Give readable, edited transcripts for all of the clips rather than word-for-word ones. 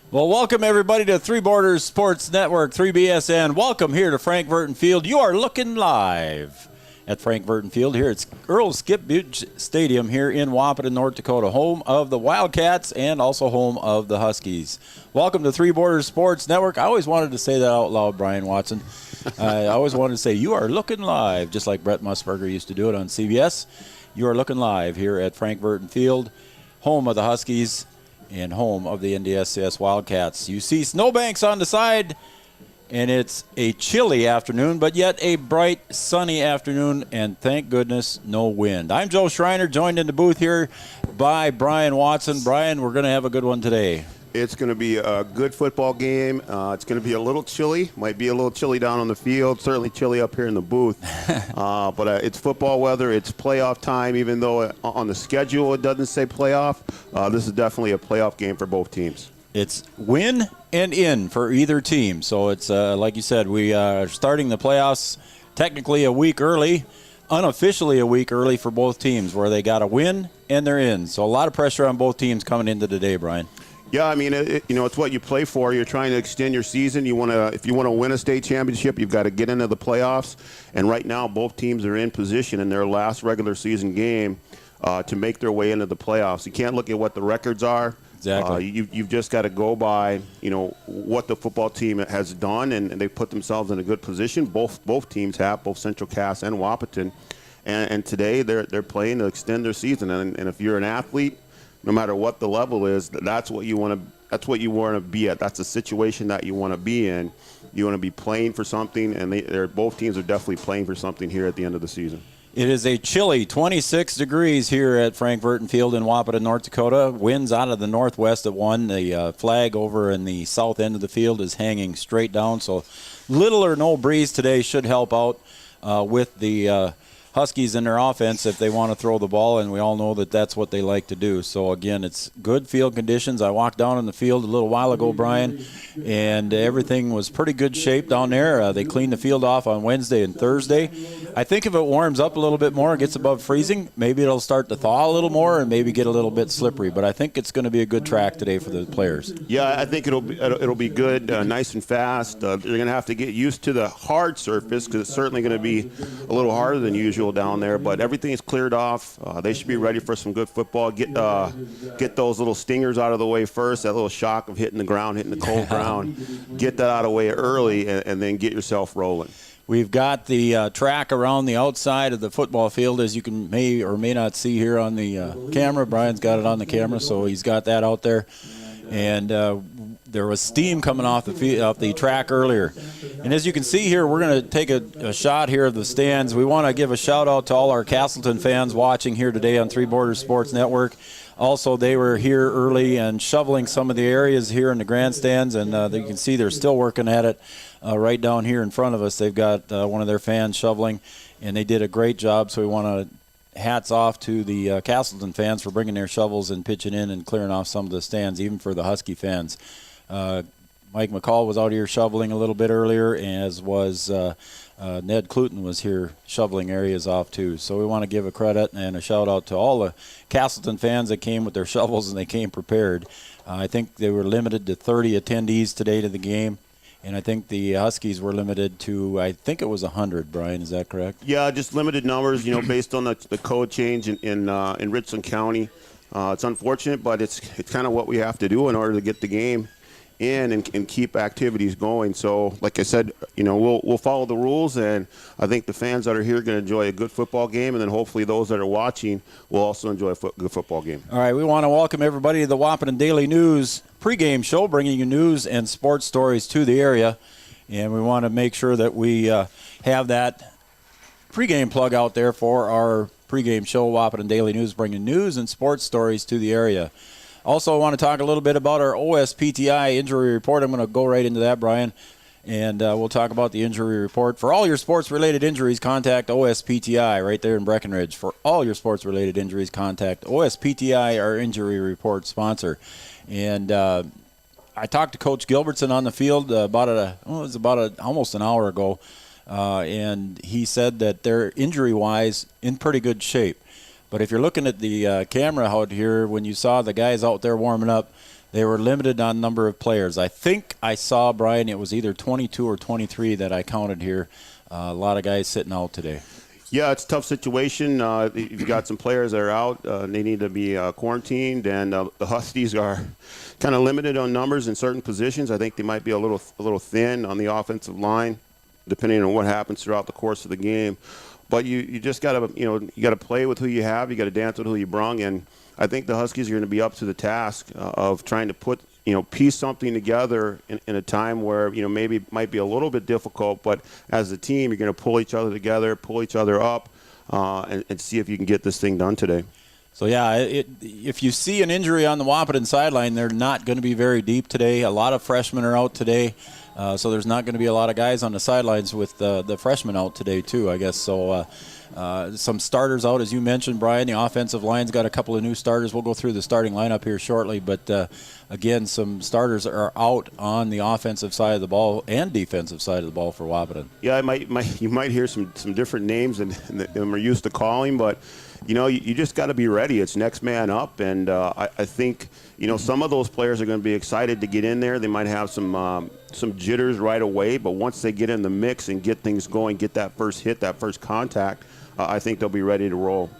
Well, welcome everybody to Three Borders Sports Network, 3BSN. Welcome here to Frank Wahpeton Field. You are looking live at Frank Wahpeton Field here at Earl Skip Butte Stadium here in Wahpeton, North Dakota, home of the Wildcats and also home of the Huskies. Welcome to Three Borders Sports Network. I always wanted to say that out loud, Brian Watson. I always wanted to say, you are looking live, just like Brett Musburger used to do it on CBS. You are looking live here at Frank Wahpeton Field, home of the Huskies and home of the NDSCS Wildcats. You see snowbanks on the side, and it's a chilly afternoon, but yet a bright, sunny afternoon, and thank goodness, no wind. I'm Joe Schreiner, joined in the booth here by Brian Watson. Brian, we're going to have a good one today. It's going to be a good football game. It's going to be a little chilly. Might be a little chilly down on the field. Certainly chilly up here in the booth. But it's football weather. It's playoff time, even though on the schedule it doesn't say playoff. This is definitely a playoff game for both teams. It's win and in for either team. So it's, like you said, we are starting the playoffs technically a week early, unofficially a week early for both teams, where they got a win and they're in. So a lot of pressure on both teams coming into the day, Brian. Yeah, I mean, it's what you play for. You're trying to extend your season. If you want to win a state championship, you've got to get into the playoffs. And right now, both teams are in position in their last regular season game to make their way into the playoffs. You can't look at what the records are. Exactly. You've just got to go by, what the football team has done, and they put themselves in a good position. Both teams have, both Central Cass and Wahpeton. And today they're playing to extend their season. And if you're an athlete, no matter what the level is, that's what you want to be at. That's the situation that you want to be in. You want to be playing for something, and both teams are definitely playing for something here at the end of the season. It is a chilly 26 degrees here at Frank Wahpeton Field in Wahpeton, North Dakota. Winds out of the northwest at 1. The flag over in the south end of the field is hanging straight down, so little or no breeze today should help out with the Huskies in their offense if they want to throw the ball, and we all know that that's what they like to do. So, again, it's good field conditions. I walked down in the field a little while ago, Brian, and everything was pretty good shape down there. They cleaned the field off on Wednesday and Thursday. I think if it warms up a little bit more and gets above freezing, maybe it'll start to thaw a little more and maybe get a little bit slippery. But I think it's going to be a good track today for the players. Yeah, I think it'll be good, nice and fast. They're going to have to get used to the hard surface because it's certainly going to be a little harder than usual down there, but everything is cleared off. They should be ready for some good football. Get those little stingers out of the way first, that little shock of hitting the ground, hitting the cold ground. Get that out of the way early, and then get yourself rolling. We've got the track around the outside of the football field, as you may or may not see here on the camera. Brian's got it on the camera, so he's got that out there. And there was steam coming off the track earlier. And as you can see here, we're going to take a shot here of the stands. We want to give a shout-out to all our Castleton fans watching here today on Three Borders Sports Network. Also, they were here early and shoveling some of the areas here in the grandstands, and you can see they're still working at it right down here in front of us. They've got one of their fans shoveling, and they did a great job, so we want to hats off to the Castleton fans for bringing their shovels and pitching in and clearing off some of the stands, even for the Husky fans. Mike McCall was out here shoveling a little bit earlier, as was Ned Cluton was here shoveling areas off too. So we want to give a credit and a shout out to all the Castleton fans that came with their shovels, and they came prepared. I think they were limited to 30 attendees today to the game. And I think the Huskies were limited to, I think it was 100, Brian. Is that correct? Yeah, just limited numbers, based on the code change in Richland County. It's unfortunate, but it's kind of what we have to do in order to get the game in and keep activities going. So, like I said, we'll follow the rules, and I think the fans that are here are going to enjoy a good football game, and then hopefully those that are watching will also enjoy a good football game. All right, we want to welcome everybody to the Wahpeton Daily News pregame show, bringing you news and sports stories to the area, and we want to make sure that we have that pregame plug out there for our pregame show, Wahpeton Daily News, bringing news and sports stories to the area. Also, I want to talk a little bit about our OSPTI injury report. I'm going to go right into that, Brian, and we'll talk about the injury report. For all your sports-related injuries, contact OSPTI right there in Breckenridge. For all your sports-related injuries, contact OSPTI, our injury report sponsor. And I talked to Coach Gilbertson on the field almost an hour ago, and he said that they're injury-wise in pretty good shape. But if you're looking at the camera out here, when you saw the guys out there warming up, they were limited on number of players. I think I saw, Brian, it was either 22 or 23 that I counted here. A lot of guys sitting out today. Yeah, it's a tough situation. You've got some players that are out. They need to be quarantined, and the Huskies are kind of limited on numbers in certain positions. I think they might be a little thin on the offensive line, depending on what happens throughout the course of the game. But you just got to, you got to play with who you have. You got to dance with who you brung, and I think the Huskies are going to be up to the task of trying to put, piece something together in a time where, maybe it might be a little bit difficult, but as a team, you're going to pull each other together, pull each other up, and see if you can get this thing done today. So, yeah, if you see an injury on the Wahpeton sideline, they're not going to be very deep today. A lot of freshmen are out today, so there's not going to be a lot of guys on the sidelines with the freshmen out today, too, I guess. So some starters out, as you mentioned, Brian. The offensive line's got a couple of new starters. We'll go through the starting lineup here shortly. But, again, some starters are out on the offensive side of the ball and defensive side of the ball for Wahpeton. Yeah, you might hear some different names than we're used to calling, but you just got to be ready. It's next man up, and I think some of those players are going to be excited to get in there. They might have some jitters right away, but once they get in the mix and get things going, get that first hit, that first contact, I think they'll be ready to roll.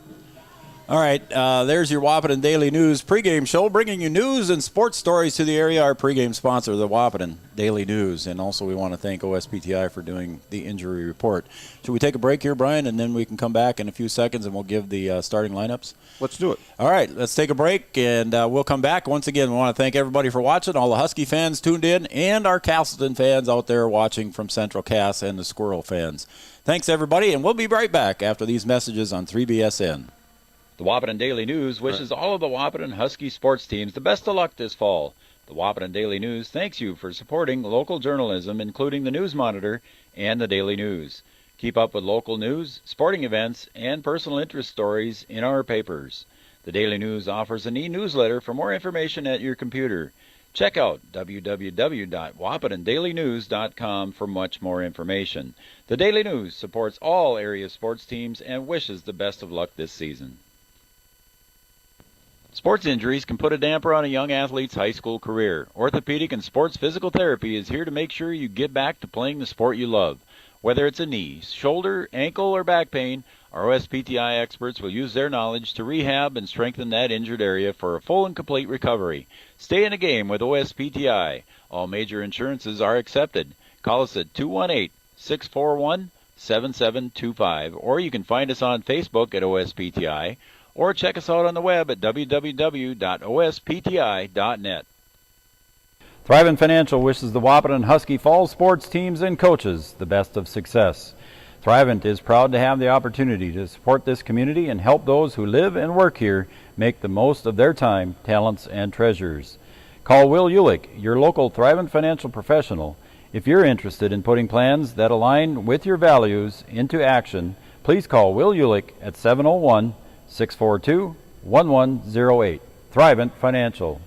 All right, there's your Wahpeton Daily News pregame show, bringing you news and sports stories to the area. Our pregame sponsor, the Wahpeton Daily News, and also we want to thank OSPTI for doing the injury report. Should we take a break here, Brian, and then we can come back in a few seconds and we'll give the starting lineups? Let's do it. All right, let's take a break, and we'll come back. Once again, we want to thank everybody for watching, all the Husky fans tuned in, and our Castleton fans out there watching from Central Cass, and the Squirrel fans. Thanks, everybody, and we'll be right back after these messages on 3BSN. The Wahpeton Daily News wishes all of the Wahpeton Husky sports teams the best of luck this fall. The Wahpeton Daily News thanks you for supporting local journalism, including the News Monitor and the Daily News. Keep up with local news, sporting events, and personal interest stories in our papers. The Daily News offers an e-newsletter for more information at your computer. Check out www.wahpetondailynews.com for much more information. The Daily News supports all area sports teams and wishes the best of luck this season. Sports injuries can put a damper on a young athlete's high school career. Orthopedic and sports physical therapy is here to make sure you get back to playing the sport you love. Whether it's a knee, shoulder, ankle, or back pain, our OSPTI experts will use their knowledge to rehab and strengthen that injured area for a full and complete recovery. Stay in the game with OSPTI. All major insurances are accepted. Call us at 218-641-7725, or you can find us on Facebook at OSPTI, or check us out on the web at www.ospti.net. Thrivent Financial wishes the Wahpeton Husky Fall sports teams and coaches the best of success. Thrivent is proud to have the opportunity to support this community and help those who live and work here make the most of their time, talents, and treasures. Call Will Ulick, your local Thrivent Financial professional. If you're interested in putting plans that align with your values into action, please call Will Ulick at 701-642-1108. Thrivent Financial.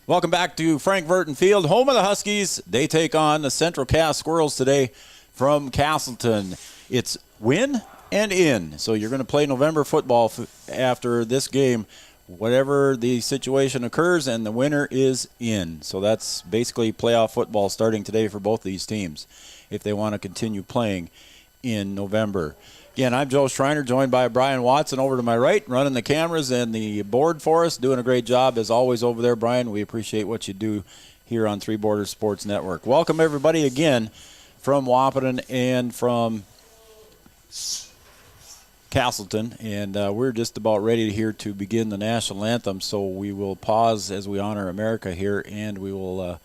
Welcome back to Frank Verton Field, home of the Huskies. They take on the Central Cass Squirrels today from Castleton. It's win and in. So you're going to play November football after this game, whatever the situation occurs, and the winner is in. So that's basically playoff football starting today for both these teams if they want to continue playing in November. Again, I'm Joe Schreiner, joined by Brian Watson over to my right, running the cameras and the board for us, doing a great job as always over there, Brian. We appreciate what you do here on Three Borders Sports Network. Welcome, everybody, again from Wahpeton and from Castleton. And we're just about ready here to begin the national anthem, so we will pause as we honor America here, and we will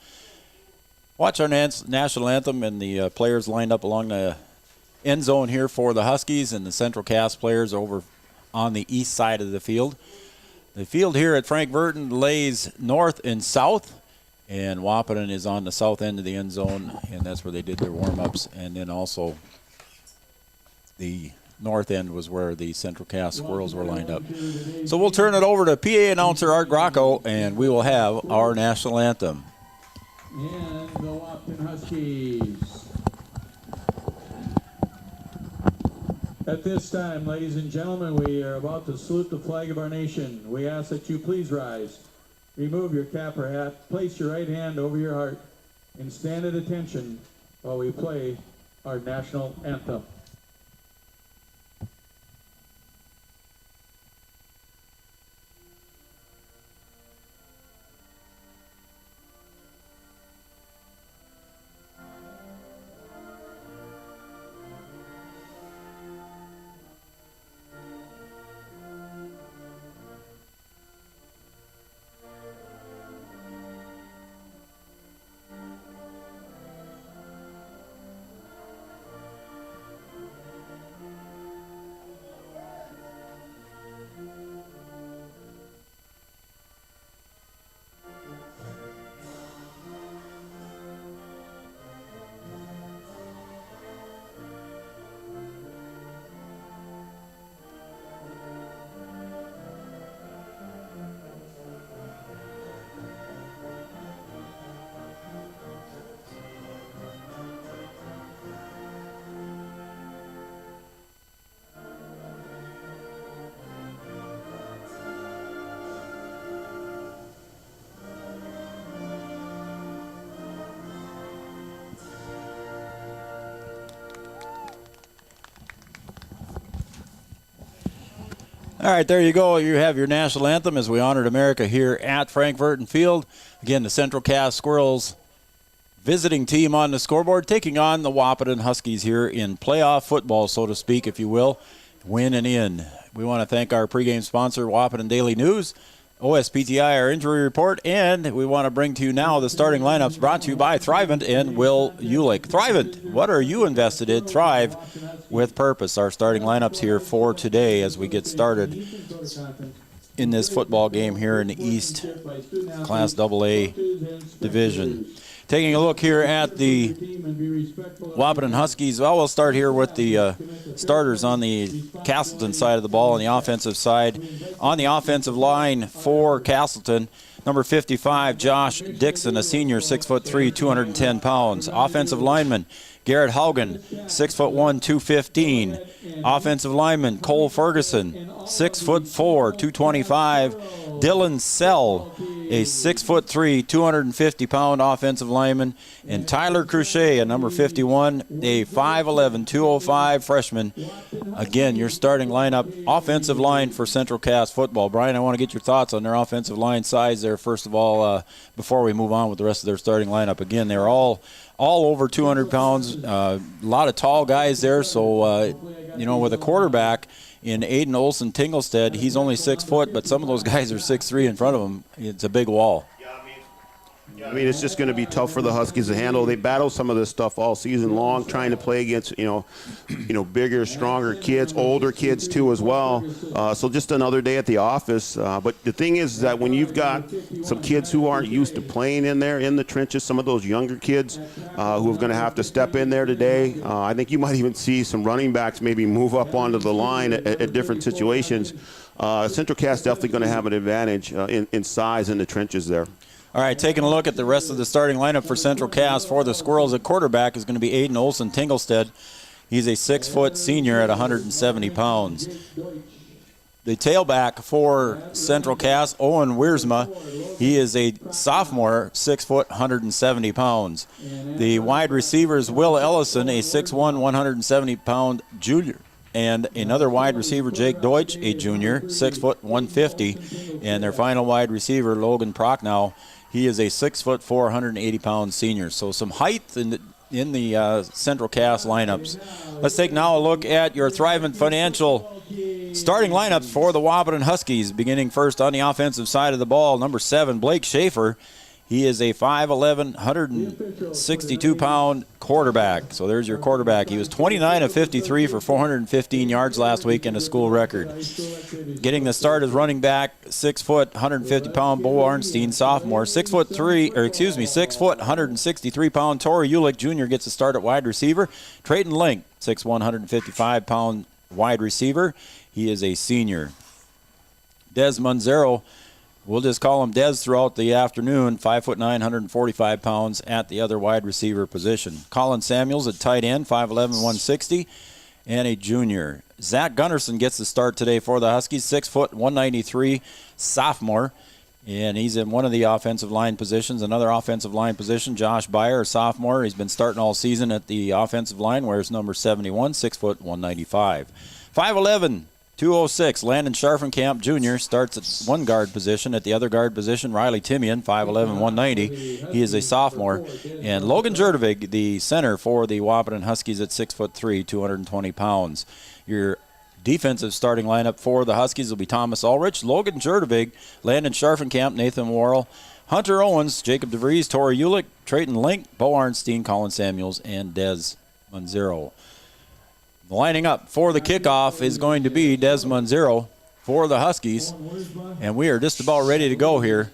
watch our national anthem and the players lined up along the end zone here for the Huskies, and the Central Cass players over on the east side of the field. The field here at Frank Verton lays north and south, and Wahpeton is on the south end of the end zone, and that's where they did their warm-ups. And then also the north end was where the Central Cass Squirrels were lined up. So we'll turn it over to PA announcer Art Gracco, and we will have our national anthem. And the Wahpeton Huskies. At this time, ladies and gentlemen, we are about to salute the flag of our nation. We ask that you please rise, remove your cap or hat, place your right hand over your heart, and stand at attention while we play our national anthem. All right, there you go. You have your national anthem as we honored America here at Frank Burton Field. Again, the Central Cass Squirrels visiting team on the scoreboard, taking on the Wahpeton Huskies here in playoff football, so to speak, if you will. Win and in. We want to thank our pregame sponsor, Wahpeton Daily News, OSPTI, our injury report, and we want to bring to you now the starting lineups brought to you by Thrivent and Will Ulick. Thrivent, what are you invested in? Thrive with purpose. Our starting lineups here for today as we get started in this football game here in the East Class AA Division. Taking a look here at the Wahpeton Huskies. Well, we'll start here with the starters on the Castleton side of the ball on the offensive side. On the offensive line for Castleton, number 55, Josh Dixon, a senior, 6'3", 210 pounds. Offensive lineman, Garrett Haugen, 6'1", 215. Offensive lineman, Cole Ferguson, 6'4", 225. Dylan Sell, a 6'3", 250-pound offensive lineman, and Tyler Cruchet, a number 51, a 5'11", 205 freshman. Again, your starting lineup, offensive line for Central Cass football. Brian, I want to get your thoughts on their offensive line size there, first of all, before we move on with the rest of their starting lineup. Again, they're all over 200 pounds, a lot of tall guys there, so, with a quarterback in Aiden Olson Tinglestead, he's only 6 foot, but some of those guys are 6'3" in front of him. It's a big wall. I mean, it's just going to be tough for the Huskies to handle. They battle some of this stuff all season long, trying to play against, bigger, stronger kids, older kids too as well. So just another day at the office. But the thing is that when you've got some kids who aren't used to playing in there, in the trenches, some of those younger kids who are going to have to step in there today, I think you might even see some running backs maybe move up onto the line at different situations. Central Cass definitely going to have an advantage in size in the trenches there. All right, taking a look at the rest of the starting lineup for Central Cass for the Squirrels at quarterback is going to be Aiden Olson Tinglestead. He's a 6-foot senior at 170 pounds. The tailback for Central Cass, Owen Wiersma, he is a sophomore, 6 foot, 170 pounds. The wide receivers, Will Ellison, a 6'1", 170-pound junior. And another wide receiver, Jake Deutsch, a junior, 6 foot, 150. And their final wide receiver, Logan Prochnow, he is a 6'4", 180-pound senior. So some height in the Central Cass lineups. Let's take now a look at your Thrivent Financial starting lineups for the Wahpeton Huskies. Beginning first on the offensive side of the ball, number 7, Blake Schaefer. He is a 5'11", 162-pound quarterback. So there's your quarterback. He was 29 of 53 for 415 yards last week and a school record. Getting the start as running back, 6 foot, 150-pound Bo Arnstein, sophomore. 6 foot, 163-pound Torrey Ulick Jr. gets a start at wide receiver. Trayton Link, 6'1", 155-pound wide receiver. He is a senior. Des Munzero We'll just call him Dez throughout the afternoon, 5'9", 145 pounds at the other wide receiver position. Colin Samuels at tight end, 5'11", 160, and a junior. Zach Gunnarsson gets the start today for the Huskies, 6 foot 193, sophomore. And he's in one of the offensive line positions. Another offensive line position, Josh Byer, sophomore. He's been starting all season at the offensive line, wears number 71, 6 foot 195. 5'11", 206, Landon Scharfenkamp Jr. starts at one guard position. At the other guard position, Riley Timian, 5'11", 190. He is a sophomore. And Logan Jurdevig, the center for the Wahpeton Huskies at 6'3", 220 pounds. Your defensive starting lineup for the Huskies will be Thomas Ulrich, Logan Jurdevig, Landon Scharfenkamp, Nathan Worrell, Hunter Owens, Jacob DeVries, Tori Ulick, Trayton Link, Bo Arnstein, Colin Samuels, and Des Munzero. Lining up for the kickoff is going to be Des Munzero for the Huskies, and we are just about ready to go here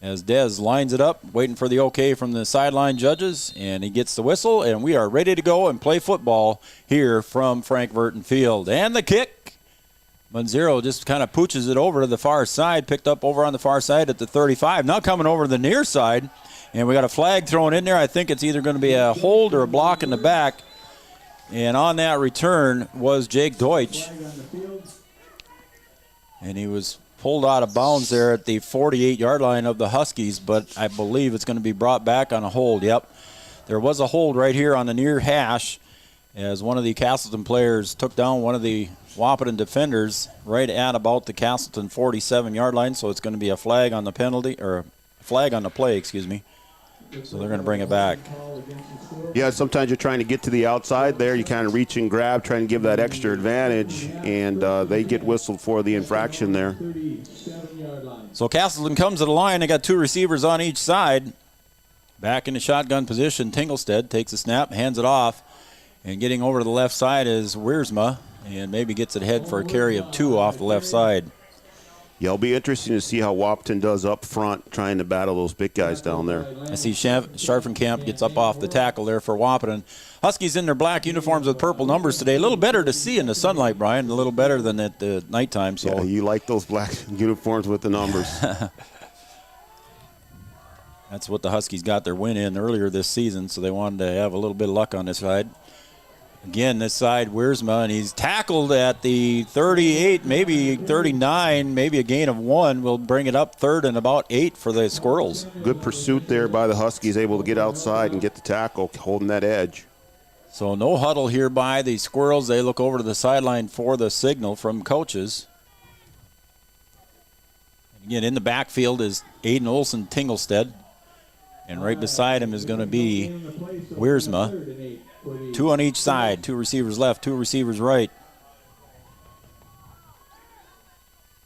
as Des lines it up, waiting for the okay from the sideline judges, and he gets the whistle, and we are ready to go and play football here from Frank Verton Field. And the kick, Munzero just kind of pooches it over to the far side, picked up over on the far side at the 35. Now coming over to the near side, and we got a flag thrown in there. I think it's either going to be a hold or a block in the back. And on that return was Jake Deutsch. And he was pulled out of bounds there at the 48-yard line of the Huskies, but I believe it's going to be brought back on a hold. Yep. There was a hold right here on the near hash as one of the Castleton players took down one of the Wahpeton defenders right at about the Castleton 47-yard line, so it's going to be a flag on the penalty, or a flag on the play, excuse me. So they're going to bring it back. Yeah, sometimes you're trying to get to the outside there. You kind of reach and grab, trying to give that extra advantage, and they get whistled for the infraction there. So Castleton comes to the line. They got two receivers on each side. Back in the shotgun position, Tinglestead takes a snap, hands it off, and getting over to the left side is Wiersma, and maybe gets it ahead for a carry of 2 off the left side. Yeah, it'll be interesting to see how Wahpeton does up front, trying to battle those big guys down there. I see Scharfenkamp gets up off the tackle there for Wahpeton. Huskies in their black uniforms with purple numbers today. A little better to see in the sunlight, Brian, a little better than at the nighttime. So yeah, you like those black uniforms with the numbers. That's what the Huskies got their win in earlier this season, so they wanted to have a little bit of luck on this side. Again, this side, Wiersma, and he's tackled at the 38, maybe 39, maybe a gain of 1. Will bring it up 3rd and about 8 for the Squirrels. Good pursuit there by the Huskies, able to get outside and get the tackle, holding that edge. So no huddle here by the Squirrels. They look over to the sideline for the signal from coaches. Again, in the backfield is Aiden Olson Tinglestead, and right beside him is going to be Wiersma. 2 on each side, 2 receivers left, 2 receivers right.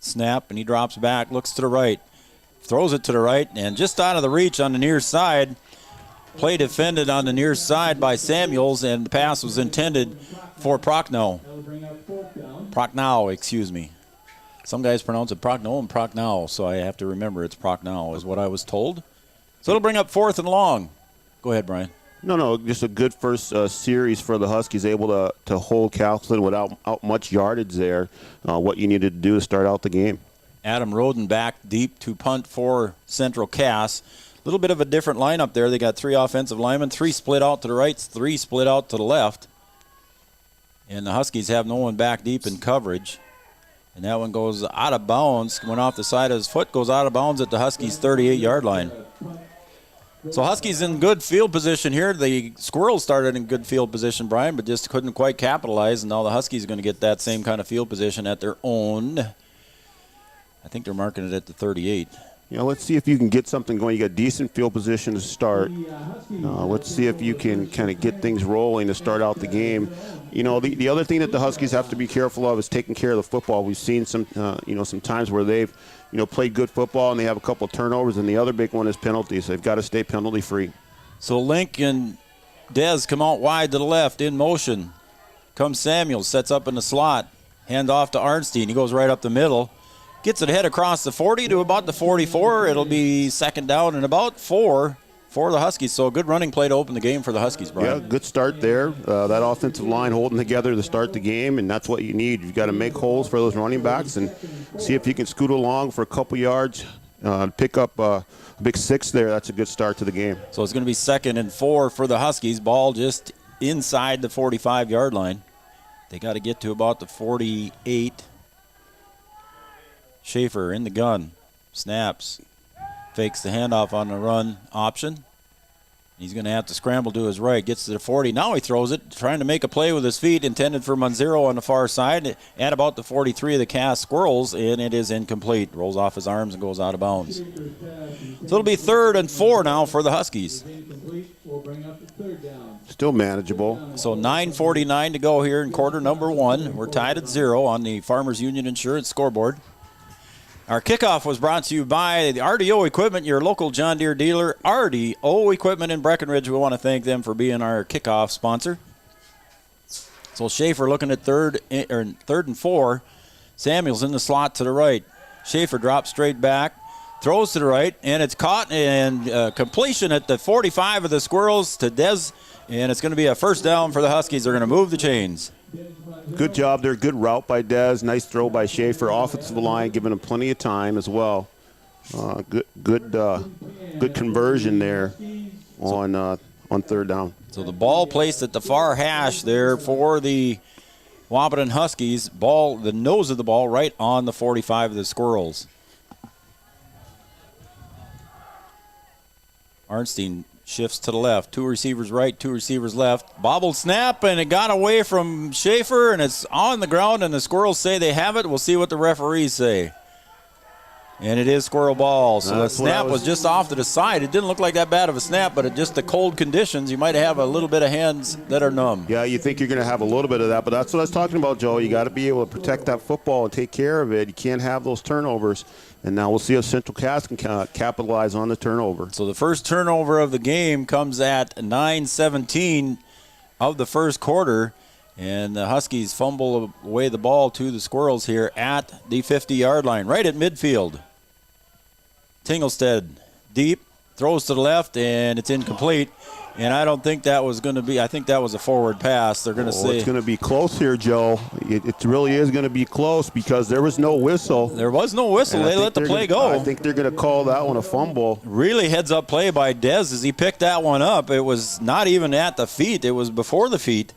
Snap, and he drops back, looks to the right, throws it to the right, and just out of the reach on the near side. Play defended on the near side by Samuels, and the pass was intended for Prochnow. Prochnow, excuse me. Some guys pronounce it Prochnow and Prochnow, so I have to remember it's Prochnow is what I was told. So it'll bring up 4th and long. Go ahead, Brian. No, just a good first series for the Huskies, able to hold Castleton without much yardage there. What you needed to do to start out the game. Adam Roden back deep to punt for Central Cass. A little bit of a different lineup there. They got 3 offensive linemen, 3 split out to the right, 3 split out to the left. And the Huskies have no one back deep in coverage. And that one goes out of bounds, went off the side of his foot, goes out of bounds at the Huskies' 38-yard line. So Huskies in good field position here. The Squirrels started in good field position, Brian, but just couldn't quite capitalize. And now the Huskies are going to get that same kind of field position at their own. I think they're marking it at the 38. Let's see if you can get something going. You got decent field position to start. Let's see if you can kind of get things rolling to start out the game. The other thing that the Huskies have to be careful of is taking care of the football. We've seen some times where they've played good football and they have a couple of turnovers, and the other big one is penalties. They've got to stay penalty free. So Link and Dez come out wide to the left in motion. Comes Samuels, sets up in the slot. Hand off to Arnstein. He goes right up the middle. Gets it ahead across the 40 to about the 44. It'll be 2nd down and about 4 for the Huskies. So a good running play to open the game for the Huskies, Brian. Yeah, good start there. That offensive line holding together to start the game, and that's what you need. You've got to make holes for those running backs and see if you can scoot along for a couple yards, pick up a big 6 there. That's a good start to the game. So it's going to be 2nd and 4 for the Huskies. Ball just inside the 45-yard line. They got to get to about the 48. Schaefer in the gun. Snaps. Fakes the handoff on the run option. He's going to have to scramble to his right. Gets to the 40. Now he throws it, trying to make a play with his feet, intended for Monzero on the far side at about the 43 of the Cass Squirrels, and it is incomplete. Rolls off his arms and goes out of bounds. So it'll be 3rd and 4 now for the Huskies. Still manageable. So 9:49 to go here in quarter number 1. We're tied at 0 on the Farmers Union Insurance scoreboard. Our kickoff was brought to you by the RDO Equipment, your local John Deere dealer. RDO Equipment in Breckenridge. We want to thank them for being our kickoff sponsor. So Schaefer looking at 3rd and 4. Samuels in the slot to the right. Schaefer drops straight back, throws to the right, and it's caught, and completion at the 45 of the Squirrels to Dez, and it's going to be a first down for the Huskies. They're going to move the chains. Good job there. Good route by Dez. Nice throw by Schaefer. Offensive line giving him plenty of time as well. Good conversion there on 3rd down. So the ball placed at the far hash there for the Wahpeton Huskies. Ball, the nose of the ball right on the 45 of the Squirrels. Arnstein shifts to the left. 2 receivers right, 2 receivers left. Bobbled snap, and it got away from Schaefer, and it's on the ground, and the Squirrels say they have it. We'll see what the referees say. And it is Squirrel ball. So the snap was just off to the side. It didn't look like that bad of a snap, but just the cold conditions, you might have a little bit of hands that are numb. Yeah, you think you're going to have a little bit of that, but that's what I was talking about, Joe. You got to be able to protect that football and take care of it. You can't have those turnovers. And now we'll see if Central Cass can capitalize on the turnover. So the first turnover of the game comes at 9:17 of the first quarter. And the Huskies fumble away the ball to the Squirrels here at the 50-yard line, right at midfield. Tinglestead deep, throws to the left, and it's incomplete. And I don't think that was going to be, I think that was a forward pass. They're going to say. It's going to be close here, Joe. It really is going to be close because there was no whistle. There was no whistle. They let the play go. I think they're going to call that one a fumble. Really heads-up play by Dez as he picked that one up. It was not even at the feet. It was before the feet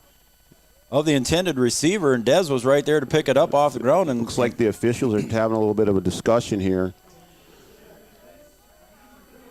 of the intended receiver, and Dez was right there to pick it up off the ground. And looks like the officials are having a little bit of a discussion here.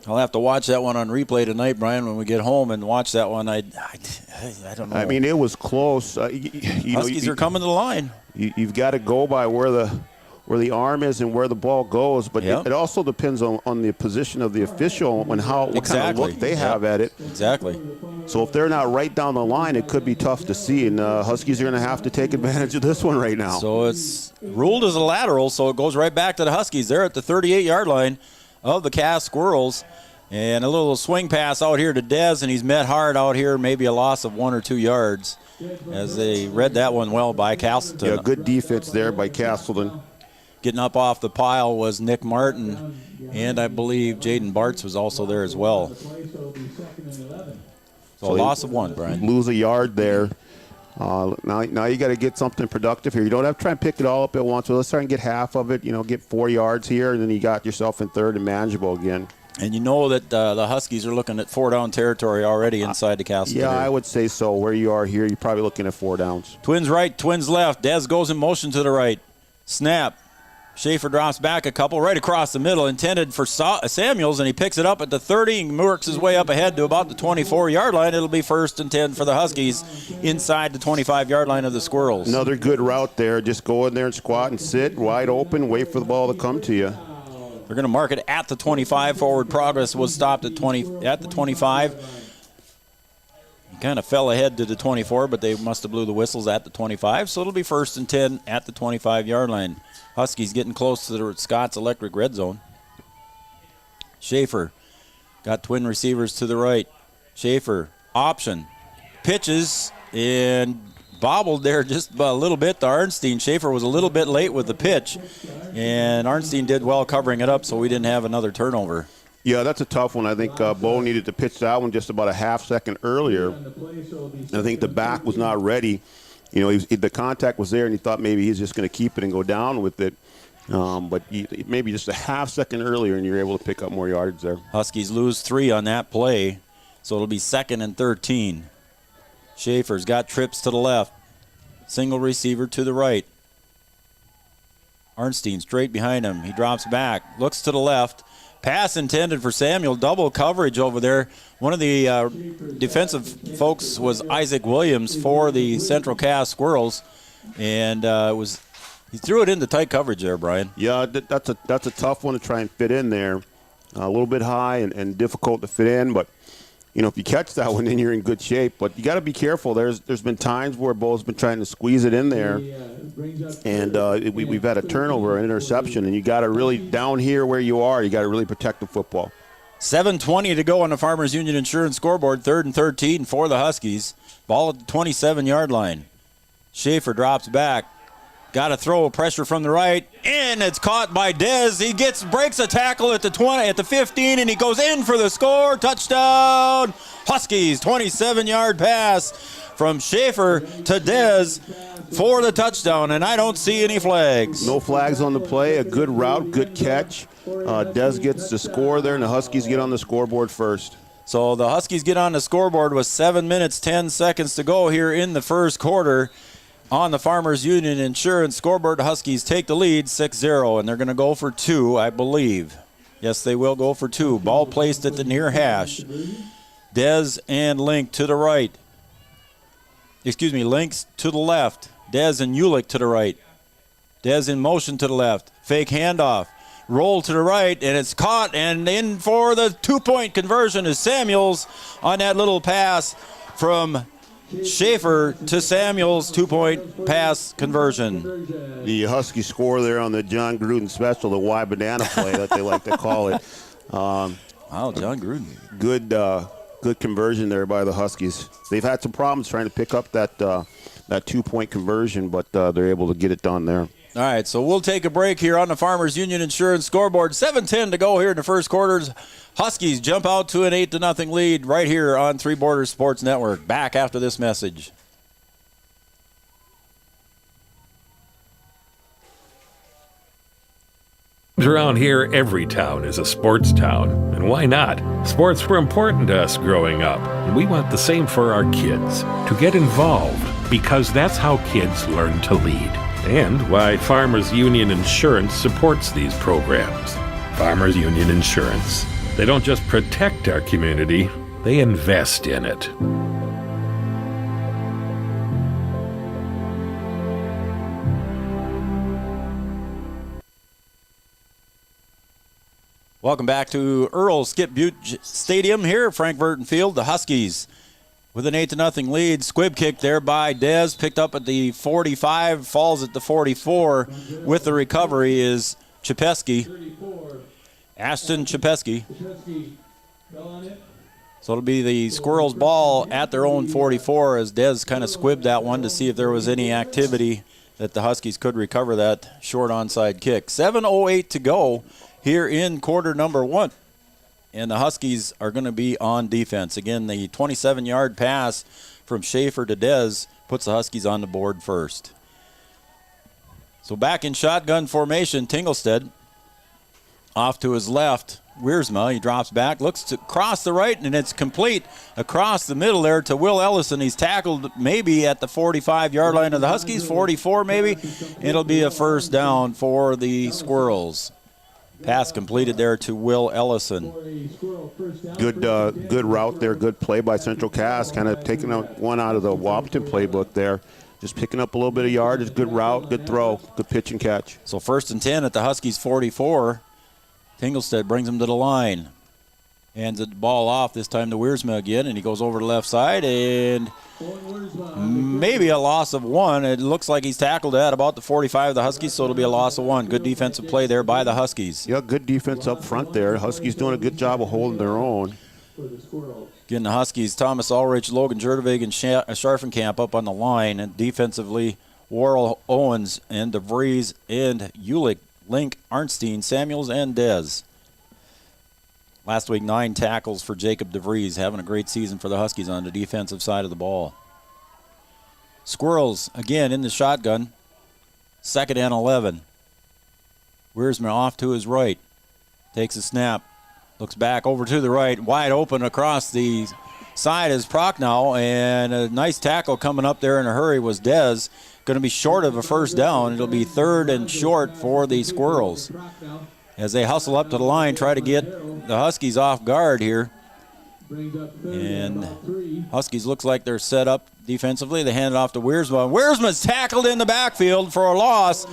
I'll have to watch that one on replay tonight, Brian, when we get home and watch that one. I don't know. I mean, it was close. Huskies are coming to the line. You've got to go by where the arm is and where the ball goes, but it also depends on the position of the official and what kind of look they have at it. Exactly. So if they're not right down the line, it could be tough to see, and Huskies are going to have to take advantage of this one right now. So it's ruled as a lateral, so it goes right back to the Huskies. They're at the 38-yard line of the Cass Squirrels. And a little swing pass out here to Dez, and he's met hard out here, maybe a loss of 1 or 2 yards, as they read that one well by Castleton. Yeah, good defense there by Castleton. Getting up off the pile was Nick Martin, and I believe Jaden Bartz was also there as well. So a loss of 1, Brian. Lose a yard there. Now you got to get something productive here. You don't have to try and pick it all up at once. So let's try and get half of it, get 4 yards here, and then you got yourself in 3rd and manageable again. And you know that the Huskies are looking at 4-down territory already inside the Castle. Yeah, I would say so. Where you are here, you're probably looking at 4 downs. Twins right, twins left. Dez goes in motion to the right. Snap. Schaefer drops back a couple right across the middle, intended for Samuels, and he picks it up at the 30 and works his way up ahead to about the 24-yard line. It'll be 1st and 10 for the Huskies inside the 25-yard line of the Squirrels. Another good route there. Just go in there and squat and sit wide open, wait for the ball to come to you. They're going to mark it at the 25. Forward progress was stopped at the 25. He kind of fell ahead to the 24, but they must have blew the whistles at the 25. So it'll be 1st and 10 at the 25-yard line. Huskies getting close to the Scott's Electric red zone. Schaefer got twin receivers to the right. Schaefer, option, pitches, and bobbled there just a little bit to Arnstein. Schaefer was a little bit late with the pitch, and Arnstein did well covering it up, so we didn't have another turnover. Yeah, that's a tough one. I think Bo needed to pitch that one just about a half second earlier. And I think the back was not ready. You know, the contact was there, and he thought maybe he's just going to keep it and go down with it. But maybe just a half second earlier, and you're able to pick up more yardage there. Huskies lose 3 on that play, so it'll be 2nd and 13. Schaefer's got trips to the left. Single receiver to the right. Arnstein straight behind him. He drops back, looks to the left. Pass intended for Samuel. Double coverage over there. One of the defensive folks was Isaac Williams for the Central Cass Squirrels, and he threw it into tight coverage there, Brian. Yeah, that's a tough one to try and fit in there. A little bit high and difficult to fit in, but you know, if you catch that one, then you're in good shape. But you got to be careful. There's been times where Bo's been trying to squeeze it in there, and we've had a turnover, an interception, and you got to really, down here where you are, you got to really protect the football. 7:20 to go on the Farmers Union Insurance scoreboard. 3rd and 13 for the Huskies. Ball at the 27-yard line. Schaefer drops back. Got to throw pressure from the right, and it's caught by Dez. He breaks a tackle at the 20, at the 15, and he goes in for the score. Touchdown, Huskies! 27-yard pass from Schaefer to Dez for the touchdown, and I don't see any flags. No flags on the play. A good route, good catch. Dez gets the score there, and the Huskies get on the scoreboard first. So the Huskies get on the scoreboard with 7 minutes, 10 seconds to go here in the first quarter. On the Farmers Union Insurance scoreboard, the Huskies take the lead 6-0, and they're going to go for 2, I believe. Yes, they will go for 2. Ball placed at the near hash. Dez and Link to the right. Links to the left. Dez and Ulick to the right. Dez in motion to the left. Fake handoff. Roll to the right, and it's caught, and in for the 2-point conversion is Samuels on that little pass from Schaefer to Samuels, 2-point pass conversion. The Huskies score there on the John Gruden special, the Y banana play that they like to call it. Wow, John Gruden. Good conversion there by the Huskies. They've had some problems trying to pick up that 2-point conversion, but they're able to get it done there. All right, so we'll take a break here on the Farmers Union Insurance scoreboard. 7:10 to go here in the first quarters. Huskies jump out to an 8-0 lead right here on Three Borders Sports Network. Back after this message. Around here, every town is a sports town. And why not? Sports were important to us growing up, and we want the same for our kids. To get involved, because that's how kids learn to lead. And why Farmers Union Insurance supports these programs. Farmers Union Insurance. They don't just protect our community, they invest in it. Welcome back to Earl Skip Butte Stadium here at Frank Burton Field. The Huskies with an 8-0 lead. Squib kick there by Dez, picked up at the 45, falls at the 44. With the recovery is Chapesky. Ashton Chapesky. So it'll be the Squirrels' ball at their own 44 as Dez kind of squibbed that one to see if there was any activity that the Huskies could recover that short onside kick. 7:08 to go here in quarter number 1. And the Huskies are going to be on defense. Again, the 27-yard pass from Schaefer to Dez puts the Huskies on the board first. So back in shotgun formation, Tinglestead off to his left. Wiersma, he drops back, looks to cross the right, and it's complete across the middle there to Will Ellison. He's tackled maybe at the 45-yard line of the Huskies, 44 maybe. It'll be a first down for the Squirrels. Pass completed there to Will Ellison. Good route there, good play by Central Cass, kind of taking one out of the Wahpeton playbook there. Just picking up a little bit of yardage, good route, good throw, good pitch and catch. So 1st and 10 at the Huskies 44. Tinglestead brings him to the line. Hands the ball off, this time to Wiersma again, and he goes over the left side, and maybe a loss of 1. It looks like he's tackled at about the 45 of the Huskies, so it'll be a loss of 1. Good defensive play there by the Huskies. Yeah, good defense up front there. Huskies doing a good job of holding their own. Again, the Huskies, Thomas Ulrich, Logan Jerdevig, and Scharfenkamp up on the line, and defensively, Worrell Owens and DeVries and Ulick, Link, Arnstein, Samuels, and Dez. Last week, 9 tackles for Jacob DeVries, having a great season for the Huskies on the defensive side of the ball. Squirrels, again, in the shotgun. 2nd and 11. Wiersma off to his right. Takes a snap. Looks back over to the right. Wide open across the side is Prochnow. And a nice tackle coming up there in a hurry was Dez. Going to be short of a first down. It'll be 3rd and short for the Squirrels. As they hustle up to the line, try to get the Huskies off guard here. And Huskies looks like they're set up defensively. They hand it off to Wiersma. Wiersma's tackled in the backfield for a loss.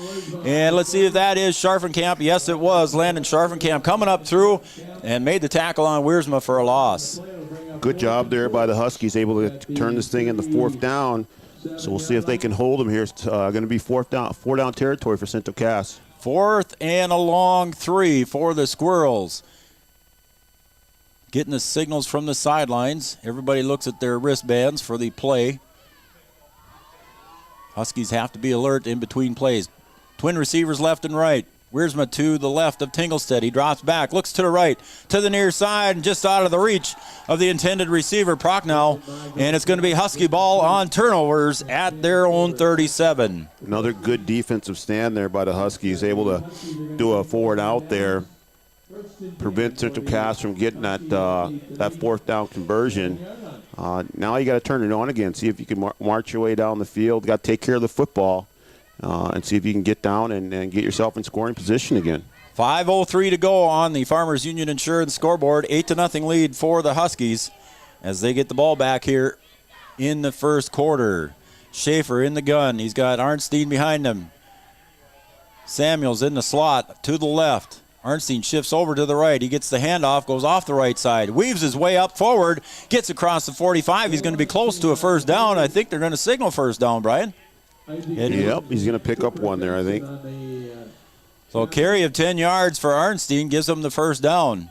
And let's see if that is Scharfenkamp. Yes, it was. Landon Scharfenkamp coming up through and made the tackle on Wiersma for a loss. Good job there by the Huskies, able to turn this thing into 4th down. So we'll see if they can hold them here. It's going to be 4 down territory for Central Cass. 4th and a long 3 for the Squirrels. Getting the signals from the sidelines. Everybody looks at their wristbands for the play. Huskies have to be alert in between plays. Twin receivers left and right. Wiersma to the left of Tinglestead. He drops back, looks to the right, to the near side, and just out of the reach of the intended receiver, Prochnow. And it's going to be Husky ball on turnovers at their own 37. Another good defensive stand there by the Huskies, able to do a forward out there. Prevent Central Cass from getting that 4th down conversion. Now you got to turn it on again. See if you can march your way down the field. Got to take care of the football and see if you can get down and get yourself in scoring position again. 5:03 to go on the Farmers Union Insurance scoreboard. 8-0 lead for the Huskies as they get the ball back here in the first quarter. Schaefer in the gun. He's got Arnstein behind him. Samuels in the slot to the left. Arnstein shifts over to the right. He gets the handoff, goes off the right side, weaves his way up forward, gets across the 45. He's going to be close to a first down. I think they're going to signal first down, Brian. Yep, he's going to pick up one there, I think. So a carry of 10 yards for Arnstein gives him the first down.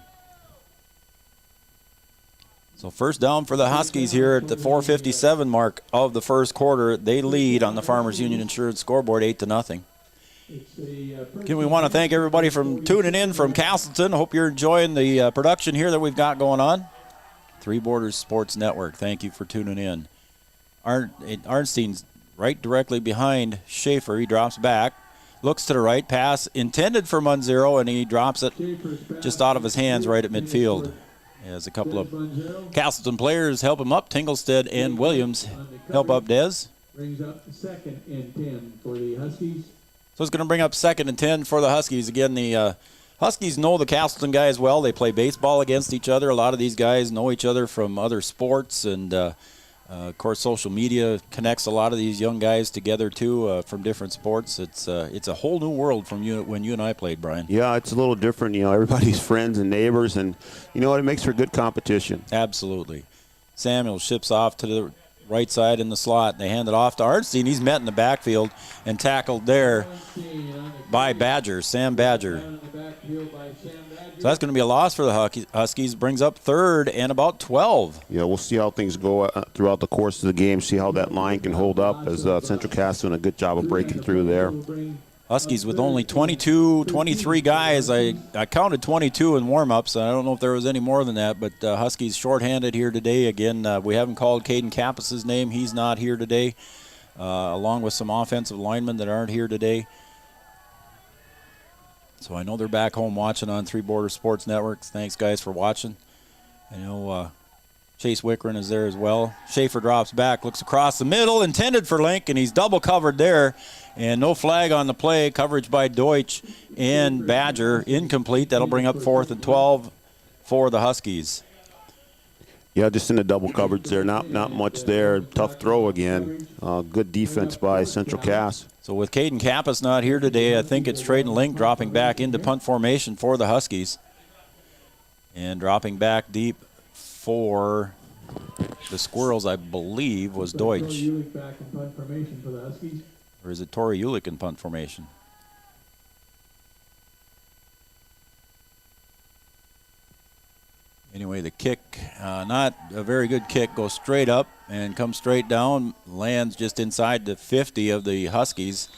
So first down for the Huskies here at the 4:57 mark of the first quarter. They lead on the Farmers Union Insurance scoreboard 8-0. Again, we want to thank everybody from tuning in from Castleton. Hope you're enjoying the production here that we've got going on. Three Borders Sports Network, thank you for tuning in. Arnstein's right directly behind Schaefer. He drops back, looks to the right, pass intended for Munzero, and he drops it just out of his hands right at midfield. As a couple of Castleton players help him up, Tinglestead and Williams help up Dez. Brings up 2nd and 10 for the Huskies. So it's going to bring up 2nd and 10 for the Huskies. Again, the Huskies know the Castleton guys well. They play baseball against each other. A lot of these guys know each other from other sports. And, of course, social media connects a lot of these young guys together, too, from different sports. It's a whole new world from when you and I played, Brian. Yeah, it's a little different. You know, everybody's friends and neighbors. And, you know what, it makes for good competition. Absolutely. Samuel ships off to the right side in the slot. They hand it off to Arnstein. He's met in the backfield and tackled there by Badger, Sam Badger. So that's going to be a loss for the Huskies. Brings up 3rd and about 12. Yeah, we'll see how things go throughout the course of the game, see how that line can hold up as Central Cass doing a good job of breaking through there. Huskies with only 22, 23 guys. I counted 22 in warm-ups. I don't know if there was any more than that, but Huskies shorthanded here today. Again, we haven't called Caden Kappas' name. He's not here today, along with some offensive linemen that aren't here today. So I know they're back home watching on Three Borders Sports Network. Thanks, guys, for watching. I know Chase Wickren is there as well. Schaefer drops back, looks across the middle, intended for Link, and he's double covered there. And no flag on the play. Coverage by Deutsch and Badger. Incomplete. That'll bring up 4th and 12 for the Huskies. Yeah, just in the double coverage there. Not much there. Tough throw again. Good defense by Central Cass. So with Caden Kappas not here today, I think it's Trayden Link dropping back into punt formation for the Huskies. And dropping back deep for the Squirrels, I believe, was Deutsch. Or is it Torrey Ulick in punt formation? Anyway, the kick, not a very good kick, goes straight up and comes straight down, lands just inside the 50 of the Huskies.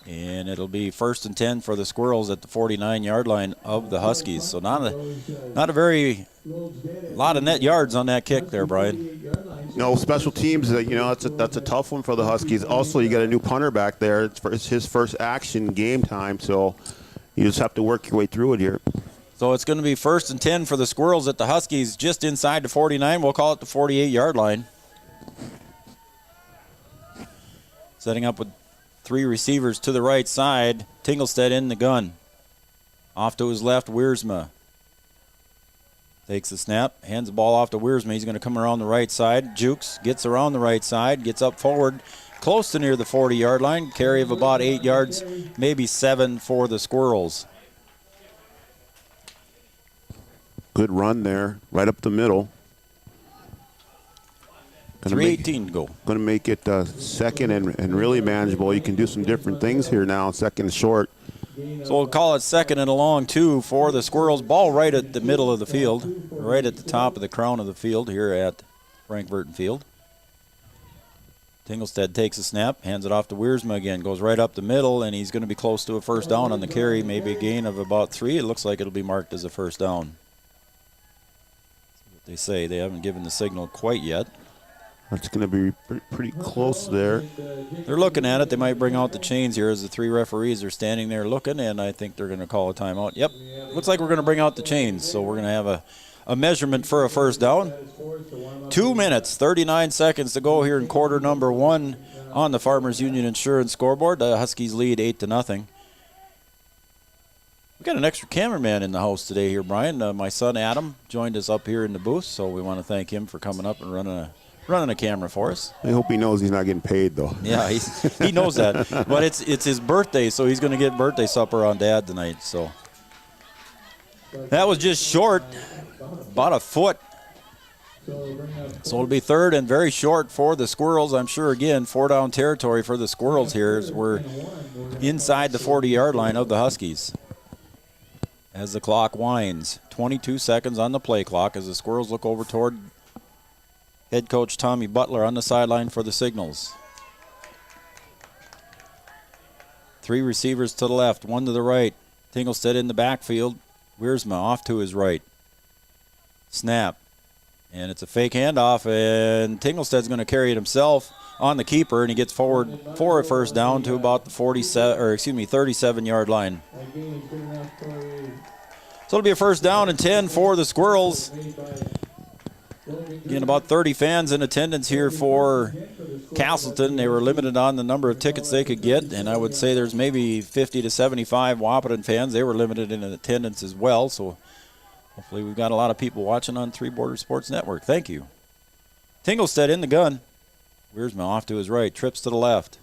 And it'll be 1st and 10 for the Squirrels at the 49-yard line of the Huskies. So not a very lot of net yards on that kick there, Brian. No, special teams, that's a tough one for the Huskies. Also, you got a new punter back there. It's his first action game time, so you just have to work your way through it here. So it's going to be 1st and 10 for the Squirrels at the Huskies just inside the 49. We'll call it the 48-yard line. Setting up with 3 receivers to the right side. Tinglestead in the gun. Off to his left, Wiersma. Takes the snap, hands the ball off to Wiersma. He's going to come around the right side. Jukes gets around the right side, gets up forward, close to near the 40-yard line. Carry of about 8 yards, maybe 7 for the Squirrels. Good run there, right up the middle. 3:18 to go. Going to make it second and really manageable. You can do some different things here now, second and short. So we'll call it 2nd and a long 2 for the Squirrels. Ball right at the middle of the field, right at the top of the crown of the field here at Frank Burton Field. Tinglestead takes a snap, hands it off to Wiersma again, goes right up the middle, and he's going to be close to a first down on the carry, maybe a gain of about 3. It looks like it'll be marked as a first down. That's what they say. They haven't given the signal quite yet. That's going to be pretty close there. They're looking at it. They might bring out the chains here as the 3 referees are standing there looking, and I think they're going to call a timeout. Yep, looks like we're going to bring out the chains, so we're going to have a measurement for a first down. 2 minutes, 39 seconds to go here in quarter number 1 on the Farmers Union Insurance scoreboard. The Huskies lead 8-0. We got an extra cameraman in the house today here, Brian. My son Adam joined us up here in the booth, so we want to thank him for coming up and running a camera for us. I hope he knows he's not getting paid, though. Yeah, he knows that. But it's his birthday, so he's going to get birthday supper on Dad tonight. So that was just short, about a foot. So it'll be 3rd and very short for the Squirrels. I'm sure, again, 4-down territory for the Squirrels here as we're inside the 40-yard line of the Huskies. As the clock winds, 22 seconds on the play clock as the Squirrels look over toward head coach Tommy Butler on the sideline for the signals. 3 receivers to the left, 1 to the right. Tinglestead in the backfield. Wiersma off to his right. Snap. And it's a fake handoff, and Tinglestead's going to carry it himself on the keeper, and he gets forward for a first down to about the 37-yard line. So it'll be a first down and 10 for the Squirrels. Again, about 30 fans in attendance here for Castleton. They were limited on the number of tickets they could get, and I would say there's maybe 50 to 75 Wahpeton fans. They were limited in attendance as well, so hopefully we've got a lot of people watching on Three Border Sports Network. Thank you. Tinglestead in the gun. Wiersma off to his right, trips to the left,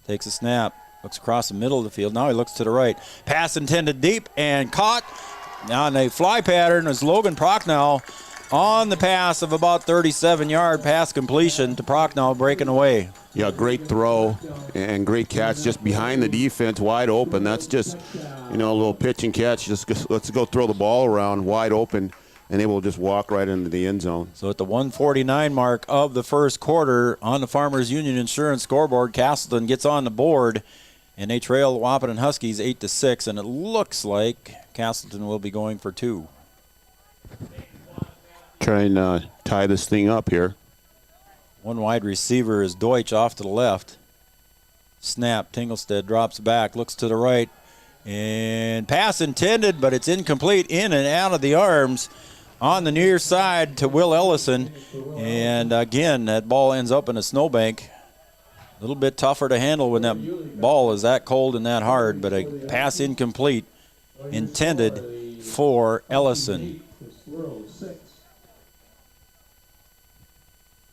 takes a snap, looks across the middle of the field. Now he looks to the right. Pass intended deep and caught. Now in a fly pattern is Logan Prochnow on the pass of about 37-yard pass completion to Prochnow breaking away. Yeah, great throw and great catch just behind the defense, wide open. That's just, a little pitch and catch. Just let's go throw the ball around wide open, and they will just walk right into the end zone. So at the 1:49 mark of the first quarter on the Farmers Union Insurance scoreboard, Castleton gets on the board, and they trail the Wahpeton Huskies 8-6, and it looks like Castleton will be going for 2. Try and tie this thing up here. 1 wide receiver is Deutsch off to the left. Snap, Tinglestead drops back, looks to the right, and pass intended, but it's incomplete, in and out of the arms on the near side to Will Ellison. And again, that ball ends up in a snowbank. A little bit tougher to handle when that ball is that cold and that hard, but a pass incomplete intended for Ellison.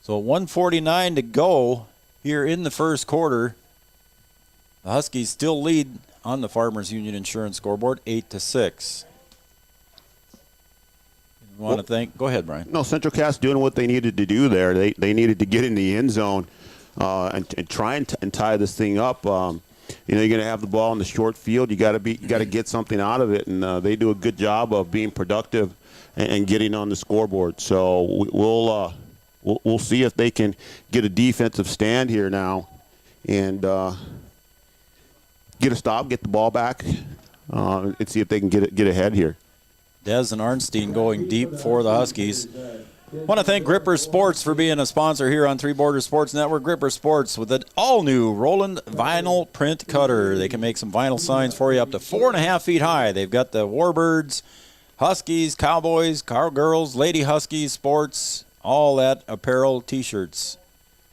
So 1:49 to go here in the first quarter. The Huskies still lead on the Farmers Union Insurance scoreboard, 8-6. Go ahead, Brian. No, Central Cast doing what they needed to do there. They needed to get in the end zone and try and tie this thing up. You're going to have the ball in the short field. You got to get something out of it, and they do a good job of being productive and getting on the scoreboard. So we'll see if they can get a defensive stand here now, and get a stop, get the ball back, and see if they can get ahead here. Des and Arnstein going deep for the Huskies. Want to thank Gripper Sports for being a sponsor here on Three Borders Sports Network. Gripper Sports with an all-new Roland vinyl print cutter. They can make some vinyl signs for you up to 4.5 feet high. They've got the Warbirds, Huskies, Cowboys, Cowgirls, Lady Huskies, sports, all that apparel, T-shirts,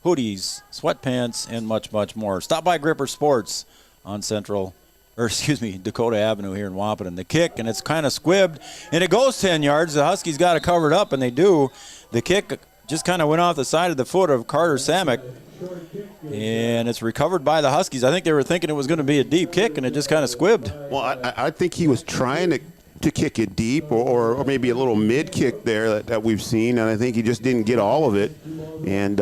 hoodies, sweatpants, and much, much more. Stop by Gripper Sports on Dakota Avenue here in Wahpeton. The kick, and it's kind of squibbed, and it goes 10 yards. The Huskies got it covered up, and they do. The kick just kind of went off the side of the foot of Carter Samick, and it's recovered by the Huskies. I think they were thinking it was going to be a deep kick, and it just kind of squibbed. Well, I think he was trying to kick it deep, or maybe a little mid-kick there that we've seen, and I think he just didn't get all of it, and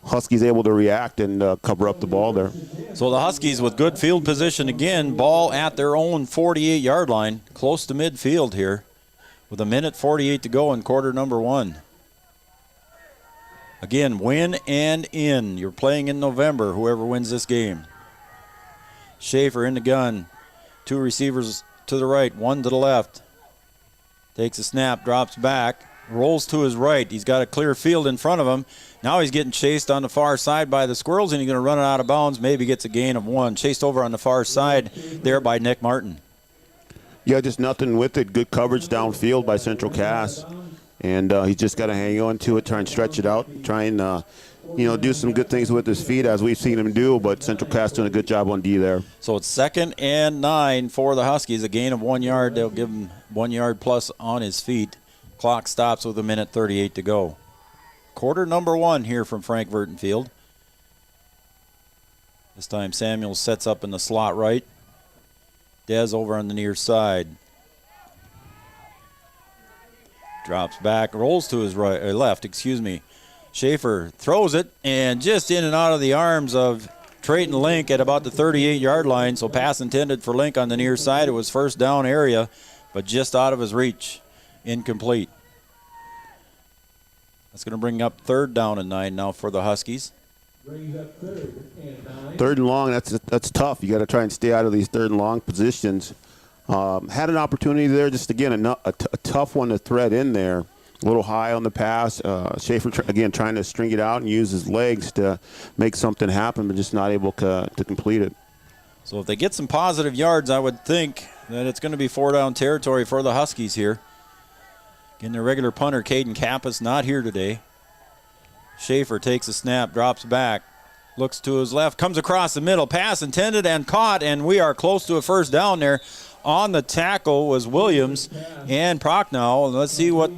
Huskies able to react and cover up the ball there. So the Huskies with good field position again, ball at their own 48-yard line, close to midfield here, with 1:48 to go in quarter number 1. Again, win and in. You're playing in November, whoever wins this game. Schaefer in the gun. 2 receivers to the right, 1 to the left. Takes a snap, drops back, rolls to his right. He's got a clear field in front of him. Now he's getting chased on the far side by the Squirrels, and he's going to run it out of bounds. Maybe gets a gain of 1. Chased over on the far side there by Nick Martin. Yeah, just nothing with it. Good coverage downfield by Central Cass. And he's just got to hang on to it, try and stretch it out, try and do some good things with his feet as we've seen him do. But Central Cass doing a good job on D there. So it's 2nd and 9 for the Huskies. A gain of 1 yard. They'll give him 1 yard plus on his feet. Clock stops with 1:38 to go. Quarter number 1 here from Frank Verton Field. This time Samuels sets up in the slot right. Dez over on the near side. Drops back, rolls to his right, left. Schaefer throws it, and just in and out of the arms of Trayton Link at about the 38-yard line. So pass intended for Link on the near side. It was first down area, but just out of his reach. Incomplete. That's going to bring up 3rd down and 9 now for the Huskies. Brings up 3rd and 9. 3rd and long, that's tough. You got to try and stay out of these 3rd and long positions. Had an opportunity there, just again a tough one to thread in there. A little high on the pass. Schaefer again trying to string it out and use his legs to make something happen, but just not able to complete it. So if they get some positive yards, I would think that it's going to be 4 down territory for the Huskies here. Again, their regular punter, Caden Kappas, not here today. Schaefer takes a snap, drops back, looks to his left, comes across the middle, pass intended and caught, and we are close to a first down there. On the tackle was Williams and Prochnow. Let's see what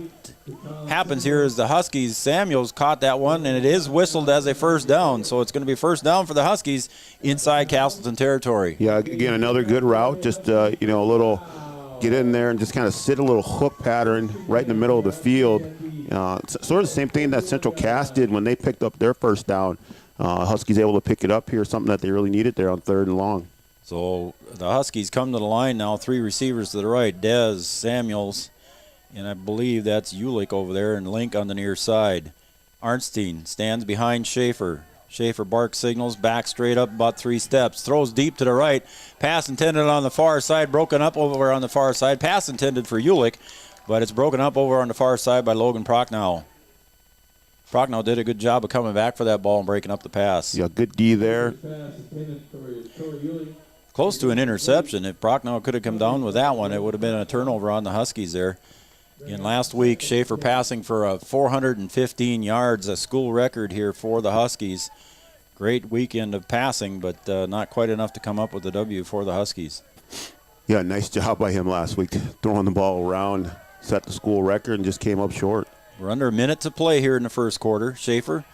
happens here as the Huskies. Samuels caught that one, and it is whistled as a first down. So it's going to be first down for the Huskies inside Castleton territory. Yeah, again, another good route. Just, a little get in there and just kind of sit a little hook pattern right in the middle of the field. Sort of the same thing that Central Cass did when they picked up their first down. Huskies able to pick it up here, something that they really needed there on 3rd and long. So the Huskies come to the line now, 3 receivers to the right, Dez, Samuels, and I believe that's Ulick over there, and Link on the near side. Arnstein stands behind Schaefer. Schaefer barks signals, back straight up about 3 steps, throws deep to the right. Pass intended on the far side, broken up over on the far side. Pass intended for Ulick, but it's broken up over on the far side by Logan Prochnow. Prochnow did a good job of coming back for that ball and breaking up the pass. Yeah, good D there. Close to an interception. If Prochnow could have come down with that one, it would have been a turnover on the Huskies there. And last week, Schaefer passing for 415 yards, a school record here for the Huskies. Great weekend of passing, but not quite enough to come up with a W for the Huskies. Yeah, nice job by him last week, throwing the ball around, set the school record, and just came up short. We're under a minute to play here in the first quarter. Schaefer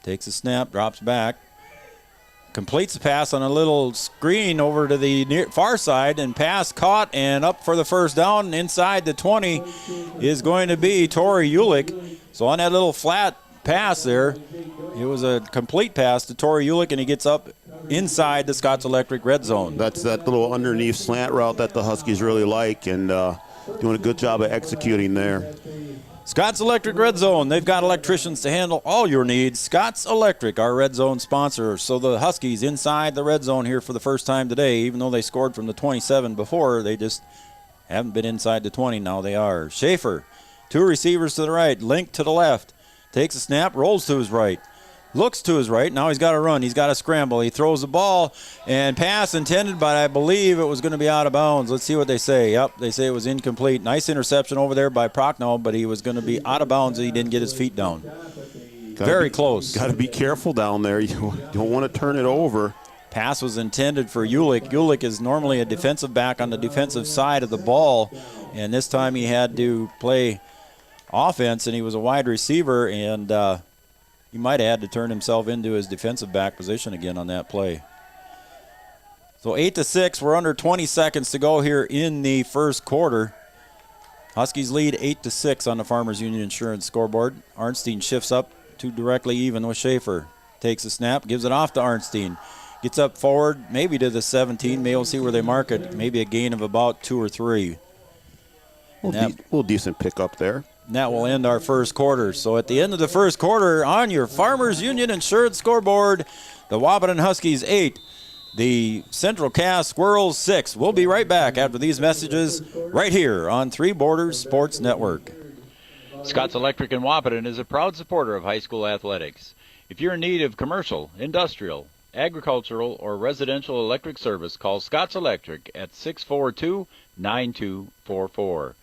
takes a snap, drops back, completes the pass on a little screen over to the far side, and pass caught and up for the first down. Inside the 20 is going to be Torrey Ulick. So on that little flat pass there, it was a complete pass to Torrey Ulick, and he gets up inside the Scots Electric red zone. That's that little underneath slant route that the Huskies really like, and doing a good job of executing there. Scott's Electric Red Zone. They've got electricians to handle all your needs. Scott's Electric, our Red Zone sponsor. So the Huskies inside the Red Zone here for the first time today. Even though they scored from the 27 before, they just haven't been inside the 20. Now they are. Schaefer, 2 receivers to the right, Link to the left. Takes a snap, rolls to his right. Looks to his right. Now he's got to run. He's got to scramble. He throws the ball, and pass intended, but I believe it was going to be out of bounds. Let's see what they say. Yep, they say it was incomplete. Nice interception over there by Prochnow, but he was going to be out of bounds. He didn't get his feet down. Very close. Got to be careful down there. You don't want to turn it over. Pass was intended for Ulick. Ulick is normally a defensive back on the defensive side of the ball, and this time he had to play offense, and he was a wide receiver, and he might have had to turn himself into his defensive back position again on that play. So 8-6, we're under 20 seconds to go here in the first quarter. Huskies lead 8-6 on the Farmers Union Insurance scoreboard. Arnstein shifts up to directly even with Schaefer. Takes a snap, gives it off to Arnstein. Gets up forward, maybe to the 17. Maybe we'll see where they mark it. Maybe a gain of about 2 or 3. Little decent pickup there. And that will end our first quarter. So at the end of the first quarter, on your Farmers Union Insurance scoreboard, the Wahpeton Huskies 8, the Central Cass Squirrels 6. We'll be right back after these messages right here on Three Borders Sports Network. Scott's Electric in Wahpeton is a proud supporter of high school athletics. If you're in need of commercial, industrial, agricultural, or residential electric service, call Scott's Electric at 642-9244.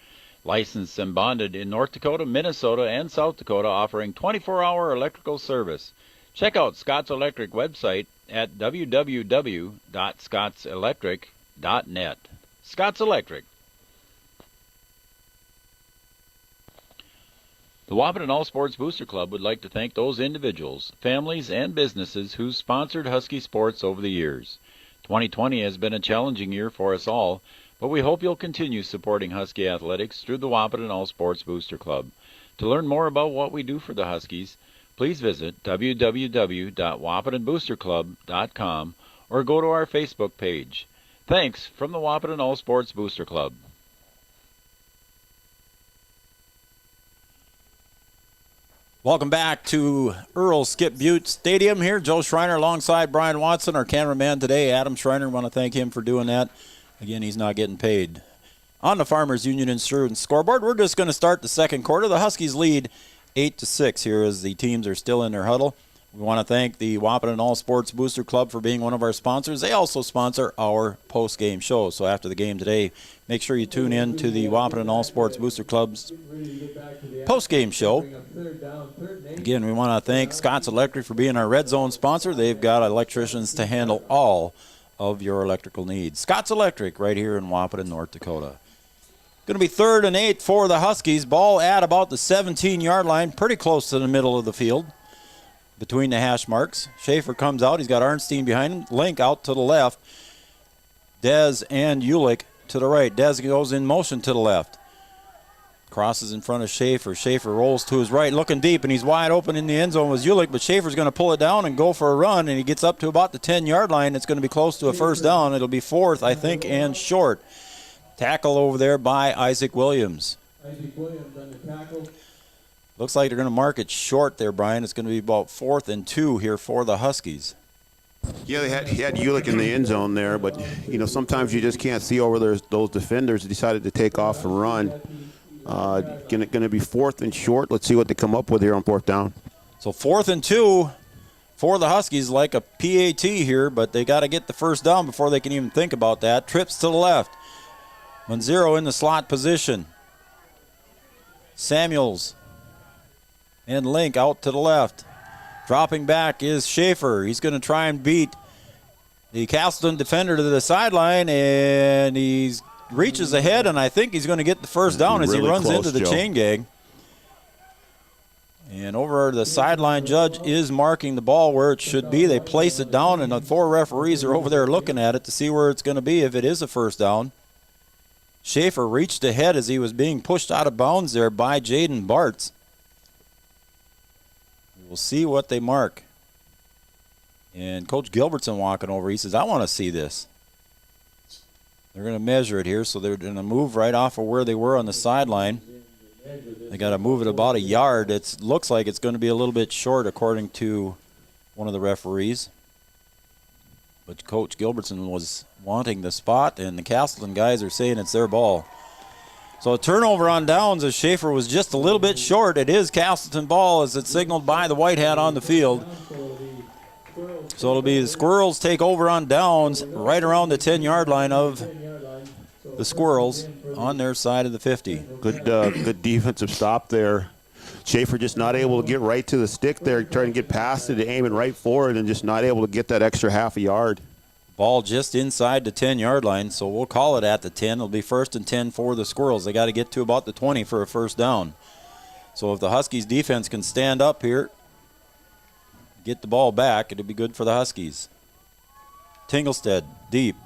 Licensed and bonded in North Dakota, Minnesota, and South Dakota, offering 24-hour electrical service. Check out Scott's Electric website at www.scottselectric.net. Scott's Electric. The Wahpeton All Sports Booster Club would like to thank those individuals, families, and businesses who sponsored Husky sports over the years. 2020 has been a challenging year for us all, but we hope you'll continue supporting Husky athletics through the Wahpeton All Sports Booster Club. To learn more about what we do for the Huskies, please visit www.wahpetonboosterclub.com or go to our Facebook page. Thanks from the Wahpeton All Sports Booster Club. Welcome back to Earl Skip Butte Stadium here. Joe Schreiner alongside Brian Watson, our cameraman today. Adam Schreiner, want to thank him for doing that. Again, he's not getting paid. On the Farmers Union Insurance scoreboard, we're just going to start the second quarter. The Huskies lead 8-6 here as the teams are still in their huddle. We want to thank the Wahpeton All Sports Booster Club for being one of our sponsors. They also sponsor our post-game show. So after the game today, make sure you tune in to the Wahpeton All Sports Booster Club's post-game show. Again, we want to thank Scott's Electric for being our Red Zone sponsor. They've got electricians to handle all of your electrical needs. Scott's Electric right here in Wahpeton, North Dakota. Going to be 3rd and 8 for the Huskies. Ball at about the 17-yard line, pretty close to the middle of the field between the hash marks. Schaefer comes out. He's got Arnstein behind him. Link out to the left. Dez and Ulick to the right. Dez goes in motion to the left. Crosses in front of Schaefer. Schaefer rolls to his right, looking deep, and he's wide open in the end zone with Ulick, but Schaefer's going to pull it down and go for a run, and he gets up to about the 10-yard line. It's going to be close to a first down. It'll be 4th, I think, and short. Tackle over there by Isaac Williams. Isaac Williams on the tackle. Looks like they're going to mark it short there, Brian. It's going to be about 4th and 2 here for the Huskies. Yeah, he had Ulick in the end zone there, but sometimes you just can't see over those defenders. Decided to take off and run. Going to be 4th and short. Let's see what they come up with here on 4th down. So 4th and 2 for the Huskies, like a PAT here, but they got to get the first down before they can even think about that. Trips to the left. Manzero in the slot position. Samuels and Link out to the left. Dropping back is Schaefer. He's going to try and beat the Castleton defender to the sideline, and he reaches ahead, and I think he's going to get the first down as he runs close, into the Joe. chain gang. And over the sideline, judge is marking the ball where it should be. They place it down, and the 4 referees are over there looking at it to see where it's going to be if it is a first down. Schaefer reached ahead as he was being pushed out of bounds there by Jaden Bartz. We'll see what they mark. And Coach Gilbertson walking over, he says, I want to see this. They're going to measure it here, so they're going to move right off of where they were on the sideline. They got to move it about a yard. It looks like it's going to be a little bit short according to one of the referees. But Coach Gilbertson was wanting the spot, and the Castleton guys are saying it's their ball. So a turnover on downs as Schaefer was just a little bit short. It is Castleton ball as it's signaled by the white hat on the field. So it'll be the Squirrels take over on downs right around the 10-yard line of the Squirrels on their side of the 50. Good defensive stop there. Schaefer just not able to get right to the stick there, trying to get past it, aiming right for it, and just not able to get that extra half a yard. Ball just inside the 10-yard line, so we'll call it at the 10. It'll be 1st and 10 for the Squirrels. They got to get to about the 20 for a first down. So if the Huskies defense can stand up here, get the ball back, it'll be good for the Huskies. Tinglestead, deep.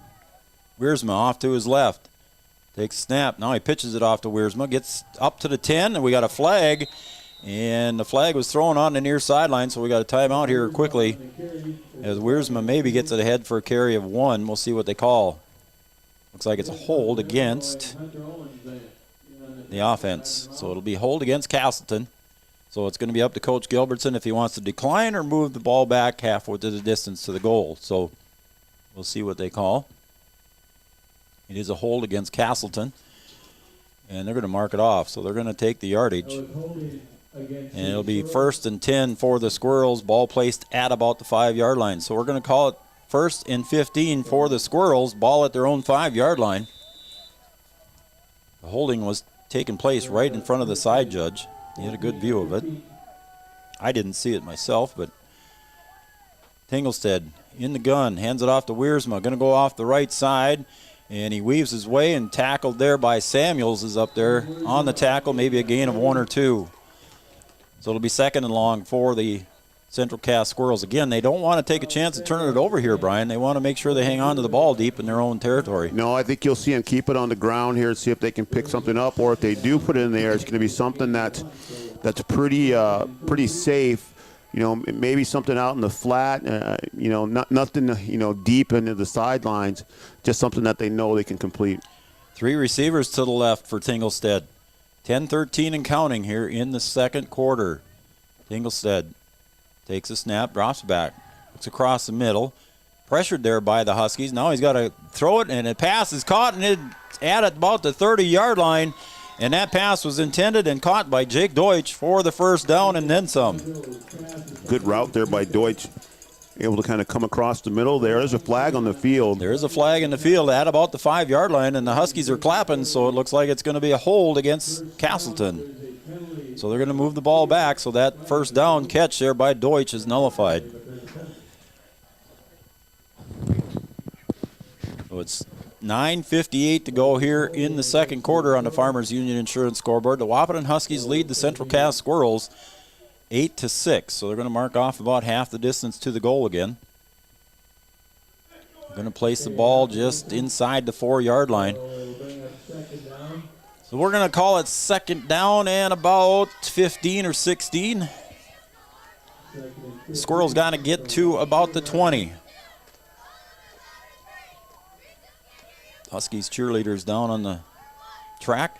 Wiersma off to his left. Takes a snap. Now he pitches it off to Wiersma. Gets up to the 10, and we got a flag. And the flag was thrown on the near sideline, so we got a timeout here quickly. As Wiersma maybe gets it ahead for a carry of 1. We'll see what they call. Looks like it's a hold against the offense. So it'll be hold against Castleton. So it's going to be up to Coach Gilbertson if he wants to decline or move the ball back halfway to the distance to the goal. So we'll see what they call. It is a hold against Castleton. And they're going to mark it off. So they're going to take the yardage. And it'll be 1st and 10 for the Squirrels. Ball placed at about the 5-yard line. So we're going to call it 1st and 15 for the Squirrels. Ball at their own 5-yard line. The holding was taking place right in front of the side judge. He had a good view of it. I didn't see it myself, but Tinglestead in the gun, hands it off to Wiersma. Going to go off the right side, and he weaves his way and tackled there by Samuels is up there on the tackle, maybe a gain of 1 or 2. So it'll be 2nd and long for the Central Cass Squirrels. Again, they don't want to take a chance of turning it over here, Brian. They want to make sure they hang on to the ball deep in their own territory. No, I think you'll see them keep it on the ground here and see if they can pick something up, or if they do put it in the air, it's going to be something that's pretty safe. You know, maybe something out in the flat. You know, nothing. You know, deep into the sidelines. Just something that they know they can complete. 3 receivers to the left for Tinglestead. 10-13 and counting here in the second quarter. Tinglestead takes a snap, drops back, looks across the middle, pressured there by the Huskies. Now he's got to throw it, and the pass is caught, and it's at about the 30-yard line, and that pass was intended and caught by Jake Deutsch for the first down and then some. Good route there by Deutsch, able to kind of come across the middle. There is a flag on the field. There is a flag in the field at about the 5-yard line, and the Huskies are clapping, so it looks like it's going to be a hold against Castleton. So they're going to move the ball back, so that first down catch there by Deutsch is nullified. So it's 9:58 to go here in the second quarter on the Farmers Union Insurance scoreboard. The Wahpeton Huskies lead the Central Cass Squirrels 8-6. So they're going to mark off about half the distance to the goal again. They're going to place the ball just inside the 4-yard line. So we're going to call it 2nd down and about 15 or 16. The Squirrels got to get to about the 20. Huskies cheerleaders down on the track.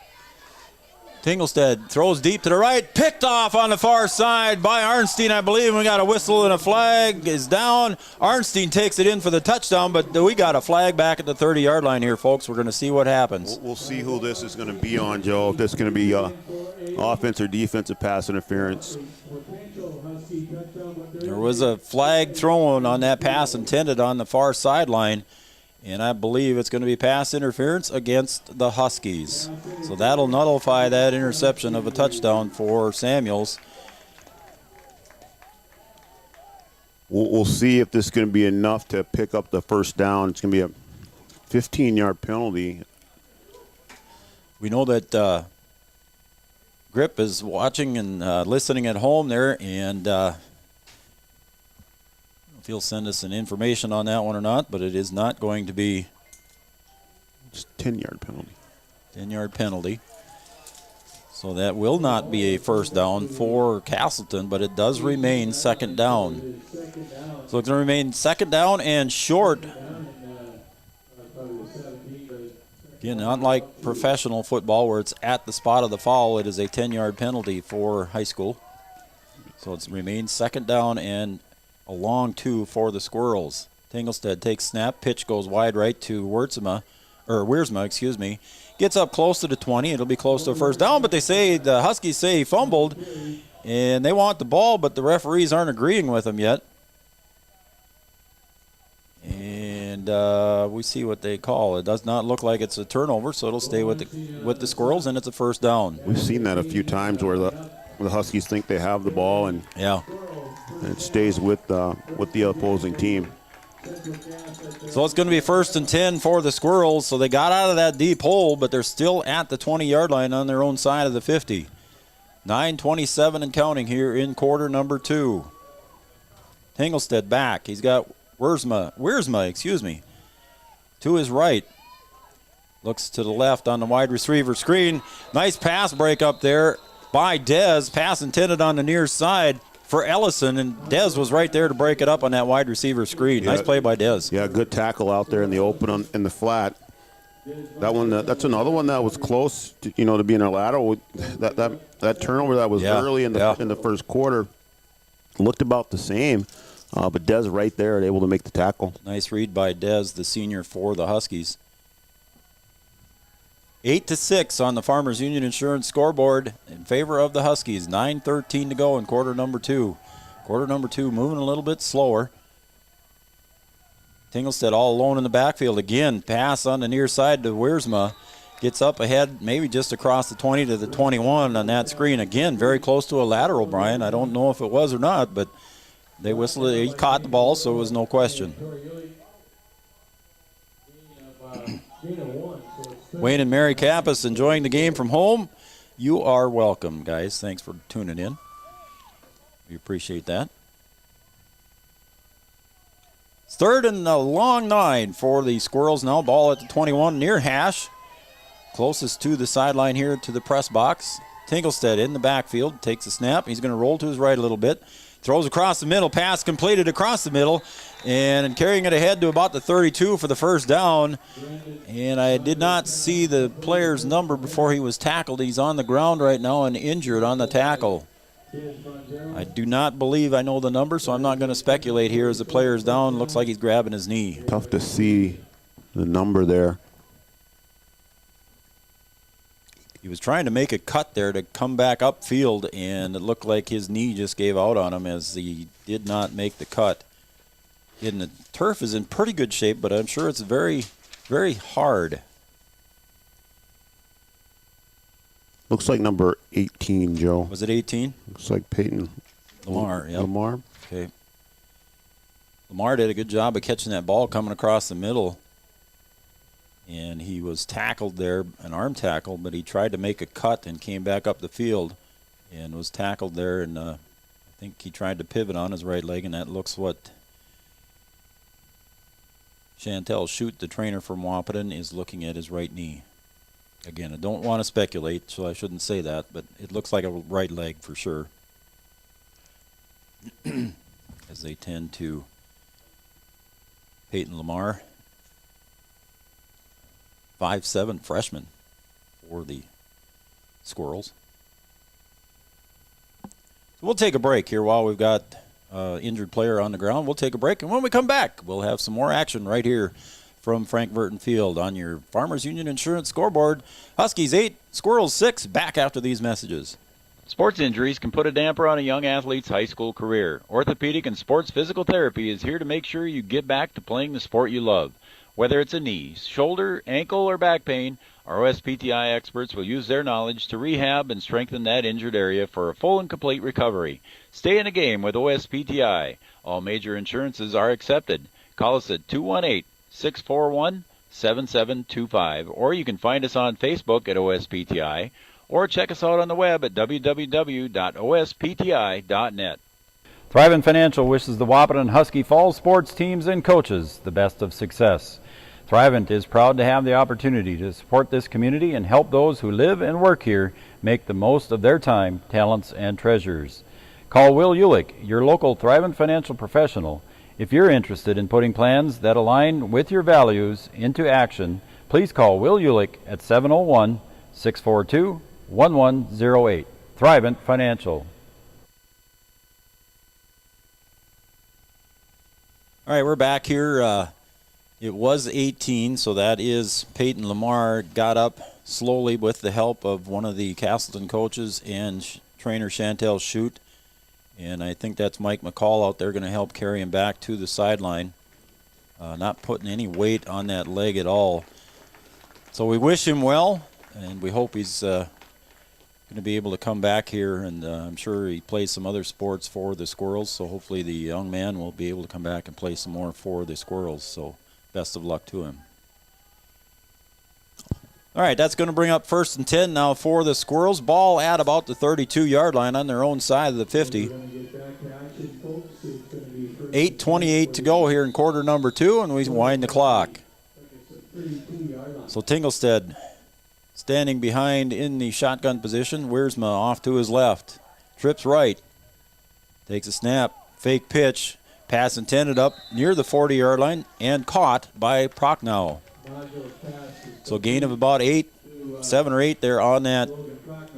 Tinglestead throws deep to the right, picked off on the far side by Arnstein, I believe. We got a whistle and a flag is down. Arnstein takes it in for the touchdown, but we got a flag back at the 30-yard line here, folks. We're going to see what happens. We'll see who this is going to be on, Joe. If this is going to be offense or defensive pass interference. There was a flag thrown on that pass intended on the far sideline. And I believe it's going to be pass interference against the Huskies. So that'll nullify that interception of a touchdown for Samuels. We'll see if this is going to be enough to pick up the first down. It's going to be a 15-yard penalty. We know that Grip is watching and listening at home there, and if he'll send us an information on that one or not, but it is not going to be just 10-yard penalty. 10-yard penalty. So that will not be a first down for Castleton, but it does remain 2nd down. So it's going to remain 2nd down and short. Again, unlike professional football where it's at the spot of the foul, it is a 10-yard penalty for high school. So it remains second down and a long 2 for the Squirrels. Tinglestead takes snap, pitch goes wide right to Wiersma, Gets up close to the 20. It'll be close to a first down, but the Huskies say he fumbled, and they want the ball, but the referees aren't agreeing with him yet. And we see what they call. It does not look like it's a turnover, so it'll stay with the Squirrels, and it's a first down. We've seen that a few times where the Huskies think they have the ball, and it stays with the opposing team. So it's going to be 1st and 10 for the Squirrels. So they got out of that deep hole, but they're still at the 20-yard line on their own side of the 50. 9:27 and counting here in quarter number 2. Tinglestead back. He's got Wiersma, to his right. Looks to the left on the wide receiver screen. Nice pass break up there by Dez. Pass intended on the near side for Ellison, and Dez was right there to break it up on that wide receiver screen. Nice play by Dez. Yeah, good tackle out there in the open in the flat. That one, that's another one that was close to, to being a lateral. That turnover that was early in the first quarter looked about the same, but Dez right there able to make the tackle. Nice read by Dez, the senior for the Huskies. 8-6 on the Farmers Union Insurance scoreboard in favor of the Huskies. 9:13 to go in quarter number 2. Quarter number 2 moving a little bit slower. Tinglestead all alone in the backfield. Again, pass on the near side to Wiersma. Gets up ahead, maybe just across the 20 to the 21 on that screen. Again, very close to a lateral, Brian. I don't know if it was or not, but they whistled. He caught the ball, so it was no question. Wayne and Mary Kappas enjoying the game from home. You are welcome, guys. Thanks for tuning in. We appreciate that. It's 3rd and a long 9 for the Squirrels now. Ball at the 21 near hash. Closest to the sideline here to the press box. Tinglestead in the backfield. Takes a snap. He's going to roll to his right a little bit. Throws across the middle. Pass completed across the middle. And carrying it ahead to about the 32 for the first down. And I did not see the player's number before he was tackled. He's on the ground right now and injured on the tackle. I do not believe I know the number, so I'm not going to speculate here as the player's down. Looks like he's grabbing his knee. Tough to see the number there. He was trying to make a cut there to come back upfield, and it looked like his knee just gave out on him as he did not make the cut. And the turf is in pretty good shape, but I'm sure it's very, very hard. Looks like number 18, Joe. Was it 18? Looks like Peyton Lamar, yep. Lamar. Okay. Lamar did a good job of catching that ball coming across the middle. And he was tackled there, an arm tackle, but he tried to make a cut and came back up the field and was tackled there. And I think he tried to pivot on his right leg, and that looks what Chantel Shute, the trainer from Wahpeton, is looking at his right knee. Again, I don't want to speculate, so I shouldn't say that, but it looks like a right leg for sure. As they tend to Peyton Lamar, 5'7" freshman for the Squirrels. So we'll take a break here while we've got injured player on the ground. We'll take a break, and when we come back, we'll have some more action right here from Frank Verton Field on your Farmers Union Insurance scoreboard. Huskies 8, Squirrels 6, back after these messages. Sports injuries can put a damper on a young athlete's high school career. Orthopedic and sports physical therapy is here to make sure you get back to playing the sport you love. Whether it's a knee, shoulder, ankle, or back pain, our OSPTI experts will use their knowledge to rehab and strengthen that injured area for a full and complete recovery. Stay in the game with OSPTI. All major insurances are accepted. Call us at 218-641-7725, or you can find us on Facebook at OSPTI, or check us out on the web at www.ospti.net. Thrivent Financial wishes the Wahpeton Husky Falls sports teams and coaches the best of success. Thrivent is proud to have the opportunity to support this community and help those who live and work here make the most of their time, talents, and treasures. Call Will Ulick, your local Thrivent financial professional. If you're interested in putting plans that align with your values into action, please call Will Ulick at 701-642-1108. Thrivent Financial. All right, we're back here. It was 18, so that is Peyton Lamar got up slowly with the help of one of the Castleton coaches and trainer Chantel Shute. And I think that's Mike McCall out there going to help carry him back to the sideline. Not putting any weight on that leg at all. So we wish him well, and we hope he's going to be able to come back here. And I'm sure he plays some other sports for the Squirrels, so hopefully the young man will be able to come back and play some more for the Squirrels. So best of luck to him. All right, that's going to bring up 1st and 10 now for the Squirrels. Ball at about the 32-yard line on their own side of the 50. 8:28 to go here in quarter number 2, and we wind the clock. So Tinglestead standing behind in the shotgun position. Wiersma off to his left. Trips right. Takes a snap. Fake pitch. Pass intended up near the 40-yard line and caught by Prochnow. So gain of about 7 or 8 there on that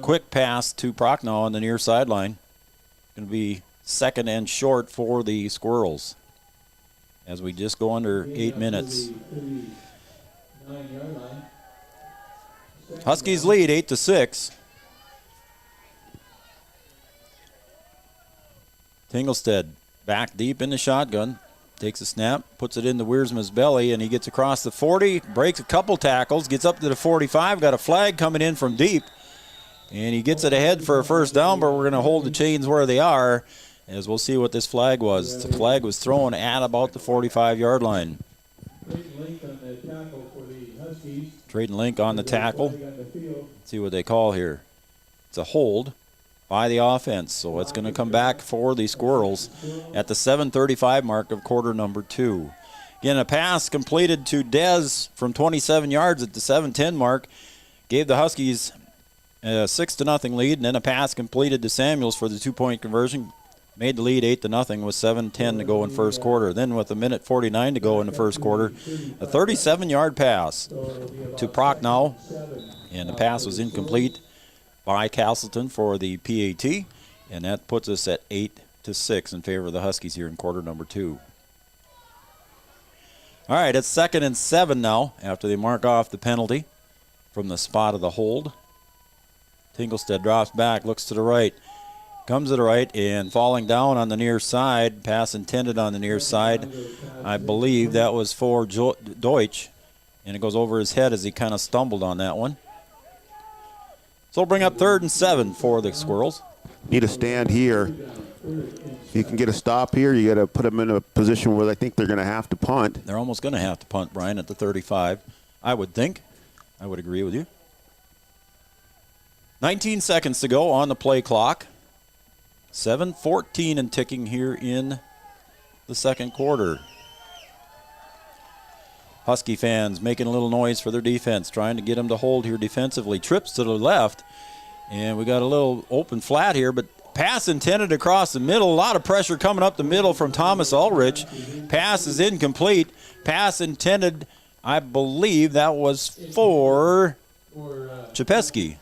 quick pass to Prochnow on the near sideline. Going to be 2nd and short for the Squirrels as we just go under 8 minutes. Huskies lead 8-6. Tinglestead back deep in the shotgun. Takes a snap, puts it into Wiersma's belly, and he gets across the 40, breaks a couple tackles, gets up to the 45, got a flag coming in from deep, and he gets it ahead for a first down, but we're going to hold the chains where they are, as we'll see what this flag was. The flag was thrown at about the 45-yard line. Trade Link on the tackle. Let's see what they call here. It's a hold by the offense, so it's going to come back for the Squirrels at the 7:35 mark of quarter number 2. Again, a pass completed to Dez from 27 yards at the 7:10 mark gave the Huskies a 6-0 lead, and then a pass completed to Samuels for the 2-point conversion made the lead 8-0 with 7:10 to go in first quarter. Then with 1:49 to go in the first quarter, a 37-yard pass to Prochnow, and the pass was incomplete by Castleton for the PAT, and that puts us at 8-6 in favor of the Huskies here in quarter number 2. All right, it's 2nd and 7 now after they mark off the penalty from the spot of the hold. Tinglestead drops back, looks to the right, comes to the right, and falling down on the near side, pass intended on the near side. I believe that was for Deutsch, and it goes over his head as he kind of stumbled on that one. So we'll bring up 3rd and 7 for the Squirrels. Need a stand here. If you can get a stop here, you got to put them in a position where I think they're going to have to punt. They're almost going to have to punt, Brian, at the 35, I would think. I would agree with you. 19 seconds to go on the play clock. 7:14 and ticking here in the second quarter. Husky fans making a little noise for their defense, trying to get them to hold here defensively. Trips to the left, and we got a little open flat here, but pass intended across the middle. A lot of pressure coming up the middle from Thomas Ulrich. Pass is incomplete. Pass intended, I believe that was for Chapeski.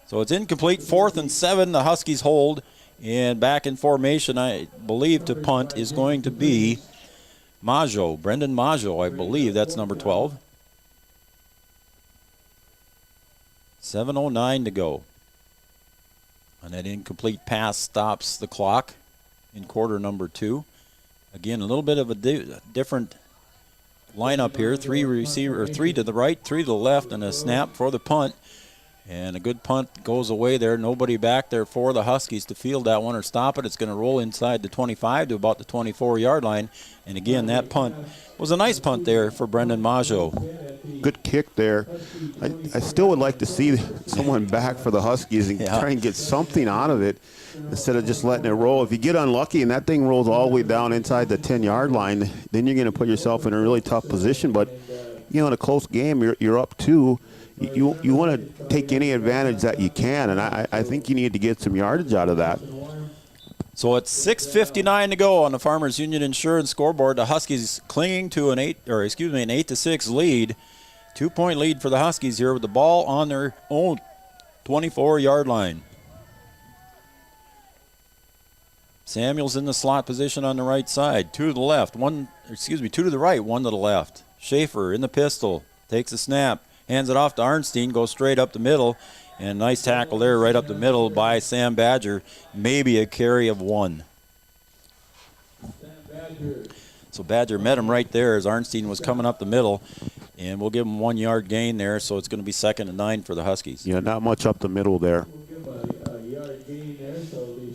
So it's incomplete. 4th and 7, the Huskies hold, and back in formation, I believe, to punt is going to be Maggio, Brendan Maggio, I believe that's number 12. 7:09 to go. And that incomplete pass stops the clock in quarter number 2. Again, a little bit of a different lineup here. 3 to the right, 3 to the left, and a snap for the punt. And a good punt goes away there. Nobody back there for the Huskies to field that one or stop it. It's going to roll inside the 25 to about the 24-yard line. And again, that punt was a nice punt there for Brendan Maggio. Good kick there. I still would like to see someone back for the Huskies and try and get something out of it instead of just letting it roll. If you get unlucky and that thing rolls all the way down inside the 10-yard line, then you're going to put yourself in a really tough position. But, in a close game, you're up 2. You want to take any advantage that you can, and I think you need to get some yardage out of that. So it's 6:59 to go on the Farmers Union Insurance scoreboard. The Huskies clinging to an 8-6 lead. 2-point lead for the Huskies here with the ball on their own 24-yard line. Samuels in the slot position on the right side. 2 to the left, 2 to the right, 1 to the left. Schaefer in the pistol, takes a snap, hands it off to Arnstein, goes straight up the middle, and nice tackle there right up the middle by Sam Badger. Maybe a carry of 1. So Badger met him right there as Arnstein was coming up the middle, and we'll give him 1 yard gain there, so it's going to be 2nd and 9 for the Huskies. Yeah, not much up the middle there.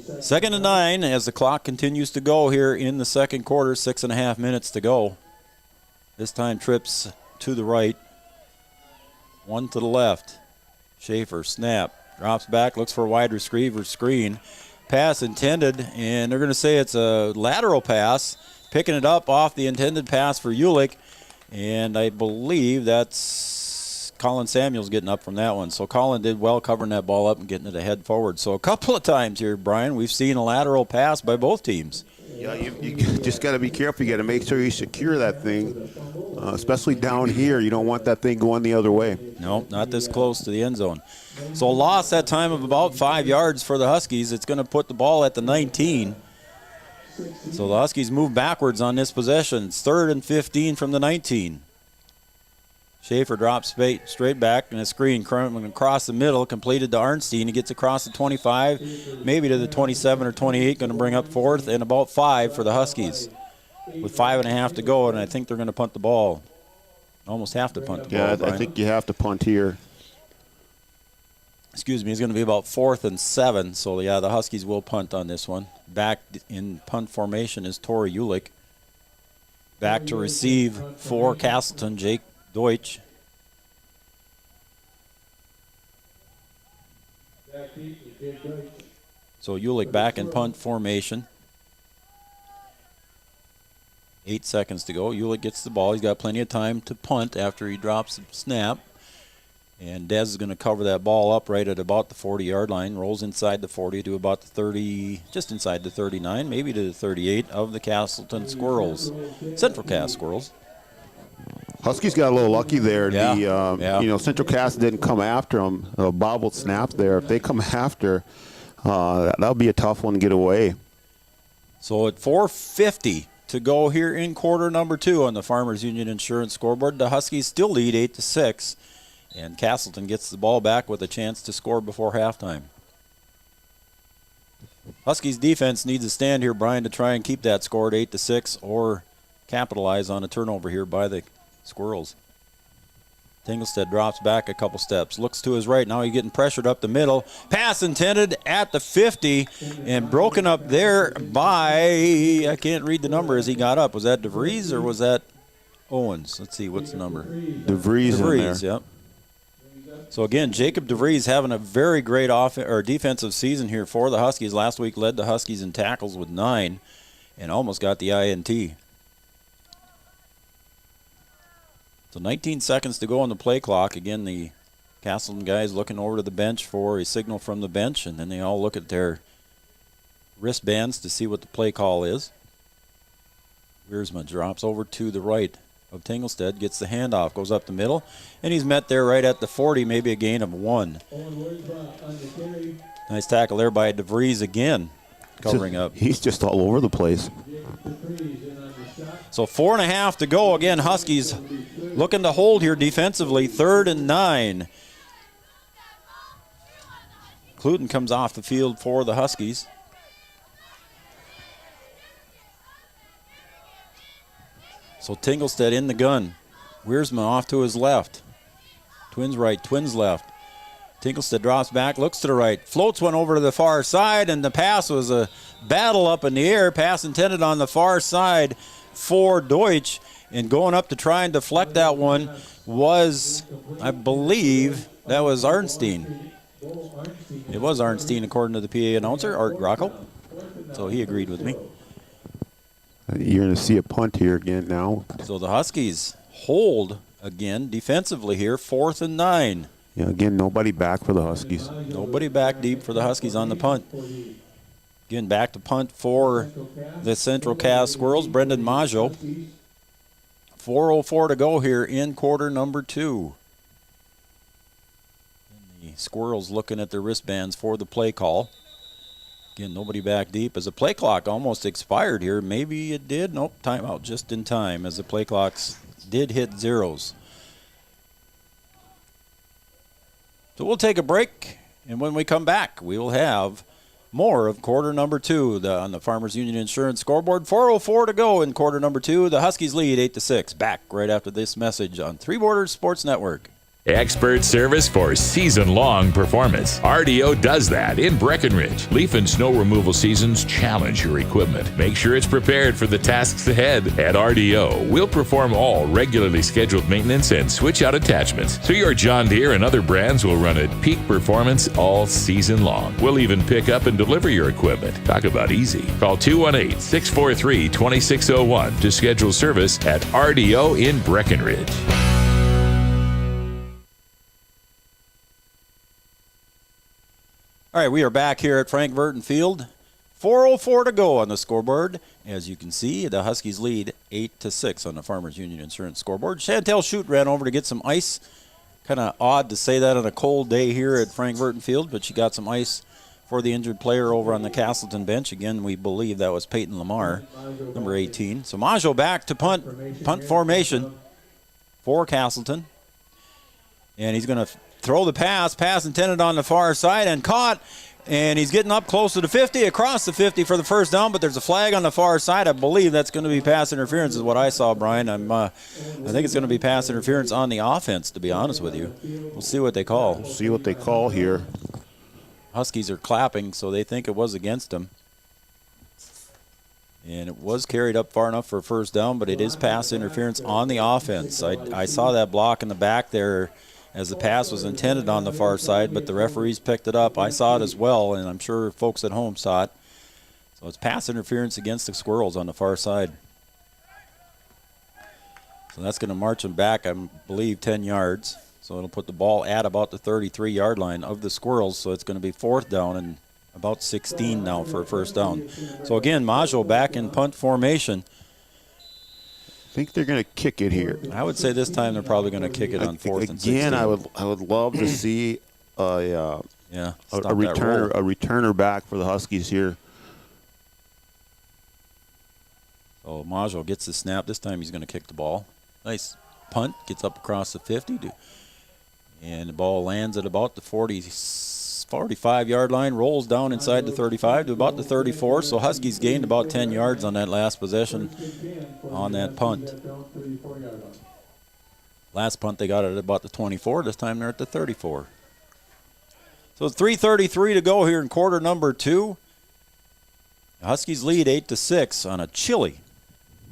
2nd and 9 as the clock continues to go here in the second quarter, 6.5 minutes to go. This time trips to the right, 1 to the left. Schaefer, snap, drops back, looks for a wide receiver screen. Pass intended, and they're going to say it's a lateral pass, picking it up off the intended pass for Ulick, and I believe that's Colin Samuels getting up from that one. So Colin did well covering that ball up and getting it ahead forward. So a couple of times here, Brian, we've seen a lateral pass by both teams. Yeah, you just got to be careful. You got to make sure you secure that thing, especially down here. You don't want that thing going the other way. No, not this close to the end zone. So a loss that time of about 5 yards for the Huskies. It's going to put the ball at the 19. So the Huskies move backwards on this possession. It's 3rd and 15 from the 19. Schaefer drops straight back, and a screen coming across the middle, completed to Arnstein. He gets across the 25, maybe to the 27 or 28, going to bring up 4th and about 5 for the Huskies. With 5.5 to go, and I think they're going to punt the ball. Almost have to punt the ball, Yeah, Brian. I think you have to punt here. It's going to be about 4th and 7. So, yeah, the Huskies will punt on this one. Back in punt formation is Tori Ulick. Back to receive for Castleton, Jake Deutsch. So Ulick back in punt formation. 8 seconds to go. Ulick gets the ball. He's got plenty of time to punt after he drops the snap. And Dez is going to cover that ball up right at about the 40-yard line. Rolls inside the 40 to about the 30, just inside the 39, maybe to the 38 of the Castleton Squirrels. Central Cast Squirrels. Huskies got a little lucky there. Yeah. Central Cast didn't come after them. A bobbled snap there. If they come after, that'll be a tough one to get away. So at 4:50 to go here in quarter number 2 on the Farmers Union Insurance scoreboard, the Huskies still lead 8-6, and Castleton gets the ball back with a chance to score before halftime. Huskies defense needs a stand here, Brian, to try and keep that score at 8-6 or capitalize on a turnover here by the Squirrels. Tinglestead drops back a couple steps, looks to his right. Now he's getting pressured up the middle. Pass intended at the 50 and broken up there by, I can't read the number as he got up. Was that DeVries or was that Owens? Let's see, what's the number? DeVries in there. Yep. So again, Jacob DeVries having a very great defensive season here for the Huskies. Last week led the Huskies in tackles with 9 and almost got the INT. So 19 seconds to go on the play clock. Again, the Castleton guys looking over to the bench for a signal from the bench, and then they all look at their wristbands to see what the play call is. Wiersma drops over to the right of Tinglestead, gets the handoff, goes up the middle, and he's met there right at the 40, maybe a gain of 1. Nice tackle there by DeVries again, covering up. He's just all over the place. So 4.5 to go. Again, Huskies looking to hold here defensively. 3rd and 9. Cluton comes off the field for the Huskies. So Tinglestead in the gun. Wiersma off to his left. Twins right, twins left. Tinglestead drops back, looks to the right, floats one over to the far side, and the pass was a battle up in the air. Pass intended on the far side for Deutsch, and going up to try and deflect that one was, I believe, that was Arnstein. It was Arnstein, according to the PA announcer, Art Grockel. So he agreed with me. You're going to see a punt here again now. So the Huskies hold again defensively here, 4th and 9. Yeah, again, nobody back for the Huskies. Nobody back deep for the Huskies on the punt. Again, back to punt for the Central Cast Squirrels, Brendan Maggio. 4:04 to go here in quarter number 2. And the Squirrels looking at their wristbands for the play call. Again, nobody back deep as the play clock almost expired here. Maybe it did. Nope, timeout just in time as the play clocks did hit zeros. So we'll take a break, and when we come back, we will have more of quarter number 2 on the Farmers Union Insurance scoreboard. 4:04 to go in quarter number 2. The Huskies lead 8-6. Back right after this message on Three Borders Sports Network. Expert service for season-long performance. RDO does that in Breckenridge. Leaf and snow removal seasons challenge your equipment. Make sure it's prepared for the tasks ahead. At RDO, we'll perform all regularly scheduled maintenance and switch out attachments, so your John Deere and other brands will run at peak performance all season long. We'll even pick up and deliver your equipment. Talk about easy. Call 218-643-2601 to schedule service at RDO in Breckenridge. All right, we are back here at Frank Burton Field. 4:04 to go on the scoreboard. As you can see, the Huskies lead 8-6 on the Farmers Union Insurance scoreboard. Chantel Shute ran over to get some ice. Kind of odd to say that on a cold day here at Frank Burton Field, but she got some ice for the injured player over on the Castleton bench. Again, we believe that was Peyton Lamar, number 18. So Maggio back to punt formation for Castleton. And he's going to throw the pass intended on the far side and caught, and he's getting up close to the 50, across the 50 for the first down, but there's a flag on the far side. I believe that's going to be pass interference is what I saw, Brian. I think it's going to be pass interference on the offense, to be honest with you. We'll see what they call. See what they call here. Huskies are clapping, so they think it was against them. And it was carried up far enough for a first down, but it is pass interference on the offense. I saw that block in the back there as the pass was intended on the far side, but the referees picked it up. I saw it as well, and I'm sure folks at home saw it. So it's pass interference against the Squirrels on the far side. So that's going to march them back, I believe, 10 yards. So it'll put the ball at about the 33-yard line of the Squirrels, so it's going to be fourth down and about 16 now for a first down. So again, Maggio back in punt formation. I think they're going to kick it here. I would say this time they're probably going to kick it on fourth and 16. Again, I would love to see a returner back for the Huskies here. So Maggio gets the snap. This time he's going to kick the ball. Nice punt. Gets up across the 50. And the ball lands at about the 45-yard line, rolls down inside the 35 to about the 34. So Huskies gained about 10 yards on that last possession on that punt. Last punt they got it at about the 24. This time they're at the 34. So 3:33 to go here in quarter number 2. The Huskies lead 8-6 on a chilly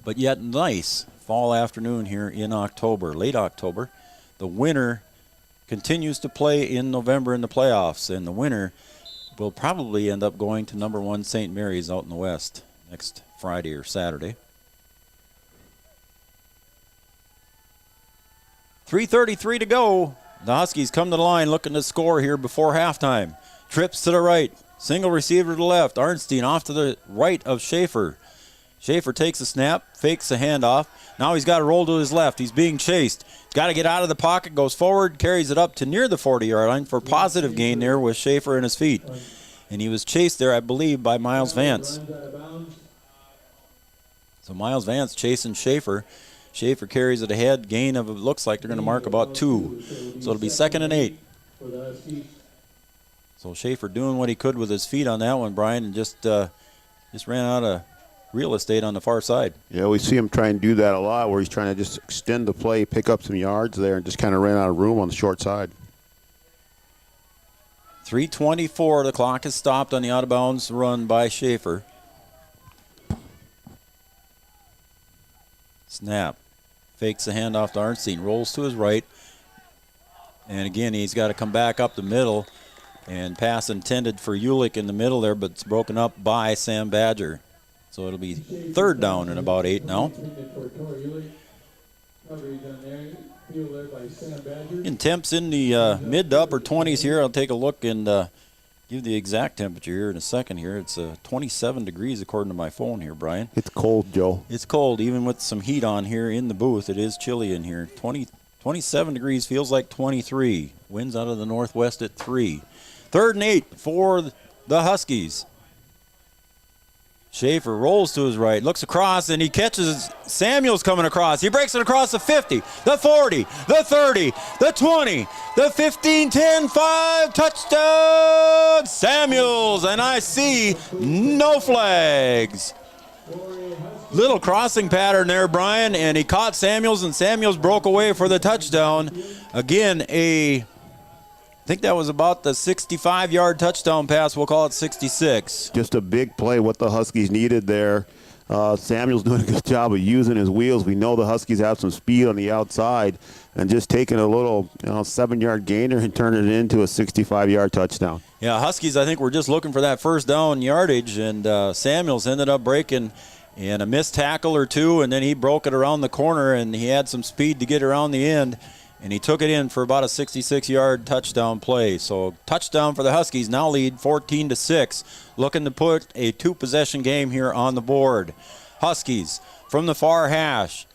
but yet nice fall afternoon here in October, late October. The winner continues to play in November in the playoffs, and the winner will probably end up going to number 1 St. Mary's out in the West next Friday or Saturday. 3:33 to go. The Huskies come to the line looking to score here before halftime. Trips to the right. Single receiver to the left. Arnstein off to the right of Schaefer. Schaefer takes a snap, fakes the handoff. Now he's got to roll to his left. He's being chased. He's got to get out of the pocket, goes forward, carries it up to near the 40-yard line for positive gain there with Schaefer in his feet. And he was chased there, I believe, by Miles Vance. So Miles Vance chasing Schaefer. Schaefer carries it ahead. Gain of, it looks like they're going to mark about 2. So it'll be 2nd and 8. So Schaefer doing what he could with his feet on that one, Brian, and just ran out of real estate on the far side. Yeah, we see him try and do that a lot, where he's trying to just extend the play, pick up some yards there, and just kind of ran out of room on the short side. 3:24, the clock is stopped on the out-of-bounds run by Schaefer. Snap. Fakes the handoff to Arnstein, rolls to his right. And again, he's got to come back up the middle. And pass intended for Ulick in the middle there, but it's broken up by Sam Badger. So it'll be 3rd down and about 8 now. In temps in the mid to upper 20s here. I'll take a look and give the exact temperature here in a second here. It's 27 degrees according to my phone here, Brian. It's cold, Joe. It's cold, even with some heat on here in the booth. It is chilly in here. 27 degrees, feels like 23. Winds out of the northwest at 3. 3rd and 8 for the Huskies. Schaefer rolls to his right, looks across, and he catches Samuels coming across. He breaks it across the 50, the 40, the 30, the 20, the 15, 10, 5, touchdown, Samuels, and I see no flags. Little crossing pattern there, Brian, and he caught Samuels, and Samuels broke away for the touchdown. Again, I think that was about the 65-yard touchdown pass. We'll call it 66. Just a big play, what the Huskies needed there. Samuel's doing a good job of using his wheels. We know the Huskies have some speed on the outside, and just taking a little 7-yard gainer and turning it into a 65-yard touchdown. Yeah, Huskies, I think, were just looking for that first down yardage, and Samuels ended up breaking and a missed tackle or two, and then he broke it around the corner, and he had some speed to get around the end. And he took it in for about a 66-yard touchdown play. So touchdown for the Huskies, now lead 14-6, looking to put a 2-possession game here on the board. Huskies from the far hash.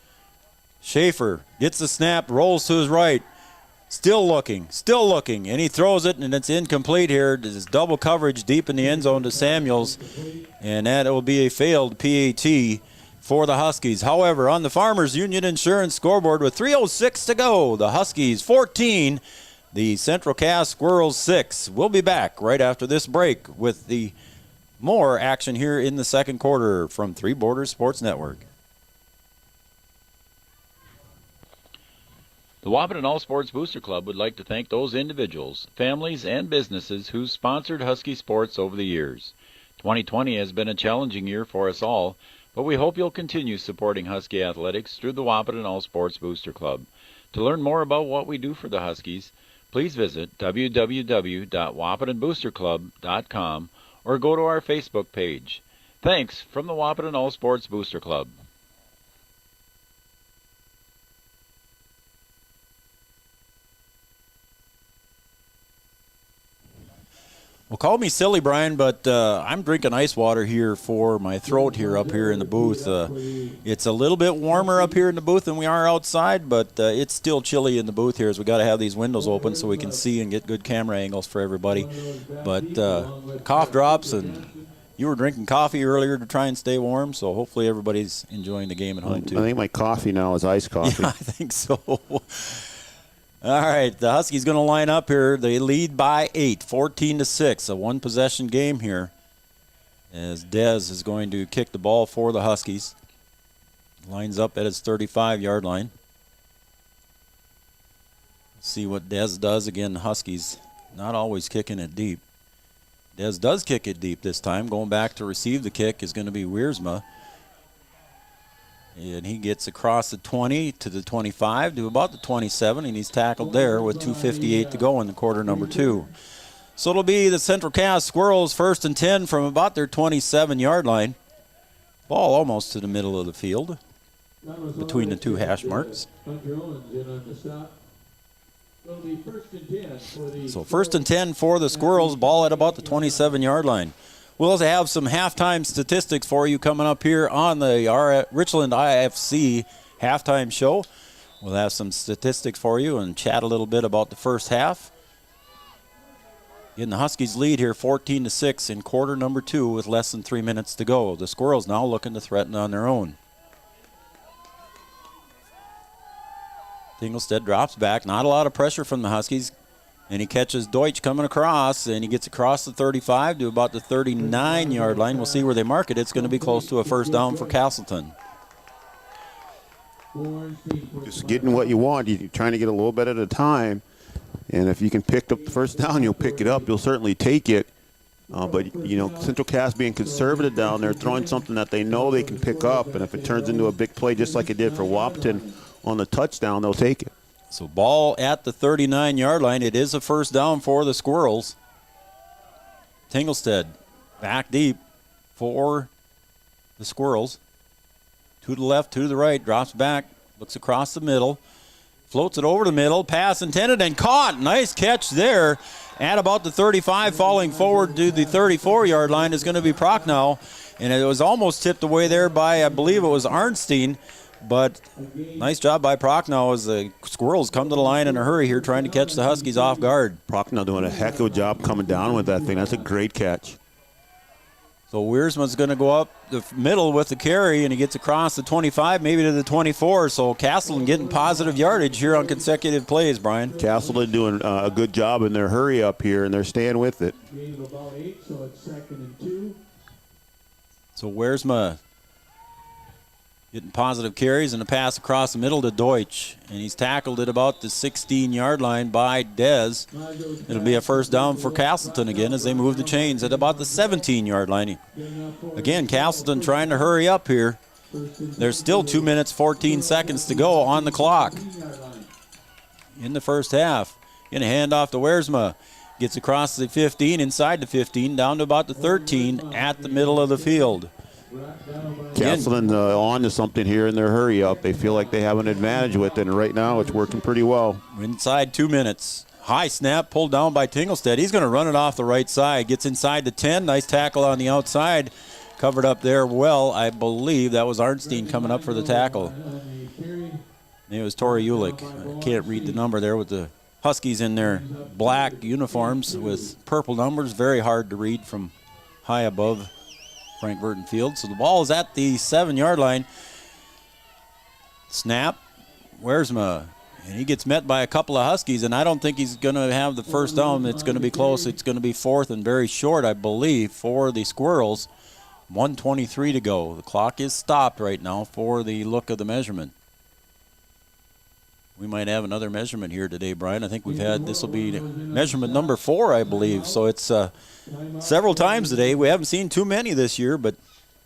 Schaefer gets the snap, rolls to his right. Still looking, and he throws it, and it's incomplete here. There's double coverage deep in the end zone to Samuels, and that will be a failed PAT for the Huskies. However, on the Farmers Union Insurance scoreboard with 3:06 to go, the Huskies 14, the Central Cass Squirrels 6. We'll be back right after this break with the more action here in the second quarter from Three Borders Sports Network. The Wahpeton All Sports Booster Club would like to thank those individuals, families, and businesses who sponsored Husky sports over the years. 2020 has been a challenging year for us all, but we hope you'll continue supporting Husky athletics through the Wahpeton All Sports Booster Club. To learn more about what we do for the Huskies, please visit www.wahpetonboosterclub.com or go to our Facebook page. Thanks from the Wahpeton All Sports Booster Club. Well, call me silly, Brian, but I'm drinking ice water here for my throat here up here in the booth. It's a little bit warmer up here in the booth than we are outside, but it's still chilly in the booth here as we got to have these windows open so we can see and get good camera angles for everybody. But cough drops, and you were drinking coffee earlier to try and stay warm, so hopefully everybody's enjoying the game at home too. I think my coffee now is iced coffee. Yeah, I think so. All right, the Huskies going to line up here. They lead by 8, 14-6, a one-possession game here, as Dez is going to kick the ball for the Huskies. Lines up at his 35-yard line. See what Dez does. Again, the Huskies not always kicking it deep. Dez does kick it deep this time. Going back to receive the kick is going to be Wiersma. And he gets across the 20 to the 25 to about the 27, and he's tackled there with 2:58 to go in the quarter number 2. So it'll be the Central Cass Squirrels 1st and 10 from about their 27-yard line. Ball almost to the middle of the field between the two hash marks. So 1st and 10 for the Squirrels, ball at about the 27-yard line. We'll also have some halftime statistics for you coming up here on the Richland IFC halftime show. We'll have some statistics for you and chat a little bit about the first half. Again, the Huskies lead here 14-6 in quarter number 2 with less than 3 minutes to go. The Squirrels now looking to threaten on their own. Tinglestead drops back. Not a lot of pressure from the Huskies. And he catches Deutsch coming across, and he gets across the 35 to about the 39-yard line. We'll see where they mark it. It's going to be close to a first down for Castleton. Just getting what you want. You're trying to get a little bit at a time. And if you can pick up the first down, you'll pick it up. You'll certainly take it. But, Central Cass being conservative down there, throwing something that they know they can pick up. And if it turns into a big play just like it did for Wahpeton on the touchdown, they'll take it. So ball at the 39-yard line. It is a first down for the Squirrels. Tinglestead back deep for the Squirrels. To the left, to the right, drops back, looks across the middle. Floats it over the middle. Pass intended and caught. Nice catch there at about the 35. Falling forward to the 34-yard line is going to be Prochnow. And it was almost tipped away there by, I believe it was Arnstein. But nice job by Prochnow as the Squirrels come to the line in a hurry here trying to catch the Huskies off guard. Prochnow doing a heck of a job coming down with that thing. That's a great catch. So Wiersma's going to go up the middle with the carry, and he gets across the 25, maybe to the 24. So Castleton getting positive yardage here on consecutive plays, Brian. Castleton doing a good job in their hurry up here, and they're staying with it. Gain of about 8, so it's 2nd and 2. So Wiersma getting positive carries and a pass across the middle to Deutsch. And he's tackled at about the 16-yard line by Dez. It'll be a first down for Castleton again as they move the chains at about the 17-yard line. Again, Castleton trying to hurry up here. There's still 2 minutes, 14 seconds to go on the clock in the first half. Going to hand off to Wiersma. Gets across the 15, inside the 15, down to about the 13 at the middle of the field. Castleton on to something here in their hurry up. They feel like they have an advantage with it, and right now it's working pretty well. Inside 2 minutes. High snap pulled down by Tinglestead. He's going to run it off the right side. Gets inside the 10. Nice tackle on the outside. Covered up there well. I believe that was Arnstein coming up for the tackle. It was Tori Ulick. I can't read the number there with the Huskies in their black uniforms with purple numbers. Very hard to read from high above Frank Burton Field. So the ball is at the 7-yard line. Snap. Wiersma. And he gets met by a couple of Huskies, and I don't think he's going to have the first down. It's going to be close. It's going to be 4th and very short, I believe, for the Squirrels. 1:23 to go. The clock is stopped right now for the look of the measurement. We might have another measurement here today, Brian. I think we've had, this will be measurement number 4, I believe. So it's several times today. We haven't seen too many this year, but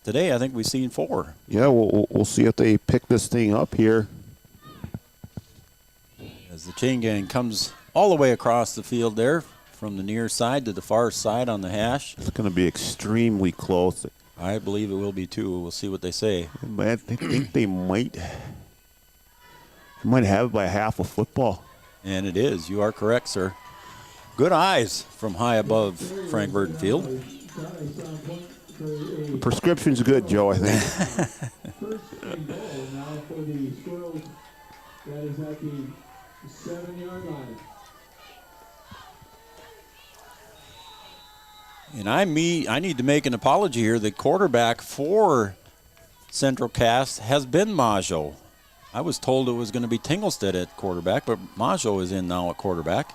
today I think we've seen 4. Yeah, we'll see if they pick this thing up here. As the chain gang comes all the way across the field there, from the near side to the far side on the hash. It's going to be extremely close. I believe it will be too. We'll see what they say. But I think they might have it by half a football. And it is. You are correct, sir. Good eyes from high above Frank Burton Field. The prescription's good, Joe, I think. First and goal now for the Squirrels. That is at the 7-yard line. And I need to make an apology here. The quarterback for Central Cass has been Majo. I was told it was going to be Tinglestead at quarterback, but Majo is in now at quarterback.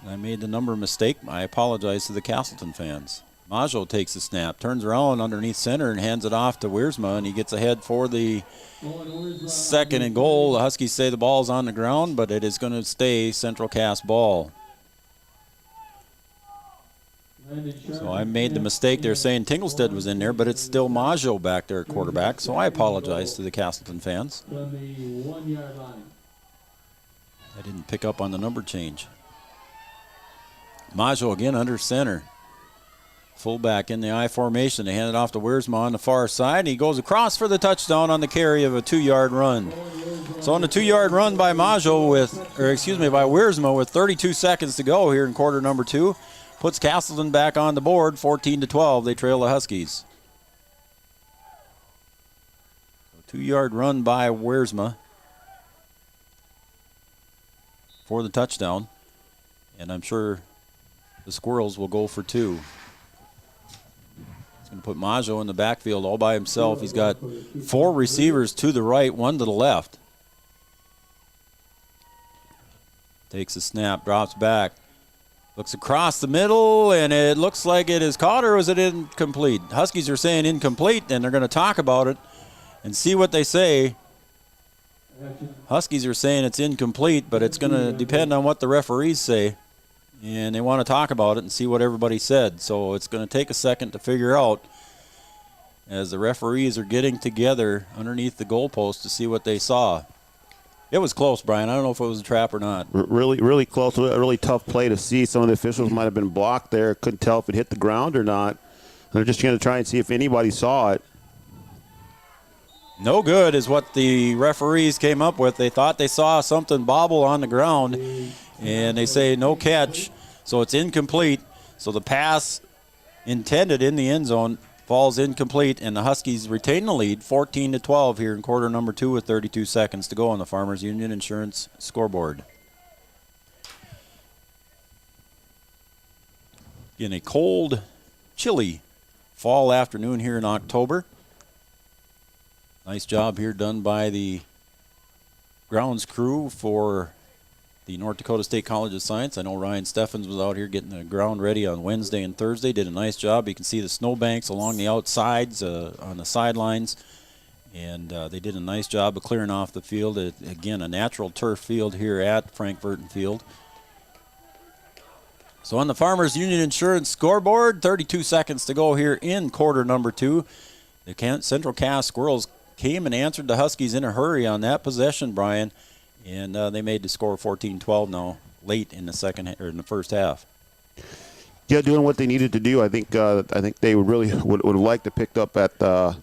I made the number mistake. I apologize to the Castleton fans. Majo takes the snap, turns around underneath center and hands it off to Wiersma, and he gets ahead for the 2nd and goal. The Huskies say the ball's on the ground, but it is going to stay Central Cass ball. So I made the mistake there saying Tinglestead was in there, but it's still Majo back there at quarterback, so I apologize to the Castleton fans. From the 1-yard line. I didn't pick up on the number change. Majo again under center. Fullback in the I formation. They hand it off to Wiersma on the far side. He goes across for the touchdown on the carry of a 2-yard run. So on the 2-yard run by Majo by Wiersma with 32 seconds to go here in quarter number 2. Puts Castleton back on the board, 14-12. They trail the Huskies. 2-yard run by Wiersma for the touchdown. And I'm sure the Squirrels will go for 2. He's going to put Majo in the backfield all by himself. He's got 4 receivers to the right, 1 to the left. Takes a snap, drops back. Looks across the middle, and it looks like it is caught, or is it incomplete? Huskies are saying incomplete, and they're going to talk about it and see what they say. Huskies are saying it's incomplete, but it's going to depend on what the referees say. And they want to talk about it and see what everybody said. So it's going to take a second to figure out as the referees are getting together underneath the goalpost to see what they saw. It was close, Brian. I don't know if it was a trap or not. Really, really close. A really tough play to see. Some of the officials might have been blocked there. Couldn't tell if it hit the ground or not. They're just going to try and see if anybody saw it. No good is what the referees came up with. They thought they saw something bobble on the ground, and they say no catch, so it's incomplete. So the pass intended in the end zone falls incomplete, and the Huskies retain the lead 14-12 here in quarter number 2 with 32 seconds to go on the Farmers Union Insurance scoreboard. In a cold, chilly fall afternoon here in October. Nice job here done by the grounds crew for the North Dakota State College of Science. I know Ryan Steffens was out here getting the ground ready on Wednesday and Thursday. Did a nice job. You can see the snowbanks along the outsides on the sidelines. And they did a nice job of clearing off the field. Again, a natural turf field here at Frank Burton Field. So on the Farmers Union Insurance scoreboard, 32 seconds to go here in quarter number 2. The Central Cass Squirrels came and answered the Huskies in a hurry on that possession, Brian, and they made the score 14-12 now late in the first half. Yeah, doing what they needed to do. I think they would have liked to pick up at the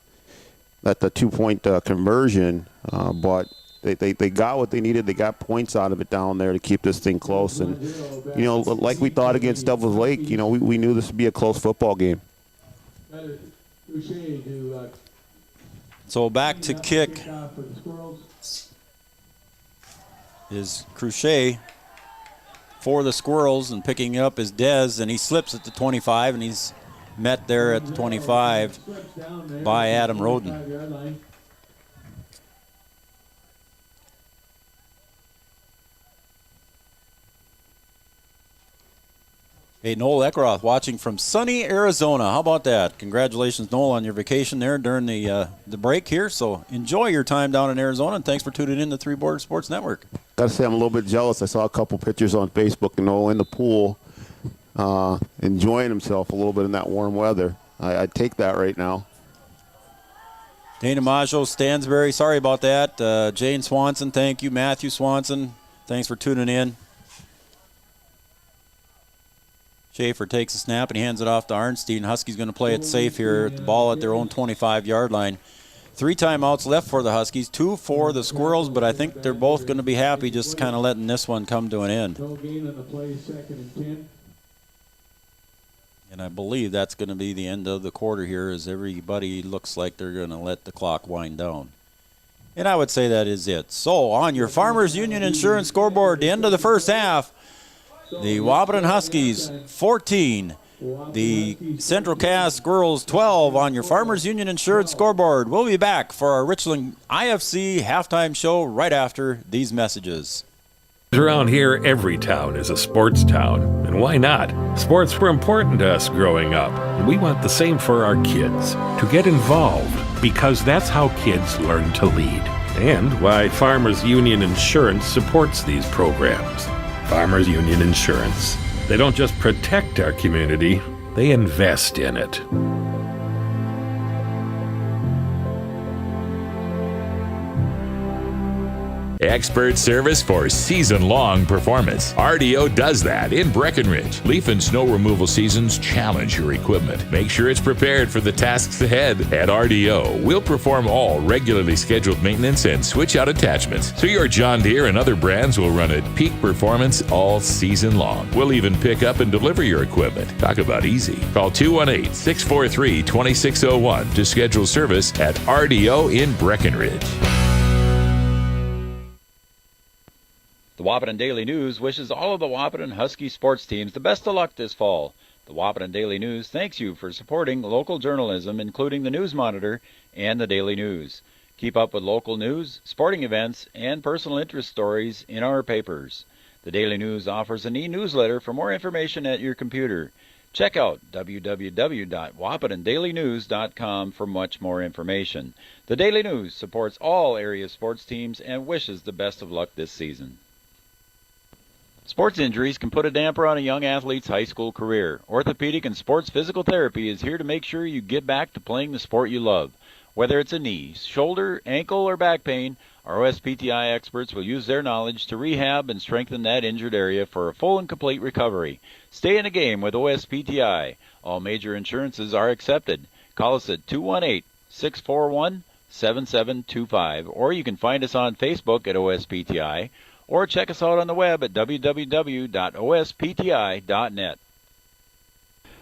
2-point conversion, but they got what they needed. They got points out of it down there to keep this thing close. And like we thought against Devils Lake, we knew this would be a close football game. So back to kick is Cruchet for the Squirrels, and picking up is Dez, and he slips at the 25, and he's met there at the 25 by Adam Roden. Hey, Noel Eckroth watching from sunny Arizona. How about that? Congratulations, Noel, on your vacation there during the break here. So enjoy your time down in Arizona, and thanks for tuning in to Three Border Sports Network. Got to say I'm a little bit jealous. I saw a couple pictures on Facebook of Noel in the pool enjoying himself a little bit in that warm weather. I'd take that right now. Dana Maggio, Stansberry, sorry about that. Jane Swanson, thank you. Matthew Swanson, thanks for tuning in. Schaefer takes a snap and he hands it off to Arnstein. Huskies going to play it safe here at the ball at their own 25-yard line. 3 timeouts left for the Huskies, 2 for the Squirrels, but I think they're both going to be happy just kind of letting this one come to an end. And I believe that's going to be the end of the quarter here, as everybody looks like they're going to let the clock wind down. And I would say that is it. So on your Farmers Union Insurance scoreboard, the end of the first half, the Wahpeton Huskies 14, the Central Cass Squirrels 12 on your Farmers Union Insurance scoreboard. We'll be back for our Richland IFC halftime show right after these messages. Around here, every town is a sports town, and why not? Sports were important to us growing up, and we want the same for our kids. To get involved, because that's how kids learn to lead, and why Farmers Union Insurance supports these programs. Farmers Union Insurance. They don't just protect our community, they invest in it. Expert service for season-long performance. RDO does that in Breckenridge. Leaf and snow removal seasons challenge your equipment. Make sure it's prepared for the tasks ahead. At RDO, we'll perform all regularly scheduled maintenance and switch out attachments, so your John Deere and other brands will run at peak performance all season long. We'll even pick up and deliver your equipment. Talk about easy. Call 218-643-2601 to schedule service at RDO in Breckenridge. The Wahpeton Daily News wishes all of the Wahpeton Husky sports teams the best of luck this fall. The Wahpeton Daily News thanks you for supporting local journalism, including the News Monitor and the Daily News. Keep up with local news, sporting events, and personal interest stories in our papers. The Daily News offers an e-newsletter for more information at your computer. Check out www.wahpetondailynews.com for much more information. The Daily News supports all area sports teams and wishes the best of luck this season. Sports injuries can put a damper on a young athlete's high school career. Orthopedic and sports physical therapy is here to make sure you get back to playing the sport you love. Whether it's a knee, shoulder, ankle, or back pain, our OSPTI experts will use their knowledge to rehab and strengthen that injured area for a full and complete recovery. Stay in the game with OSPTI. All major insurances are accepted. Call us at 218-641-5400 888-888-7725, or you can find us on Facebook at OSPTI, or check us out on the web at www.ospti.net.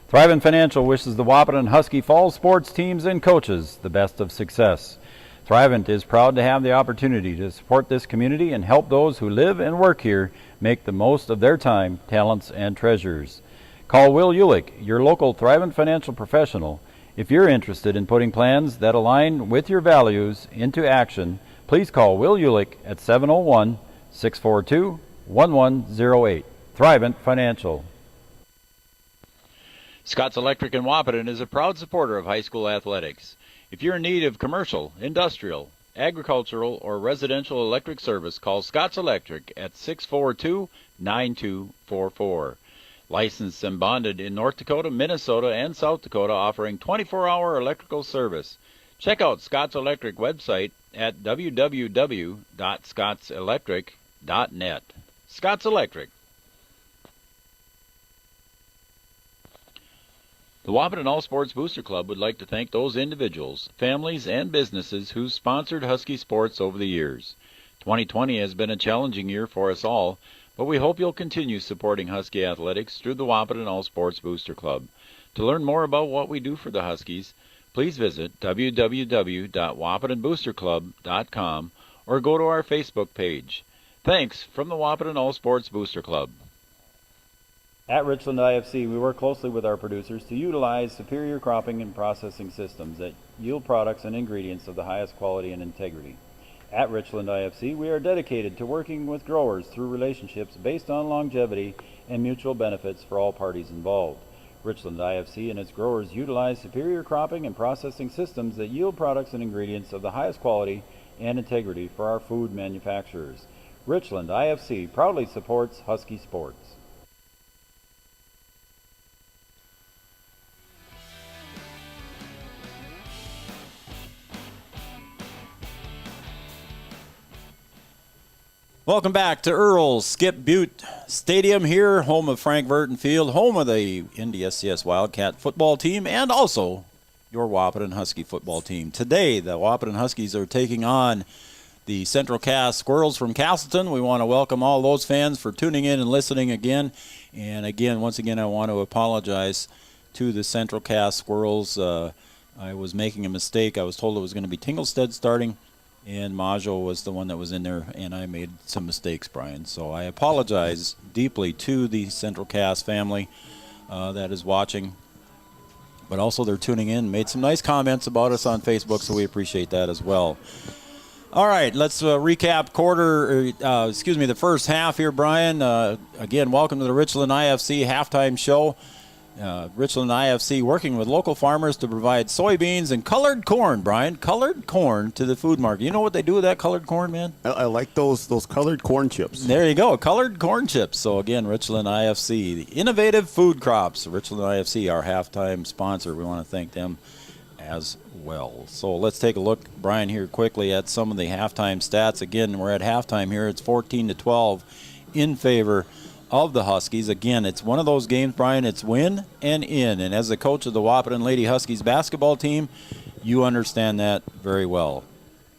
Thrivent Financial wishes the Wahpeton Husky Falls sports teams and coaches the best of success. Thrivent is proud to have the opportunity to support this community and help those who live and work here make the most of their time, talents, and treasures. Call Will Ulick, your local Thrivent financial professional. If you're interested in putting plans that align with your values into action, please call Will Ulick at 701-642-1108. Thrivent Financial. Scott's Electric in Wahpeton is a proud supporter of high school athletics. If you're in need of commercial, industrial, agricultural, or residential electric service, call Scott's Electric at 642-9244. Licensed and bonded in North Dakota, Minnesota, and South Dakota, offering 24-hour electrical service. Check out Scott's Electric website at www.scottselectric.net. Scott's Electric. The Wahpeton All Sports Booster Club would like to thank those individuals, families, and businesses who sponsored Husky sports over the years. 2020 has been a challenging year for us all, but we hope you'll continue supporting Husky athletics through the Wahpeton All Sports Booster Club. To learn more about what we do for the Huskies, please visit www.wahpetonboosterclub.com or go to our Facebook page. Thanks from the Wahpeton All Sports Booster Club. At Richland IFC, we work closely with our producers to utilize superior cropping and processing systems that yield products and ingredients of the highest quality and integrity. At Richland IFC, we are dedicated to working with growers through relationships based on longevity and mutual benefits for all parties involved. Richland IFC and its growers utilize superior cropping and processing systems that yield products and ingredients of the highest quality and integrity for our food manufacturers. Richland IFC proudly supports Husky sports. Welcome back to Earl's Skip Butte Stadium here, home of Frank Burton Field, home of the NDSCS Wildcat football team, and also your Wahpeton Husky football team. Today, the Wahpeton Huskies are taking on the Central Cass Squirrels from Castleton. We want to welcome all those fans for tuning in and listening again. And again, once again, I want to apologize to the Central Cass Squirrels. I was making a mistake. I was told it was going to be Tinglestead starting, and Majo was the one that was in there, and I made some mistakes, Brian. So I apologize deeply to the Central Cass family that is watching. But also they're tuning in, made some nice comments about us on Facebook, so we appreciate that as well. All right, let's recap the first half here, Brian. Again, welcome to the Richland IFC halftime show. Richland IFC working with local farmers to provide soybeans and colored corn, Brian. Colored corn to the food market. You know what they do with that colored corn, man? I like those colored corn chips. There you go, colored corn chips. So again, Richland IFC, the innovative food crops. Richland IFC, our halftime sponsor. We want to thank them as well. So let's take a look, Brian, here quickly at some of the halftime stats. Again, we're at halftime here. It's 14-12 in favor of the Huskies. Again, it's one of those games, Brian, it's win and in. And as the coach of the Wahpeton Lady Huskies basketball team, you understand that very well.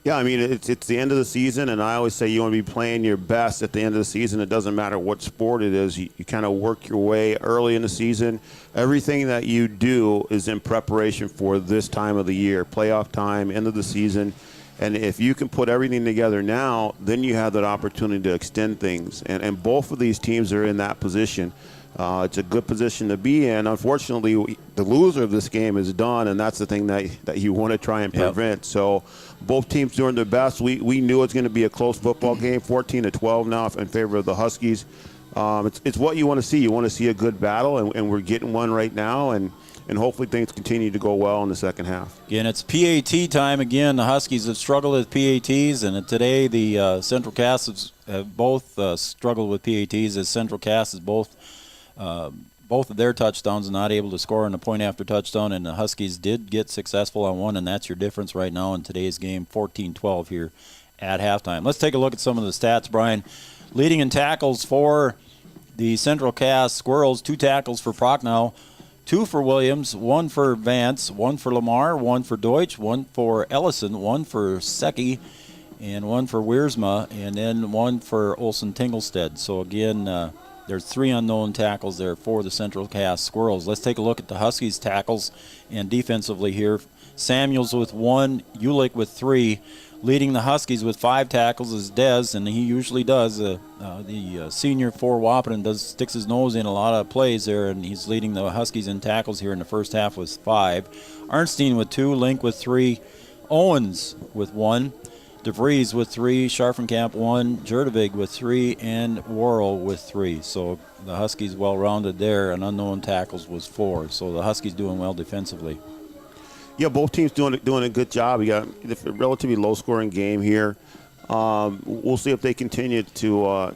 Yeah, I mean, it's the end of the season, and I always say you want to be playing your best at the end of the season. It doesn't matter what sport it is. You kind of work your way early in the season. Everything that you do is in preparation for this time of the year, playoff time, end of the season. And if you can put everything together now, then you have that opportunity to extend things. And both of these teams are in that position. It's a good position to be in. Unfortunately, the loser of this game is done, and that's the thing that you want to try and prevent. Yep. So both teams doing their best. We knew it was going to be a close football game, 14-12 now in favor of the Huskies. It's what you want to see. You want to see a good battle, and we're getting one right now. And hopefully things continue to go well in the second half. Again, it's PAT time. Again, the Huskies have struggled with PATs, and today the Central Cass have both struggled with PATs, as Central Cass is both of their touchdowns not able to score on a point after touchdown, and the Huskies did get successful on one, and that's your difference right now in today's game, 14-12 here at halftime. Let's take a look at some of the stats, Brian. Leading in tackles for the Central Cass Squirrels, 2 tackles for Prochnow, 2 for Williams, 1 for Vance, 1 for Lamar, 1 for Deutsch, 1 for Ellison, 1 for Secchi, and 1 for Wiersma, and then 1 for Olsen Tinglestead. So again, there's 3 unknown tackles there for the Central Cass Squirrels. Let's take a look at the Huskies tackles and defensively here. Samuels with 1, Ulick with 3. Leading the Huskies with 5 tackles is Dez, and he usually does. The senior for Wahpeton sticks his nose in a lot of plays there, and he's leading the Huskies in tackles here in the first half with 5. Arnstein with 2, Link with 3, Owens with 1, DeVries with 3, Scharfenkamp 1, Jurdevig with 3, and Worrell with 3. So the Huskies well-rounded there, and unknown tackles was 4. So the Huskies doing well defensively. Yeah, both teams doing a good job. You got a relatively low-scoring game here. We'll see if they continue to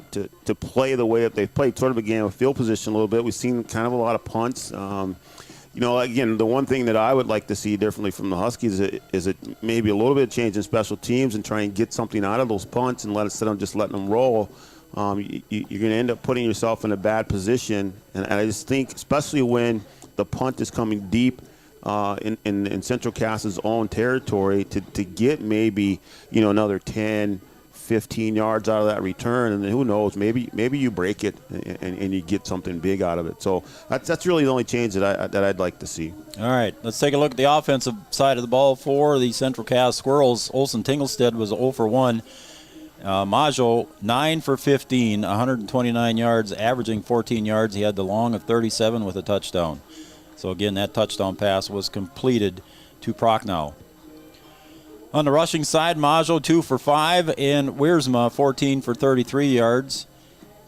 play the way that they've played, sort of a game of field position a little bit. We've seen kind of a lot of punts. Again, the one thing that I would like to see differently from the Huskies is it maybe a little bit of change in special teams and try and get something out of those punts and instead of just letting them roll. You're going to end up putting yourself in a bad position. And I just think, especially when the punt is coming deep, in Central Cass's own territory, to get maybe another 10, 15 yards out of that return, and then who knows, maybe you break it and you get something big out of it. So that's really the only change that I'd like to see. All right, let's take a look at the offensive side of the ball for the Central Cass Squirrels. Olsen Tinglestead was 0 for 1. Majo 9 for 15, 129 yards, averaging 14 yards. He had the long of 37 with a touchdown. So again, that touchdown pass was completed to Prochnow. On the rushing side, Majo 2 for 5, and Wiersma 14 for 33 yards,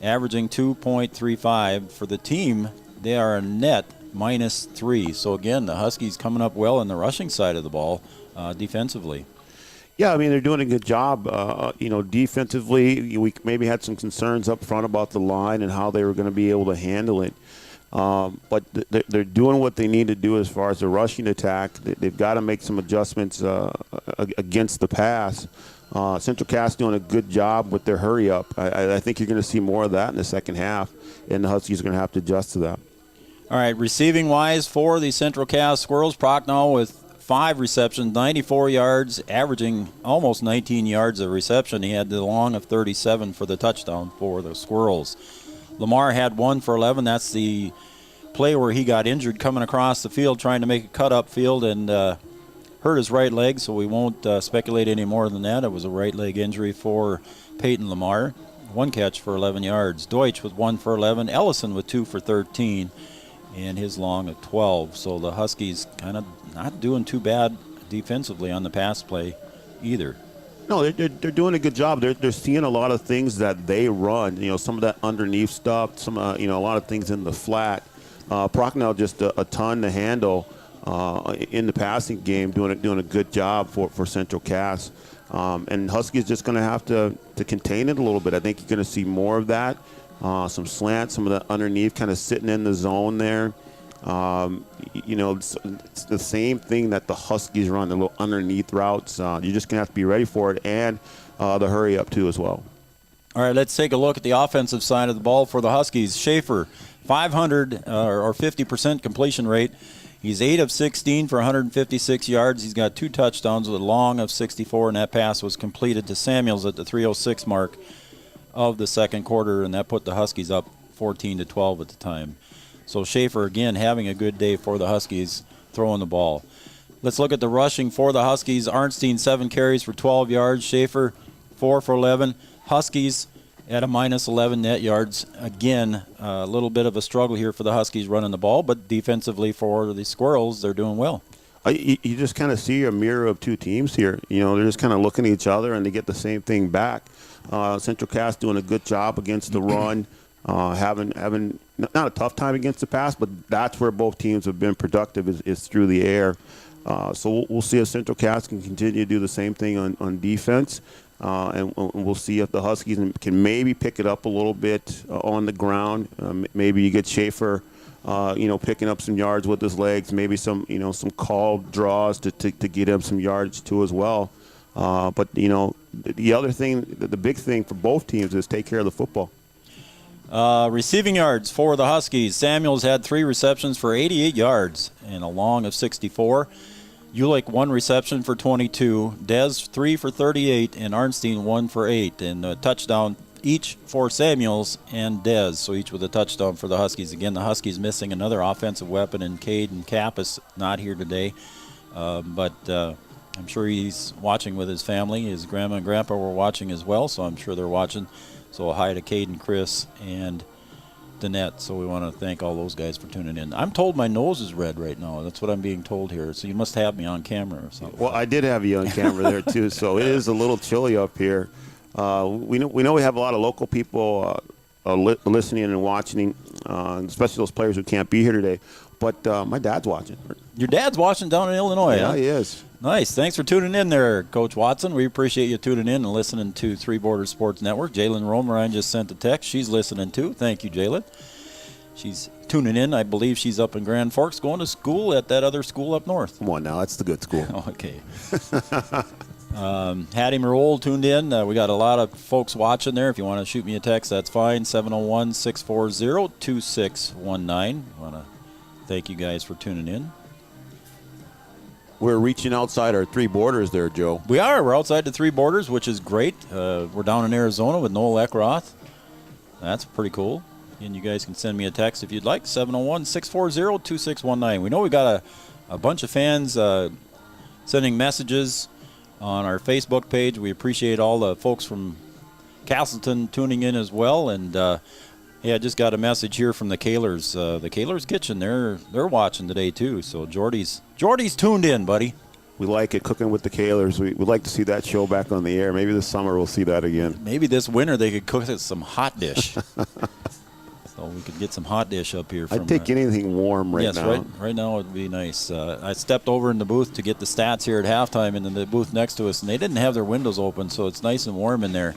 averaging 2.35. For the team, they are a net -3. So again, the Huskies coming up well in the rushing side of the ball defensively. Yeah, I mean, they're doing a good job. Defensively, we maybe had some concerns up front about the line and how they were going to be able to handle it. But they're doing what they need to do as far as the rushing attack. They've got to make some adjustments against the pass. Central Cass doing a good job with their hurry-up. I think you're going to see more of that in the second half, and the Huskies are going to have to adjust to that. All right, receiving-wise for the Central Cass Squirrels, Prochnow with 5 receptions, 94 yards, averaging almost 19 yards of reception. He had the long of 37 for the touchdown for the Squirrels. Lamar had 1 for 11. That's the play where he got injured coming across the field trying to make a cut up field and hurt his right leg, so we won't speculate any more than that. It was a right leg injury for Peyton Lamar. 1 catch for 11 yards. Deutsch with 1 for 11. Ellison with 2 for 13 and his long of 12. So the Huskies kind of not doing too bad defensively on the pass play either. No, they're doing a good job. They're seeing a lot of things that they run. Some of that underneath stuff. Some a lot of things in the flat. Prochnow just a ton to handle in the passing game, doing a good job for Central Cass. And Huskies just going to have to contain it a little bit. I think you're going to see more of that. Some slants, some of the underneath, kind of sitting in the zone there. It's the same thing that the Huskies run, the little underneath routes. You're just going to have to be ready for it, and the hurry up too as well. All right, let's take a look at the offensive side of the ball for the Huskies. Schaefer, 500 or 50% completion rate. He's 8 of 16 for 156 yards. He's got 2 touchdowns with a long of 64, and that pass was completed to Samuels at the 3:06 mark of the second quarter, and that put the Huskies up 14-12 at the time. So Schaefer, again, having a good day for the Huskies, throwing the ball. Let's look at the rushing for the Huskies. Arnstein, 7 carries for 12 yards. Schaefer, 4 for 11. Huskies at a -11 net yards. Again, a little bit of a struggle here for the Huskies running the ball, but defensively for the Squirrels, they're doing well. You just kind of see a mirror of two teams here. They're just kind of looking at each other, and they get the same thing back. Central Cass doing a good job against the run. Having not a tough time against the pass, but that's where both teams have been productive is through the air. So we'll see if Central Cass can continue to do the same thing on defense, and we'll see if the Huskies can maybe pick it up a little bit on the ground. Maybe you get Schaefer, picking up some yards with his legs. Maybe some called draws to get him some yards too as well. But the other thing, the big thing for both teams is take care of the football. Receiving yards for the Huskies. Samuels had 3 receptions for 88 yards and a long of 64. Ulick 1 reception for 22. Dez 3 for 38 and Arnstein 1 for 8. And a touchdown each for Samuels and Dez, so each with a touchdown for the Huskies. Again, the Huskies missing another offensive weapon, and Caden Kappas not here today. But I'm sure he's watching with his family. His grandma and grandpa were watching as well, so I'm sure they're watching. So hi to Caden, Chris, and Danette. So we want to thank all those guys for tuning in. I'm told my nose is red right now. That's what I'm being told here. So you must have me on camera or something. Well, I did have you on camera there, too, so it is a little chilly up here. We know we have a lot of local people listening and watching, especially those players who can't be here today. But my dad's watching. Your dad's watching down in Illinois, Yeah, huh? he is. Nice. Thanks for tuning in there, Coach Watson. We appreciate you tuning in and listening to Three Borders Sports Network. Jalen Romerine just sent a text. She's listening too. Thank you, Jalen. She's tuning in. I believe she's up in Grand Forks going to school at that other school up north. Come on now, that's the good school. Okay. Hattie Merole tuned in. We got a lot of folks watching there. If you want to shoot me a text, that's fine. 701-640-2619. I want to thank you guys for tuning in. We're reaching outside our 3 borders there, Joe. We are. We're outside the 3 borders, which is great. We're down in Arizona with Noel Eckroth. That's pretty cool. And you guys can send me a text if you'd like. 701-640-2619. We know we got a bunch of fans sending messages on our Facebook page. We appreciate all the folks from Castleton tuning in as well. And hey, I just got a message here from the Kahlers. The Kahlers Kitchen, they're watching today too. So Jordy's tuned in, buddy. We like it, Cooking with the Kahlers. We'd like to see that show back on the air. Maybe this summer we'll see that again. Maybe this winter they could cook us some hot dish. So we could get some hot dish up here. I'd take anything warm now. Yes, right now it would be nice. I stepped over in the booth to get the stats here at halftime, and in the booth next to us, and they didn't have their windows open, so it's nice and warm in there.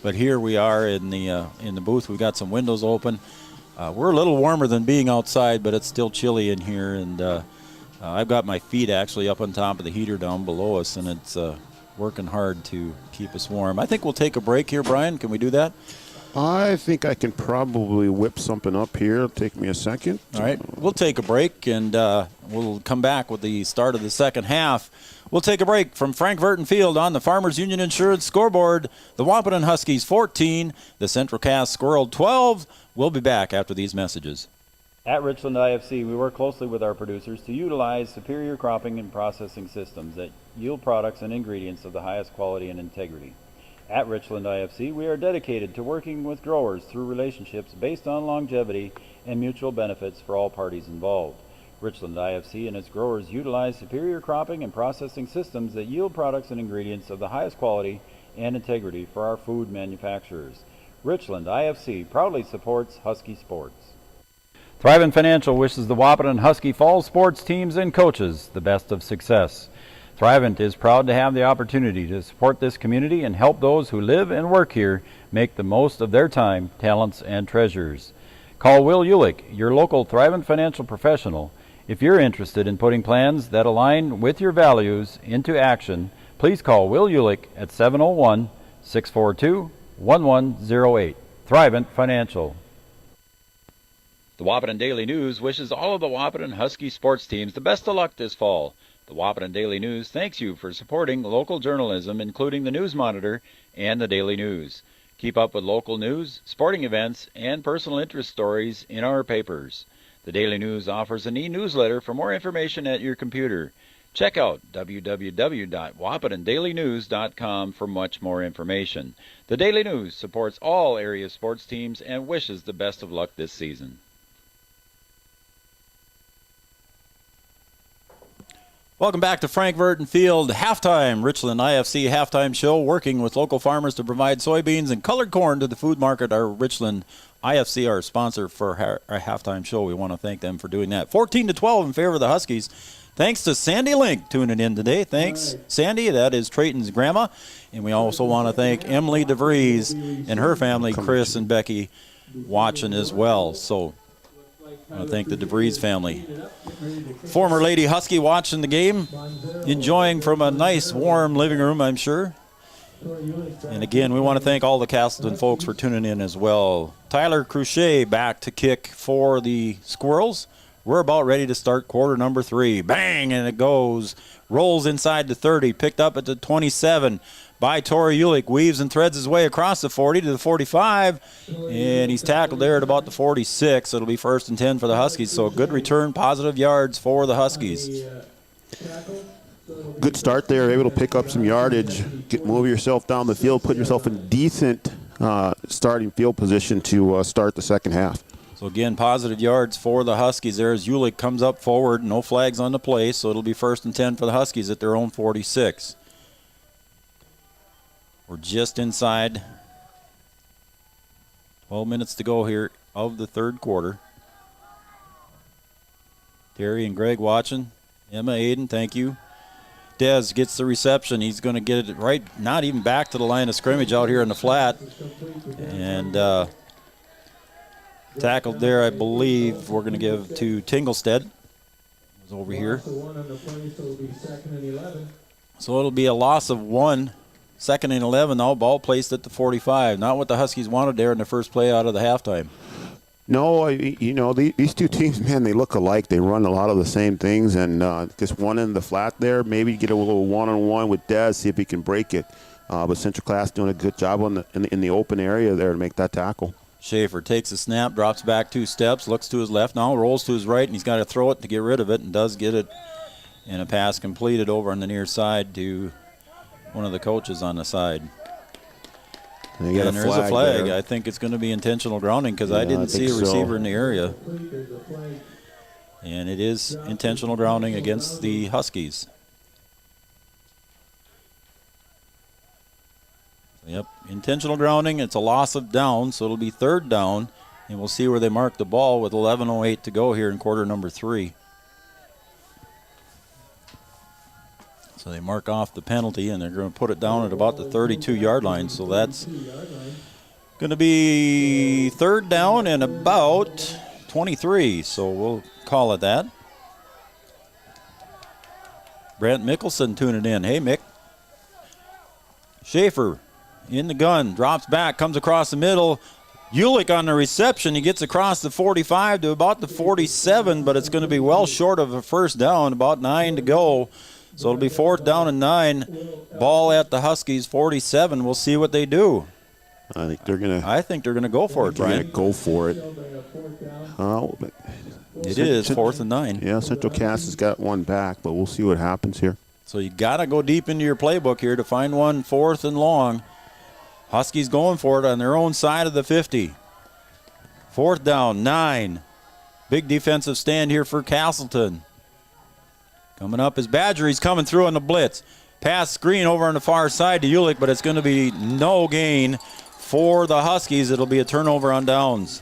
But here we are in the booth. We've got some windows open. We're a little warmer than being outside, but it's still chilly in here. And I've got my feet actually up on top of the heater down below us, and it's working hard to keep us warm. I think we'll take a break here, Brian. Can we do that? I think I can probably whip something up here. It'll take me a second. All right. We'll take a break, and we'll come back with the start of the second half. We'll take a break from Frank Verton Field on the Farmers Union Insurance scoreboard. The Wahpeton Huskies 14, the Central Cass Squirrel 12. We'll be back after these messages. At Richland IFC, we work closely with our producers to utilize superior cropping and processing systems that yield products and ingredients of the highest quality and integrity. At Richland IFC, we are dedicated to working with growers through relationships based on longevity and mutual benefits for all parties involved. Richland IFC and its growers utilize superior cropping and processing systems that yield products and ingredients of the highest quality and integrity for our food manufacturers. Richland IFC proudly supports Husky sports. Thrivent Financial wishes the Wahpeton Husky Fall sports teams and coaches the best of success. Thrivent is proud to have the opportunity to support this community and help those who live and work here make the most of their time, talents, and treasures. Call Will Ulick, your local Thrivent financial professional. If you're interested in putting plans that align with your values into action, please call Will Ulick at 701-642-1108. Thrivent Financial. The Wahpeton Daily News wishes all of the Wahpeton Husky sports teams the best of luck this fall. The Wahpeton Daily News thanks you for supporting local journalism, including the News Monitor and the Daily News. Keep up with local news, sporting events, and personal interest stories in our papers. The Daily News offers an e-newsletter for more information at your computer. Check out www.wahpetondailynews.com for much more information. The Daily News supports all area sports teams and wishes the best of luck this season. Welcome back to Frank Verton Field halftime Richland IFC halftime show, working with local farmers to provide soybeans and colored corn to the food market. Our Richland IFC, our sponsor for our halftime show, we want to thank them for doing that. 14-12 in favor of the Huskies. Thanks to Sandy Link tuning in today. Thanks, Sandy. That is Trayton's grandma. And we also want to thank Emily DeVries and her family, Chris and Becky, watching as well. So I want to thank the DeVries family. Former Lady Husky watching the game, enjoying from a nice, warm living room, I'm sure. And again, we want to thank all the Castleton folks for tuning in as well. Tyler Cruchet back to kick for the Squirrels. We're about ready to start quarter number 3. Bang, and it goes. Rolls inside the 30, picked up at the 27 by Tori Ulick. Weaves and threads his way across the 40 to the 45, and he's tackled there at about the 46. It'll be 1st and 10 for the Huskies, so a good return, positive yards for the Huskies. Good start there, able to pick up some yardage, move yourself down the field, put yourself in decent starting field position to start the second half. So again, positive yards for the Huskies there as Ulick comes up forward. No flags on the play, so it'll be 1st and 10 for the Huskies at their own 46. We're just inside 12 minutes to go here of the third quarter. Terry and Greg watching. Emma, Aiden, thank you. Dez gets the reception. He's going to get it right, not even back to the line of scrimmage out here in the flat. And tackled there, I believe, we're going to give to Tinglestead. Was over here. So it'll be a loss of 1. 2nd and 11 now, ball placed at the 45. Not what the Huskies wanted there in the first play out of the halftime. No, you know, these two teams, man, they look alike. They run a lot of the same things, and just one in the flat there, maybe get a little one-on-one with Dez, see if he can break it. But Central Class doing a good job in the open area there to make that tackle. Schaefer takes a snap, drops back 2 steps, looks to his left now, rolls to his right, and he's got to throw it to get rid of it, and does get it. And a pass completed over on the near side to one of the coaches on the side. And there's a flag. There. I think it's going to be intentional grounding because I didn't see a receiver in the area. And it is intentional grounding against the Huskies. Yep, intentional grounding. It's a loss of down, so it'll be 3rd down. And we'll see where they mark the ball with 11:08 to go here in quarter number 3. So they mark off the penalty, and they're going to put it down at about the 32-yard line. So that's going to be 3rd down and about 23. So we'll call it that. Brent Mickelson tuning in. Hey, Mick. Schaefer in the gun, drops back, comes across the middle. Ulick on the reception. He gets across the 45 to about the 47, but it's going to be well short of a 1st down, about 9 to go. So it'll be 4th down and 9. Ball at the Huskies, 47. We'll see what they do. I think they're gonna go for it, Brian. They're gonna go for it. It is 4th and 9. Yeah, Central Cass has got one back, but we'll see what happens here. So you got to go deep into your playbook here to find one 4th and long. Huskies going for it on their own side of the 50. 4th down, 9. Big defensive stand here for Castleton. Coming up is Badger. He's coming through on the blitz. Pass screen over on the far side to Ulick, but it's going to be no gain for the Huskies. It'll be a turnover on downs.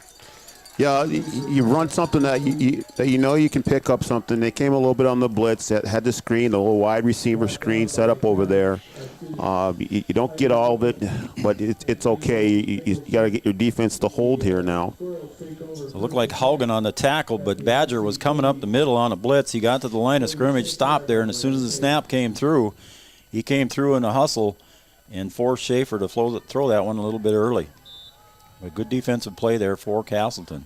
Yeah, you run something that you know you can pick up something. They came a little bit on the blitz, that had the screen, the little wide receiver screen set up over there. You don't get all of it, but it's okay. You got to get your defense to hold here now. So it looked like Haugen on the tackle, but Badger was coming up the middle on a blitz. He got to the line of scrimmage, stopped there, and as soon as the snap came through, he came through in a hustle and forced Schaefer to throw that one a little bit early. A good defensive play there for Castleton.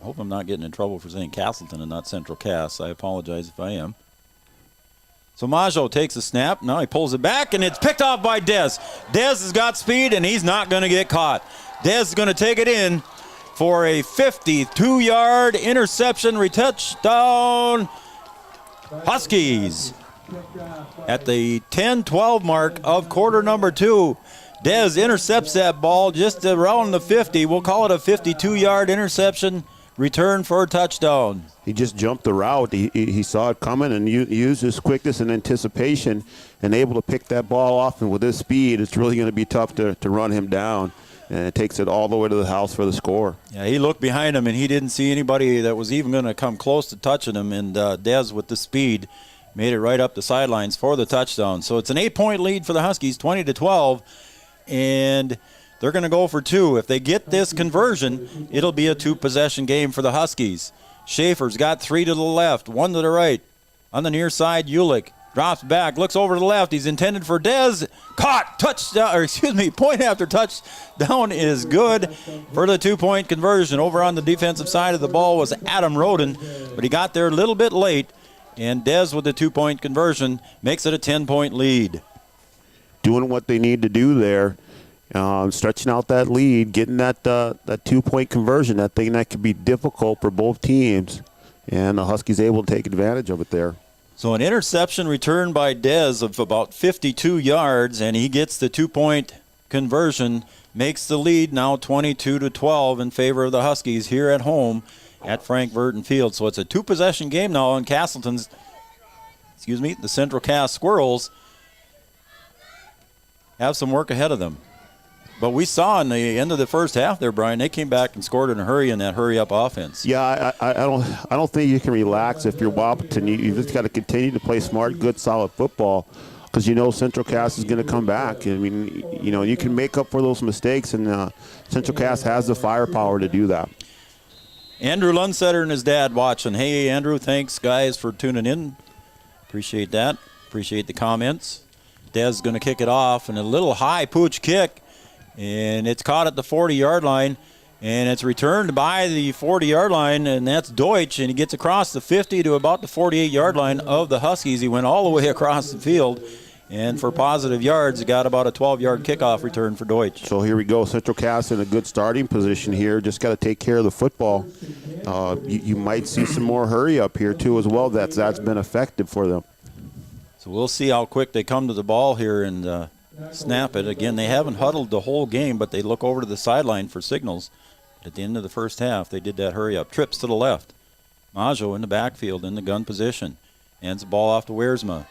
I hope I'm not getting in trouble for saying Castleton and not Central Cass. I apologize if I am. So Maggio takes a snap. Now he pulls it back, and it's picked off by Dez. Dez has got speed, and he's not going to get caught. Dez is going to take it in for a 52-yard interception, touchdown, Huskies. At the 10-12 mark of quarter number 2, Dez intercepts that ball just around the 50. We'll call it a 52-yard interception return for a touchdown. He just jumped the route. He saw it coming and used his quickness and anticipation and able to pick that ball off. And with his speed, it's really going to be tough to run him down. And it takes it all the way to the house for the score. Yeah, he looked behind him, and he didn't see anybody that was even going to come close to touching him. And Dez, with the speed, made it right up the sidelines for the touchdown. So it's an 8-point lead for the Huskies, 20-12. And they're going to go for 2. If they get this conversion, it'll be a 2-possession game for the Huskies. Schaefer's got 3 to the left, 1 to the right. On the near side, Ulick Drops back, looks over to the left. He's intended for Dez. Caught, touchdown, or excuse me, point after touchdown is good for the 2-point conversion. Over on the defensive side of the ball was Adam Roden, but he got there a little bit late, and Dez with the 2-point conversion makes it a 10-point lead. Doing what they need to do there, stretching out that lead, getting that 2-point conversion, that thing that could be difficult for both teams, and the Huskies able to take advantage of it there. So an interception returned by Dez of about 52 yards, and he gets the 2-point conversion, makes the lead now 22-12 in favor of the Huskies here at home at Frank Burton Field. So it's a 2-possession game now on Castleton's, the Central Cass Squirrels have some work ahead of them. But we saw in the end of the first half there, Brian, they came back and scored in a hurry in that hurry-up offense. Yeah, I don't think you can relax if you're Wahpeton. You just got to continue to play smart, good, solid football, because you know Central Cass is going to come back. I mean, you can make up for those mistakes, and Central Cass has the firepower to do that. Andrew Lundsetter and his dad watching. Hey, Andrew, thanks, guys, for tuning in. Appreciate that. Appreciate the comments. Dez going to kick it off, and a little high pooch kick. And it's caught at the 40-yard line, and it's returned by the 40-yard line, and that's Deutsch, and he gets across the 50 to about the 48-yard line of the Huskies. He went all the way across the field, and for positive yards, he got about a 12-yard kickoff return for Deutsch. So here we go. Central Cass in a good starting position here. Just got to take care of the football. You might see some more hurry up here, too, as well. That's been effective for them. So we'll see how quick they come to the ball here and snap it. Again, they haven't huddled the whole game, but they look over to the sideline for signals. At the end of the first half, they did that hurry up. Trips to the left. Maggio in the backfield in the gun position. Hands the ball off to Wiersma.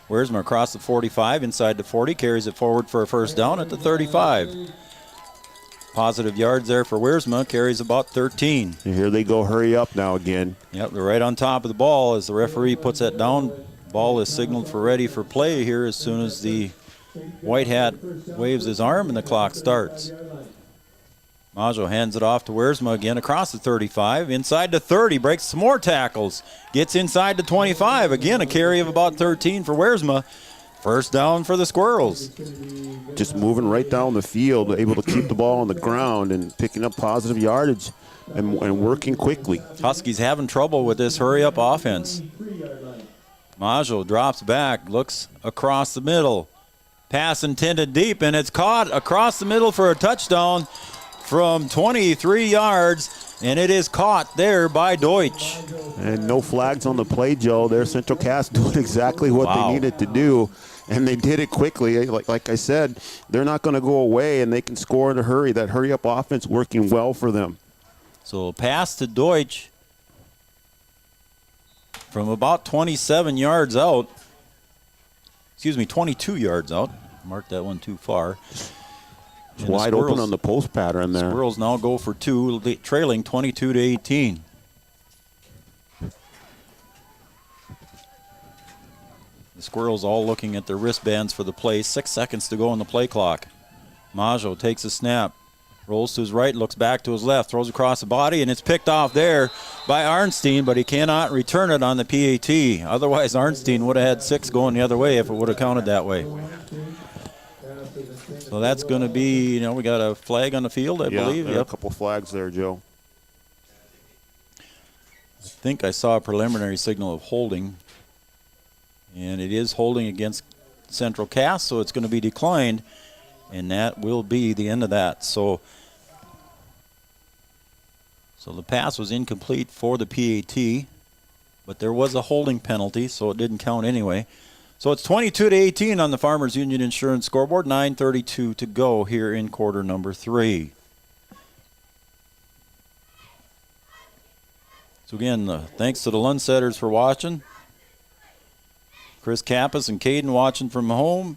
Wiersma across the 45, inside the 40, carries it forward for a first down at the 35. Positive yards there for Wiersma, carries about 13. And here they go, hurry up now again. Yep, they're right on top of the ball as the referee puts that down. Ball is signaled for ready for play here as soon as the White Hat waves his arm and the clock starts. Maggio hands it off to Wiersma again across the 35. Inside the 30, breaks some more tackles. Gets inside the 25. Again, a carry of about 13 for Wiersma. First down for the Squirrels. Just moving right down the field, able to keep the ball on the ground and picking up positive yardage and working quickly. Huskies having trouble with this hurry-up offense. Maggio drops back, looks across the middle. Pass intended deep, and it's caught across the middle for a touchdown from 23 yards, and it is caught there by Deutsch. And no flags on the play, Joe. There's Central Cass doing exactly what they needed to do, and they did it quickly. Like I said, they're not going to go away, and they can score in a hurry. That hurry-up offense working well for them. So pass to Deutsch from about 27 yards out. 22 yards out. Marked that one too far. It's wide open on the post pattern there. Squirrels now go for two, trailing 22-18. The Squirrels all looking at their wristbands for the play. 6 seconds to go on the play clock. Maggio takes a snap. Rolls to his right, looks back to his left, throws across the body, and it's picked off there by Arnstein, but he cannot return it on the PAT. Otherwise, Arnstein would have had 6 going the other way if it would have counted that way. So that's going to be, we got a flag on the field, I believe. There are a couple flags there, Joe. I think I saw a preliminary signal of holding, and it is holding against Central Cass, so it's going to be declined, and that will be the end of that. So the pass was incomplete for the PAT, but there was a holding penalty, so it didn't count anyway. So it's 22-18 on the Farmers Union Insurance scoreboard, 9:32 to go here in quarter number 3. So again, thanks to the Lundsetters for watching. Chris Kappas and Caden watching from home.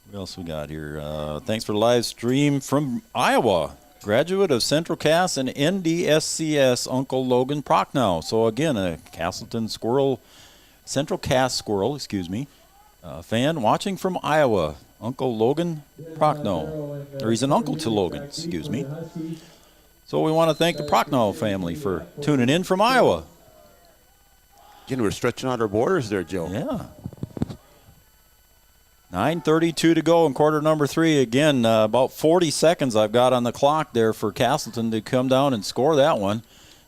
What else we got here? Thanks for the live stream from Iowa. Graduate of Central Cass and NDSCS, Uncle Logan Prochnow. So again, a Castleton Squirrel, Central Cass Squirrel, fan watching from Iowa. Uncle Logan Prochnow. Or he's an uncle to Logan, So we want to thank the Prochnow family for tuning in from Iowa. Again, we're stretching out our borders there, Joe. Yeah. 9:32 to go in quarter number 3. Again, about 40 seconds I've got on the clock there for Castleton to come down and score that one.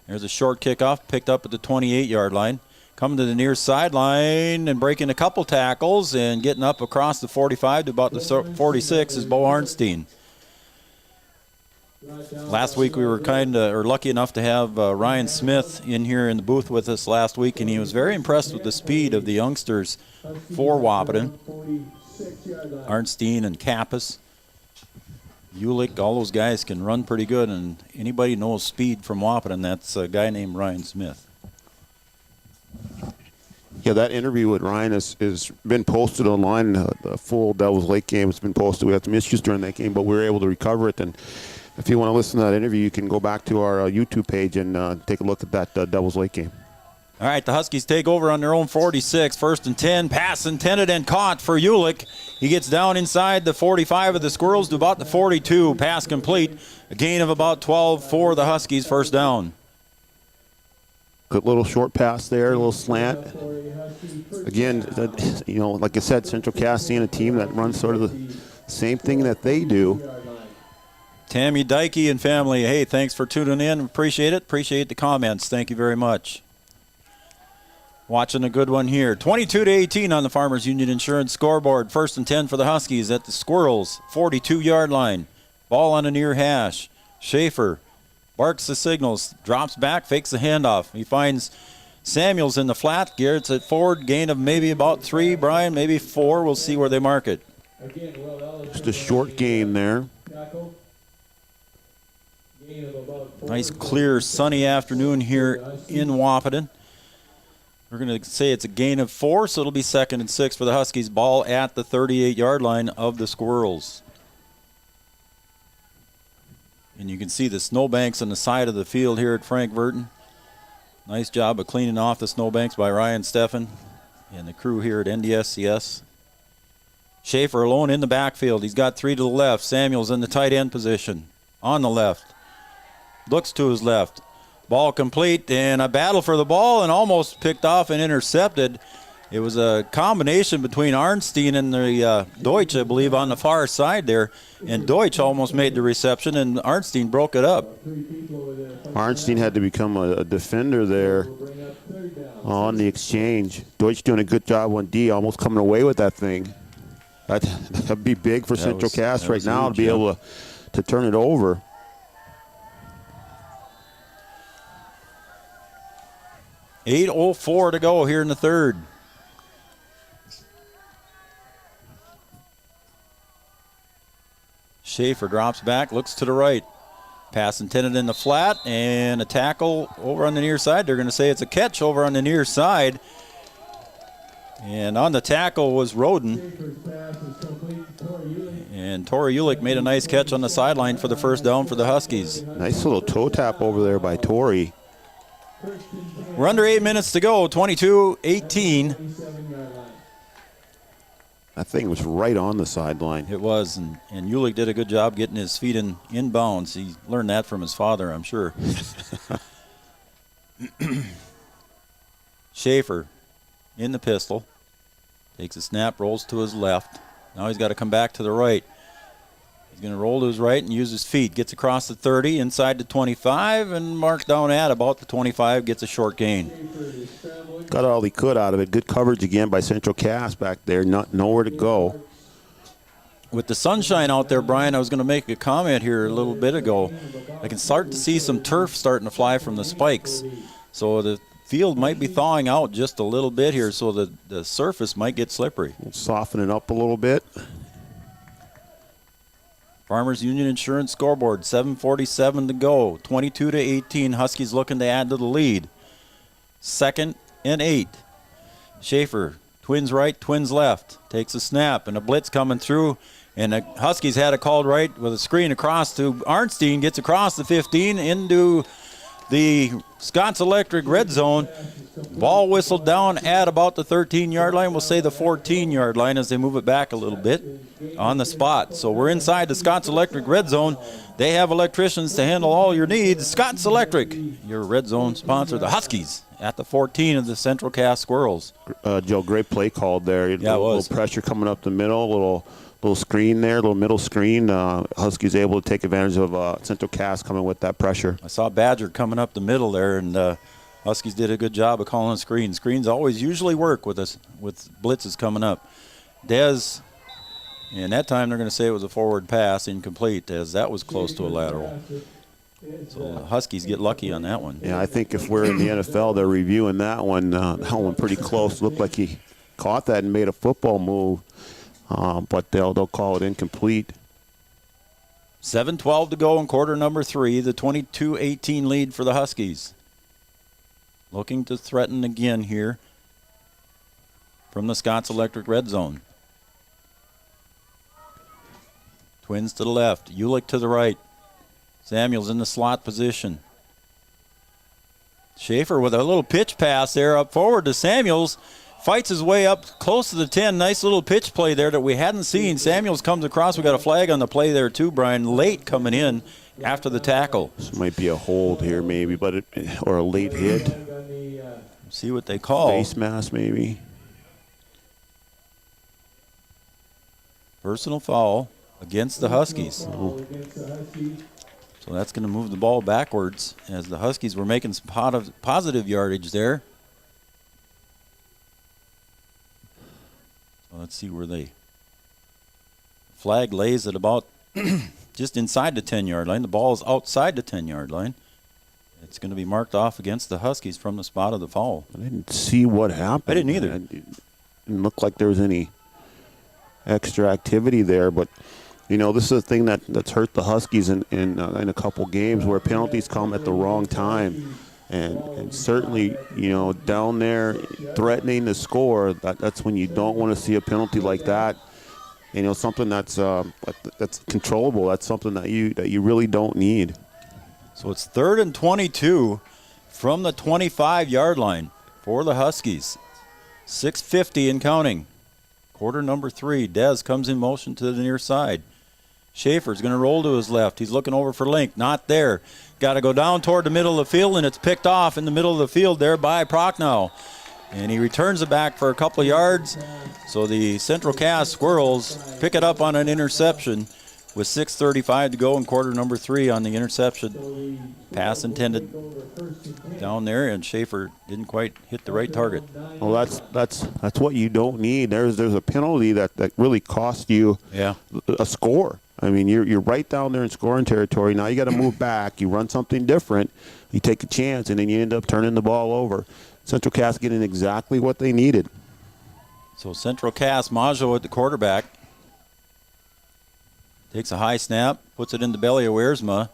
There's a short kickoff picked up at the 28-yard line. Coming to the near sideline and breaking a couple tackles and getting up across the 45 to about the 46 is Bo Arnstein. Last week we were lucky enough to have Ryan Smith in here in the booth with us last week, and he was very impressed with the speed of the youngsters for Wahpeton. Arnstein and Kappas, Ulick, all those guys can run pretty good, and anybody knows speed from Wahpeton, that's a guy named Ryan Smith. Yeah, that interview with Ryan has been posted online. The full Devils Lake game has been posted. We had some issues during that game, but we were able to recover it. And if you want to listen to that interview, you can go back to our YouTube page and take a look at that Devils Lake game. All right, the Huskies take over on their own 46. 1st and 10. Pass intended and caught for Ulick. He gets down inside the 45 of the Squirrels to about the 42. Pass complete. A gain of about 12 for the Huskies. First down. Good little short pass there, a little slant. Again, like I said, Central Cass seeing a team that runs sort of the same thing that they do. Tammy Dykey and family, hey, thanks for tuning in. Appreciate it. Appreciate the comments. Thank you very much. Watching a good one here. 22-18 on the Farmers Union Insurance scoreboard. 1st and 10 for the Huskies at the Squirrels, 42-yard line. Ball on a near hash. Schaefer barks the signals, drops back, fakes the handoff. He finds Samuels in the flat. Garrett's at forward, gain of maybe about 3, Brian, maybe 4. We'll see where they mark it. Just a short gain there. Nice, clear, sunny afternoon here in Wahpeton. We're going to say it's a gain of 4, so it'll be 2nd and 6 for the Huskies. Ball at the 38-yard line of the Squirrels. And you can see the snowbanks on the side of the field here at Frank Burton. Nice job of cleaning off the snowbanks by Ryan Steffen and the crew here at NDSCS. Schaefer alone in the backfield. He's got 3 to the left. Samuels in the tight end position on the left. Looks to his left. Ball complete, and a battle for the ball, and almost picked off and intercepted. It was a combination between Arnstein and the Deutsch, I believe, on the far side there. And Deutsch almost made the reception, and Arnstein broke it up. Arnstein had to become a defender there on the exchange. Deutsch doing a good job on D, almost coming away with that thing. That'd be big for Central Cass right now to be able to turn it over. .804 to go here in the third. Schaefer drops back, looks to the right. Pass intended in the flat, and a tackle over on the near side. They're going to say it's a catch over on the near side. And on the tackle was Roden. And Tori Ulick made a nice catch on the sideline for the first down for the Huskies. Nice little toe tap over there by Tori. We're under 8 minutes to go, 22-18. That thing was right on the sideline. It was, and Ulick did a good job getting his feet in bounds. He learned that from his father, I'm sure. Schaefer in the pistol. Takes a snap, rolls to his left. Now he's got to come back to the right. He's going to roll to his right and use his feet. Gets across the 30, inside the 25, and marks down at about the 25, gets a short gain. Got all he could out of it. Good coverage again by Central Cass back there. Nowhere to go. With the sunshine out there, Brian, I was going to make a comment here a little bit ago. I can start to see some turf starting to fly from the spikes. So the field might be thawing out just a little bit here, so the surface might get slippery. We'll soften it up a little bit. Farmers Union Insurance scoreboard, 7:47 to go. 22-18, Huskies looking to add to the lead. 2nd and 8. Schaefer, twins right, twins left. Takes a snap, and a blitz coming through. And the Huskies had a called right with a screen across to Arnstein. Gets across the 15 into the Scots Electric red zone. Ball whistled down at about the 13-yard line. We'll say the 14-yard line as they move it back a little bit on the spot. So we're inside the Scots Electric red zone. They have electricians to handle all your needs. Scots Electric, your red zone sponsor, the Huskies, at the 14 of the Central Cass Squirrels. Joe, great play called there. Yeah, it was. A little pressure coming up the middle, little screen there, little middle screen. Huskies able to take advantage of Central Cass coming with that pressure. I saw Badger coming up the middle there, and Huskies did a good job of calling screens. Screens always usually work with blitzes coming up. Dez, and that time they're going to say it was a forward pass, incomplete, as that was close to a lateral. So the Huskies get lucky on that one. Yeah, I think if we're in the NFL, they're reviewing that one. That one pretty close. Looked like he caught that and made a football move, but they'll call it incomplete. 7:12 to go in quarter number 3. The 22-18 lead for the Huskies. Looking to threaten again here from the Scots Electric red zone. Twins to the left, Ulick to the right. Samuels in the slot position. Schaefer with a little pitch pass there up forward to Samuels. Fights his way up close to the 10. Nice little pitch play there that we hadn't seen. Samuels comes across. We got a flag on the play there too, Brian. Late coming in after the tackle. This might be a hold here maybe, or a late hit. See what they call. Face mask maybe. Personal foul against the Huskies. So that's going to move the ball backwards as the Huskies were making some positive yardage there. So let's see where they... Flag lays at about just inside the 10-yard line. The ball is outside the 10-yard line. It's going to be marked off against the Huskies from the spot of the foul. I didn't see what happened. I didn't either. It didn't look like there was any extra activity there, but this is a thing that's hurt the Huskies in a couple games where penalties come at the wrong time, and certainly down there threatening to score. That's when you don't want to see a penalty like that. Something that's controllable. That's something that you really don't need. So it's 3rd and 22 from the 25-yard line for the Huskies. 6:50 and counting. Quarter number 3. Dez comes in motion to the near side. Schaefer's going to roll to his left. He's looking over for Link. Not there. Got to go down toward the middle of the field, and it's picked off in the middle of the field there by Prochnow. And he returns it back for a couple of yards. So the Central Cass Squirrels pick it up on an interception with 6:35 to go in quarter number 3 on the interception. Pass intended down there, and Schaefer didn't quite hit the right target. Well, that's what you don't need. There's a penalty that really cost you a score. I mean, you're right down there in scoring territory. Now you got to move back. You run something different. You take a chance, and then you end up turning the ball over. Central Cass getting exactly what they needed. So Central Cass, Maggio at the quarterback. Takes a high snap, puts it in the belly of Wiersma.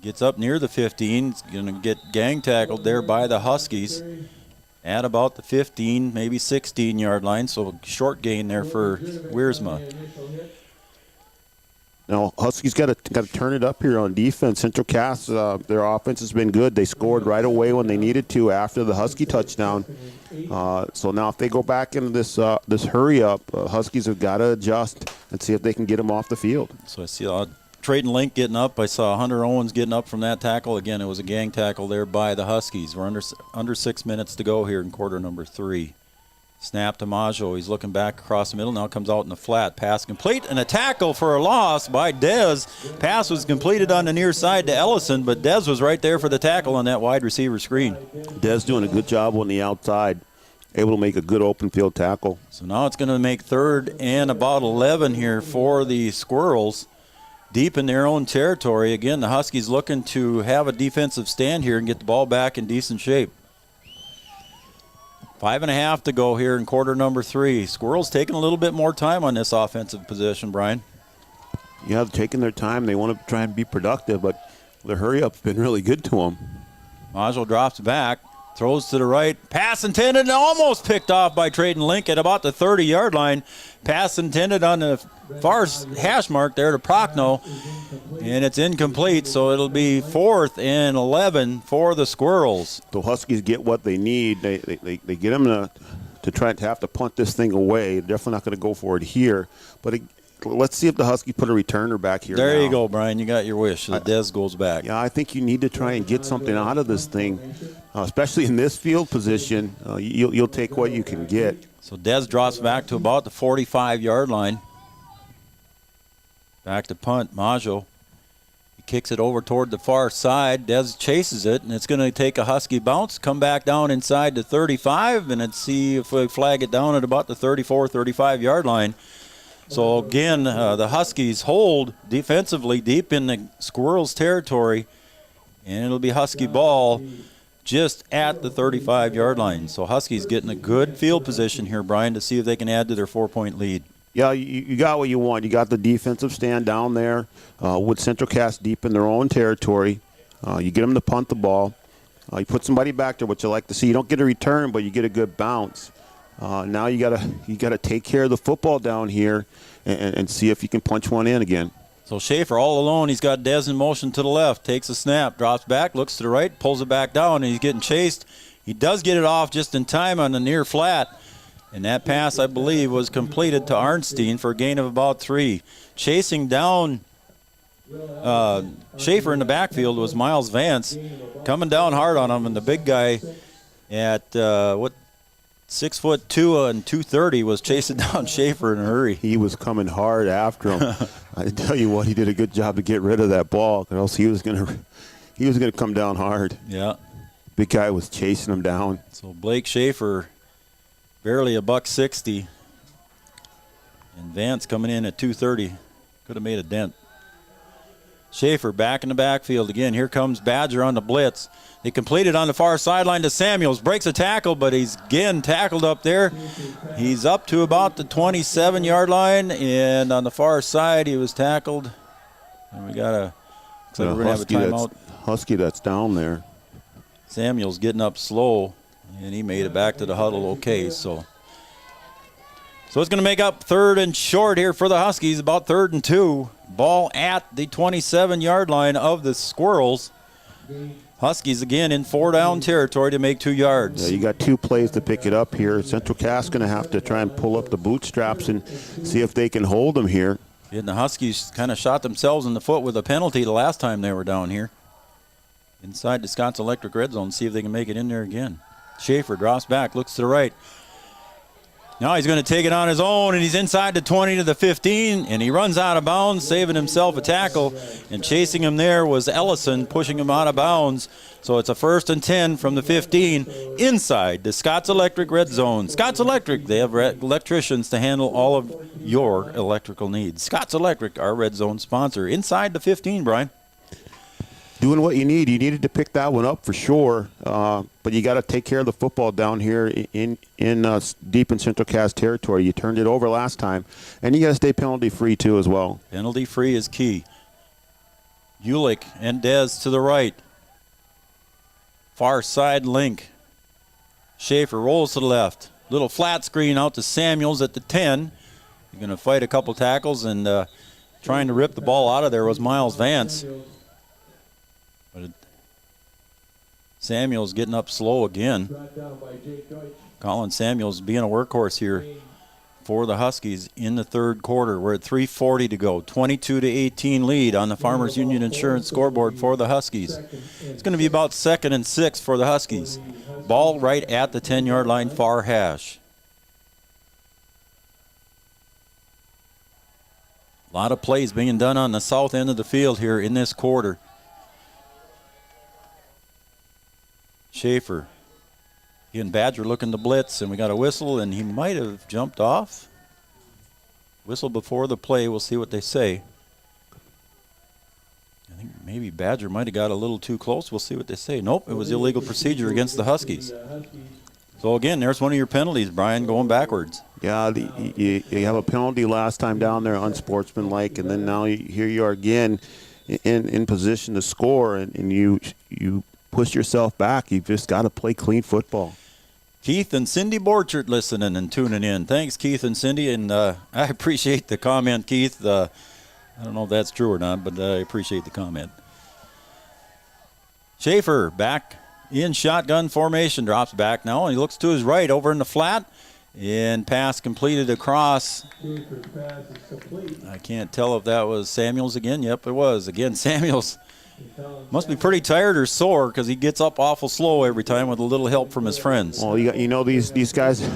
Gets up near the 15. He's going to get gang tackled there by the Huskies at about the 15, maybe 16-yard line. So short gain there for Wiersma. Now, Huskies got to turn it up here on defense. Central Cass, their offense has been good. They scored right away when they needed to after the Husky touchdown. So now if they go back into this hurry-up, Huskies have got to adjust and see if they can get them off the field. So I see Traden Link getting up. I saw Hunter Owens getting up from that tackle. Again, it was a gang tackle there by the Huskies. We're under 6 minutes to go here in quarter number 3. Snap to Maggio. He's looking back across the middle. Now comes out in the flat. Pass complete. And a tackle for a loss by Dez. Pass was completed on the near side to Ellison, but Dez was right there for the tackle on that wide receiver screen. Dez doing a good job on the outside. Able to make a good open field tackle. So now it's going to make 3rd and about 11 here for the Squirrels. Deep in their own territory. Again, the Huskies looking to have a defensive stand here and get the ball back in decent shape. 5.5 to go here in quarter number 3. Squirrels taking a little bit more time on this offensive possession, Brian. Yeah, they're taking their time. They want to try and be productive, but the hurry-up's been really good to them. Maggio drops back. Throws to the right. Pass intended and almost picked off by Trayden Link at about the 30-yard line. Pass intended on the far hash mark there to Prochnow. And it's incomplete, so it'll be 4th and 11 for the Squirrels. The Huskies get what they need. They get them to try to have to punt this thing away. They're definitely not going to go for it here. But let's see if the Huskies put a returner back here. There now. you go, Brian. You got your wish. The Dez goes back. Yeah, I think you need to try and get something out of this thing, especially in this field position. You'll take what you can get. So Dez drops back to about the 45-yard line. Back to punt. Maggio. He kicks it over toward the far side. Dez chases it, and it's going to take a Husky bounce, come back down inside the 35, and let's see if we flag it down at about the 34, 35-yard line. So again, the Huskies hold defensively deep in the Squirrels' territory, and it'll be Husky ball just at the 35-yard line. So Huskies getting a good field position here, Brian, to see if they can add to their 4-point lead. Yeah, you got what you want. You got the defensive stand down there with Central Cass deep in their own territory. You get them to punt the ball. You put somebody back there, which you like to see. You don't get a return, but you get a good bounce. Now you gotta take care of the football down here and see if you can punch one in again. So Schaefer all alone. He's got Dez in motion to the left. Takes a snap, drops back, looks to the right, pulls it back down, and he's getting chased. He does get it off just in time on the near flat. And that pass, I believe, was completed to Arnstein for a gain of about 3. Chasing down Schaefer in the backfield was Miles Vance. Coming down hard on him, and the big guy at 6'2" and 230 was chasing down Schaefer in a hurry. He was coming hard after him. I tell you what, he did a good job to get rid of that ball, or else he was gonna come down hard. Yeah. Big guy was chasing him down. So Blake Schaefer, barely $160, and Vance coming in at 230. Could have made a dent. Schaefer back in the backfield again. Here comes Badger on the blitz. They complete it on the far sideline to Samuels. Breaks a tackle, but he's again tackled up there. He's up to about the 27-yard line, and on the far side he was tackled. And we got a looks like we're gonna have a timeout. Husky that's down there. Samuels getting up slow, and he made it back to the huddle okay. So it's going to make up 3rd and short here for the Huskies, about 3rd and 2. Ball at the 27-yard line of the Squirrels. Huskies again in 4-down territory to make 2 yards. Yeah, you got 2 plays to pick it up here. Central Cass going to have to try and pull up the bootstraps and see if they can hold them here. And the Huskies kind of shot themselves in the foot with a penalty the last time they were down here. Inside the Scott's Electric red zone, see if they can make it in there again. Schaefer drops back, looks to the right. Now he's going to take it on his own, and he's inside the 20 to the 15, and he runs out of bounds, saving himself a tackle. And chasing him there was Ellison, pushing him out of bounds. So it's a 1st and 10 from the 15 inside the Scott's Electric red zone. Scott's Electric, they have electricians to handle all of your electrical needs. Scott's Electric, our red zone sponsor. Inside the 15, Brian. Doing what you need. You needed to pick that one up for sure, but you got to take care of the football down here in deep in Central Cass territory. You turned it over last time, and you got to stay penalty free too as well. Penalty free is key. Ulick and Dez to the right. Far side Link. Schaefer rolls to the left. Little flat screen out to Samuels at the 10. He's going to fight a couple tackles, and trying to rip the ball out of there was Miles Vance. But Samuels getting up slow again. Colin Samuels being a workhorse here for the Huskies in the 3rd quarter. We're at 3:40 to go. 22-18 lead on the Farmers Union Insurance scoreboard for the Huskies. It's going to be about 2nd and 6 for the Huskies. Ball right at the 10-yard line, far hash. A lot of plays being done on the south end of the field here in this quarter. Schaefer. Again, Badger looking to blitz, and we got a whistle, and he might have jumped off. Whistle before the play. We'll see what they say. I think maybe Badger might have got a little too close. We'll see what they say. Nope, it was illegal procedure against the Huskies. So, again, there's one of your penalties, Brian, going backwards. Yeah, you have a penalty last time down there, unsportsmanlike, and then now here you are again in position to score, and you push yourself back. You've just got to play clean football. Keith and Cindy Borchert listening and tuning in. Thanks, Keith and Cindy, and I appreciate the comment, Keith. I don't know if that's true or not, but I appreciate the comment. Schaefer back in shotgun formation, drops back now, and he looks to his right over in the flat, and pass completed across. I can't tell if that was Samuels again. Yep, it was. Again, Samuels must be pretty tired or sore because he gets up awful slow every time with a little help from his friends. Well, you know these guys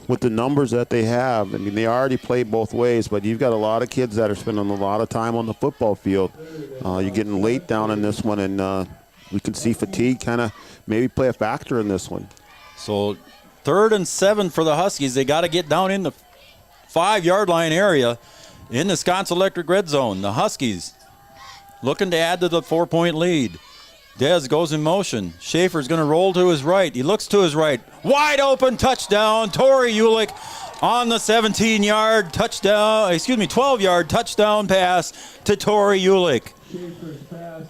with the numbers that they have. I mean, they already play both ways, but you've got a lot of kids that are spending a lot of time on the football field. You're getting late down in this one, and we can see fatigue kind of maybe play a factor in this one. So 3rd and 7 for the Huskies. They got to get down in the 5-yard line area in the Scott's Electric red zone. The Huskies looking to add to the 4-point lead. Dez goes in motion. Schaefer's going to roll to his right. He looks to his right. Wide open touchdown. Tori Ulick on the 17-yard touchdown, 12-yard touchdown pass to Tori Ulick.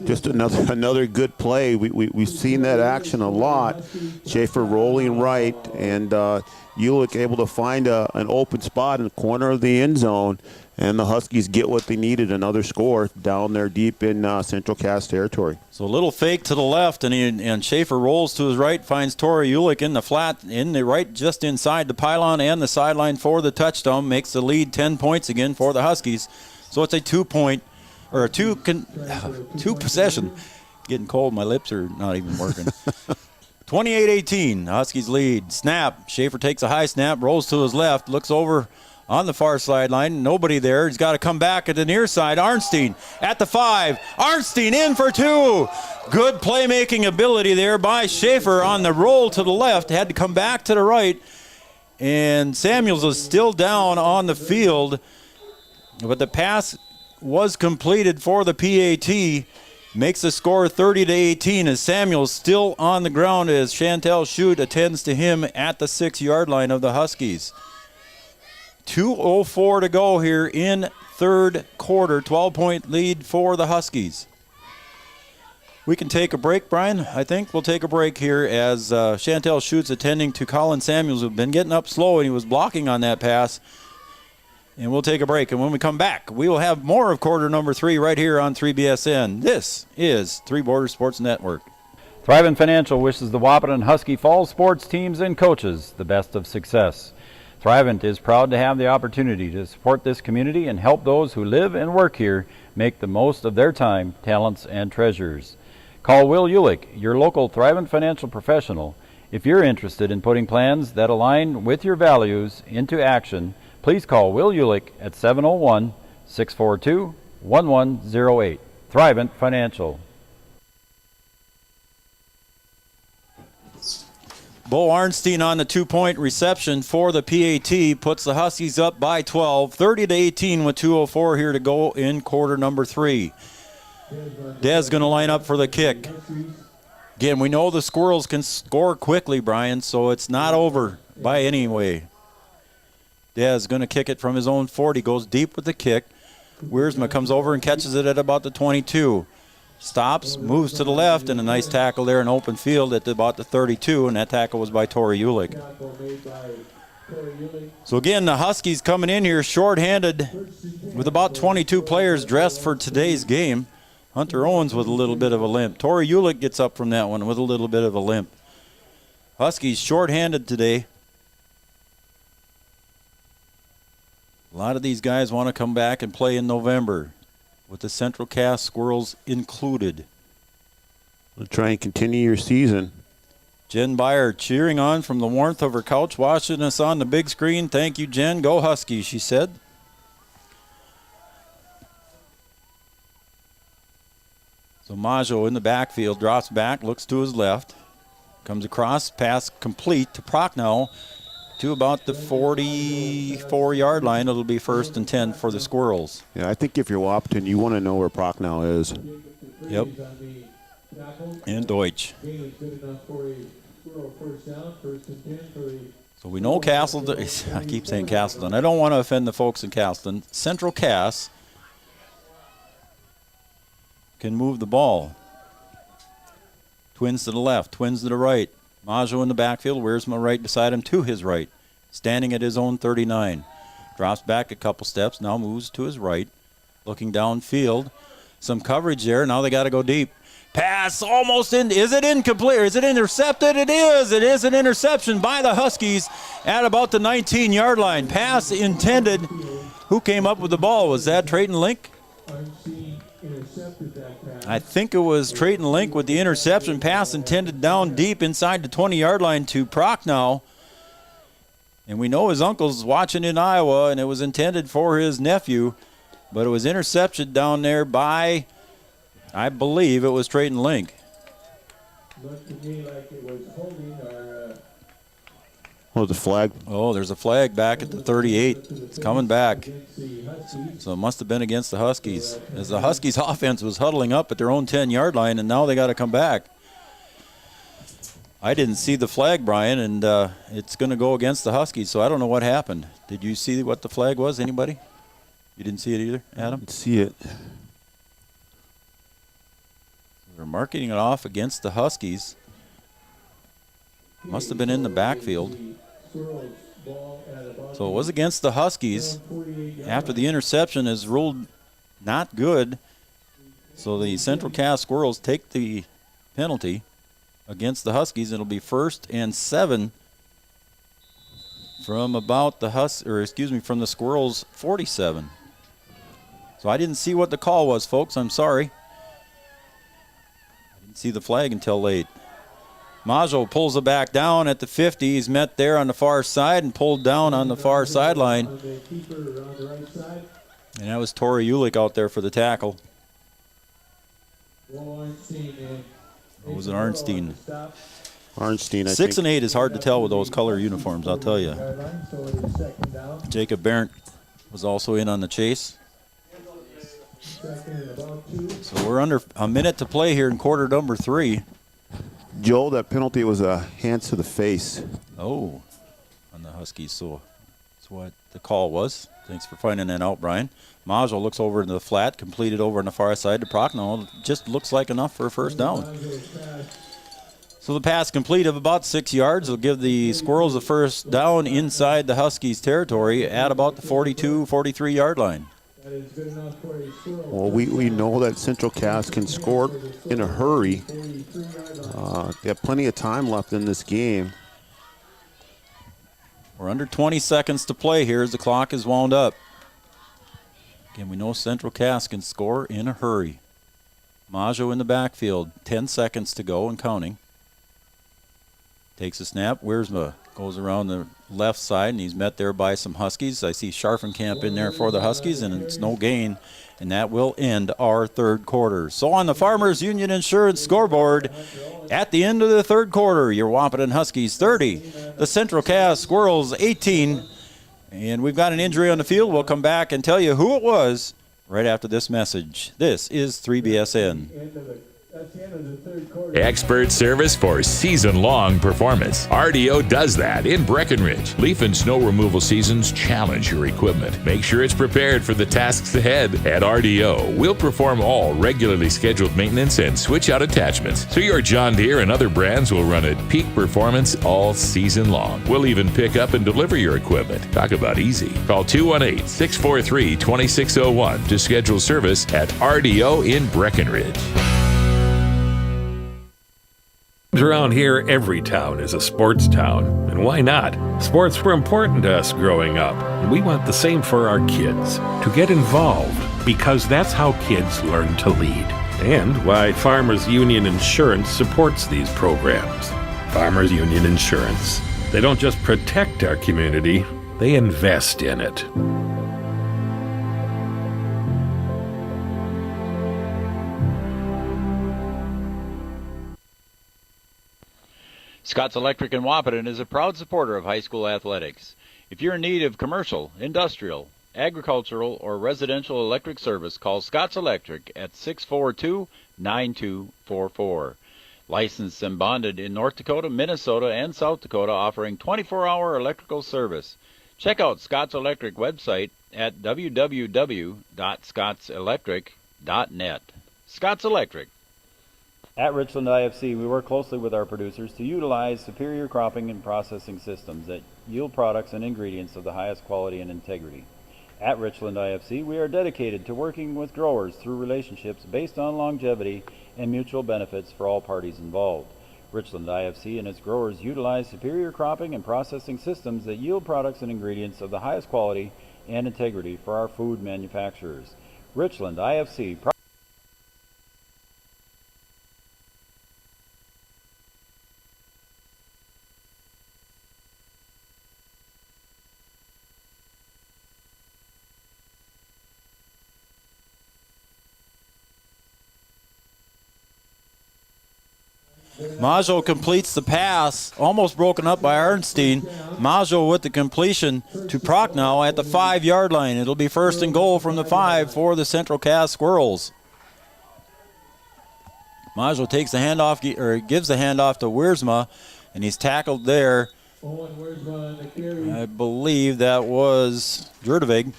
Just another good play. We've seen that action a lot. Schaefer rolling right, and Ulick able to find an open spot in the corner of the end zone, and the Huskies get what they needed, another score down there deep in Central Cass territory. So a little fake to the left, and Schaefer rolls to his right, finds Tori Ulick in the flat, in the right, just inside the pylon and the sideline for the touchdown, makes the lead 10 points again for the Huskies. So it's a 2-point, or a two possession. Getting cold, my lips are not even working. 28-18, Huskies lead. Snap, Schaefer takes a high snap, rolls to his left, looks over on the far sideline, nobody there. He's got to come back at the near side. Arnstein at the 5. Arnstein in for 2. Good playmaking ability there by Schaefer on the roll to the left. Had to come back to the right. And Samuels is still down on the field. But the pass was completed for the PAT. Makes the score 30-18 as Samuels still on the ground as Chantel Schutt attends to him at the 6-yard line of the Huskies. 2:04 to go here in third quarter. 12-point lead for the Huskies. We can take a break, Brian. I think we'll take a break here as Chantel Schutt's attending to Colin Samuels, who's been getting up slow, and he was blocking on that pass. And we'll take a break. And when we come back, we will have more of quarter number 3 right here on 3BSN. This is Three Borders Sports Network. Thrivent Financial wishes the Wahpeton Husky Falls sports teams and coaches the best of success. Thrivent is proud to have the opportunity to support this community and help those who live and work here make the most of their time, talents, and treasures. Call Will Ulick, your local Thrivent financial professional. If you're interested in putting plans that align with your values into action, please call Will Ulick at 701-642-1108. Thrivent Financial. Bo Arnstein on the 2-point reception for the PAT puts the Huskies up by 12, 30-18 with 2:04 here to go in quarter number 3. Dez going to line up for the kick. Again, we know the Squirrels can score quickly, Brian, so it's not over by any way. Dez going to kick it from his own 40, goes deep with the kick. Wiersma comes over and catches it at about the 22. Stops, moves to the left, and a nice tackle there in open field at about the 32, and that tackle was by Tori Ulick. So again, the Huskies coming in here short-handed with about 22 players dressed for today's game. Hunter Owens with a little bit of a limp. Tori Ulick gets up from that one with a little bit of a limp. Huskies short-handed today. A lot of these guys want to come back and play in November, with the Central Cass Squirrels included. We'll try and continue your season. Jen Byer cheering on from the warmth of her couch, watching us on the big screen. Thank you, Jen. Go Huskies, she said. So Maggio in the backfield, drops back, looks to his left. Comes across, pass complete to Prochnow to about the 44-yard line. It'll be 1st and 10 for the Squirrels. Yeah, I think if you're Wahpeton, you want to know where Prochnow is. Yep. And Deutsch. So we know Castleton. I keep saying Castleton. I don't want to offend the folks in Castleton. Central Cass can move the ball. Twins to the left, twins to the right. Maggio in the backfield. Wiersma right beside him to his right. Standing at his own 39. Drops back a couple steps. Now moves to his right. Looking downfield. Some coverage there. Now they got to go deep. Pass almost in. Is it incomplete? Is it intercepted? It is. It is an interception by the Huskies at about the 19-yard line. Pass intended. Who came up with the ball? Was that Trayton Link? I think it was Trayton Link with the interception. Pass intended down deep inside the 20-yard line to Prochnow. And we know his uncle's watching in Iowa, and it was intended for his nephew. But it was intercepted down there by, I believe it was Trayton Link. Looked to me like it was holding or... Oh, the flag. Oh, there's a flag back at the 38. It's coming back. So it must have been against the Huskies, as the Huskies offense was huddling up at their own 10-yard line, and now they got to come back. I didn't see the flag, Brian, and it's going to go against the Huskies, so I don't know what happened. Did you see what the flag was, anybody? You didn't see it either, Adam? I didn't see it. They're marking it off against the Huskies. Must have been in the backfield. So it was against the Huskies. After the interception is ruled not good, so the Central Cass Squirrels take the penalty against the Huskies. It'll be 1st and 7 from about the from the Squirrels 47. So I didn't see what the call was, folks. I'm sorry. I didn't see the flag until late. Maggio pulls it back down at the 50. He's met there on the far side and pulled down on the far sideline. And that was Tori Ulick out there for the tackle. It was an Arnstein. Arnstein, I 6 think. and 8 is hard to tell with those color uniforms, I'll tell you. Jacob Barrett was also in on the chase. So we're under a minute to play here in quarter number 3. Joe, that penalty was a hands to the face. Oh, on the Huskies. So that's what the call was. Thanks for finding that out, Brian. Maggio looks over into the flat, completed over on the far side to Prochnow. Just looks like enough for a first down. So the pass complete of about 6 yards will give the Squirrels a first down inside the Huskies' territory at about the 42, 43-yard line. Well, we know that Central Cass can score in a hurry. They have plenty of time left in this game. We're under 20 seconds to play here as the clock is wound up. Again, we know Central Cass can score in a hurry. Maggio in the backfield, 10 seconds to go and counting. Takes a snap. Wiersma goes around the left side, and he's met there by some Huskies. I see Scharfenkamp in there for the Huskies, and it's no gain, and that will end our third quarter. So on the Farmers Union Insurance scoreboard, at the end of the third quarter, your Wahpeton Huskies 30, the Central Cass Squirrels 18, and we've got an injury on the field. We'll come back and tell you who it was right after this message. This is 3BSN. Expert service for season-long performance. RDO does that in Breckenridge. Leaf and snow removal seasons challenge your equipment. Make sure it's prepared for the tasks ahead. At RDO, we'll perform all regularly scheduled maintenance and switch out attachments, so your John Deere and other brands will run at peak performance all season long. We'll even pick up and deliver your equipment. Talk about easy. Call 218-643-2601 to schedule service at RDO in Breckenridge. Around here, every town is a sports town. And why not? Sports were important to us growing up, and we want the same for our kids. To get involved, because that's how kids learn to lead. And why Farmers Union Insurance supports these programs. Farmers Union Insurance. They don't just protect our community, they invest in it. Scott's Electric in Wahpeton is a proud supporter of high school athletics. If you're in need of commercial, industrial, agricultural, or residential electric service, call Scott's Electric at 642-9244. Licensed and bonded in North Dakota, Minnesota, and South Dakota, offering 24-hour electrical service. Check out Scott's Electric website at www.scottselectric.net. Scott's Electric. At Richland IFC, we work closely with our producers to utilize superior cropping and processing systems that yield products and ingredients of the highest quality and integrity. At Richland IFC, we are dedicated to working with growers through relationships based on longevity and mutual benefits for all parties involved. Richland IFC and its growers utilize superior cropping and processing systems that yield products and ingredients of the highest quality and integrity for our food manufacturers. Richland IFC. Maggio completes the pass, almost broken up by Arnstein. Maggio with the completion to Prochnow at the 5-yard line. It'll be first and goal from the 5 for the Central Cass Squirrels. Maggio takes the handoff, or gives the handoff to Wiersma, and he's tackled there. I believe that was Jurdevig.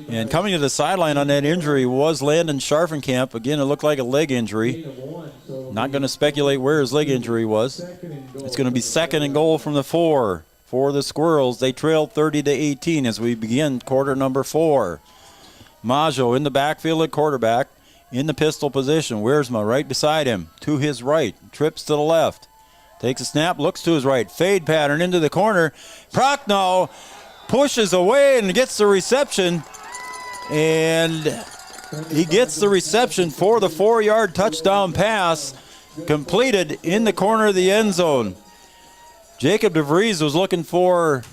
And coming to the sideline on that injury was Landon Scharfenkamp. Again, it looked like a leg injury. Not going to speculate where his leg injury was. It's going to be second and goal from the 4 for the Squirrels. They trail 30-18 as we begin quarter number 4. Maggio in the backfield at quarterback, in the pistol position. Wiersma right beside him, to his right, trips to the left. Takes a snap, looks to his right, fade pattern into the corner. Prochnow pushes away and gets the reception, and he gets the reception for the 4-yard touchdown pass completed in the corner of the end zone. Jacob DeVries was looking for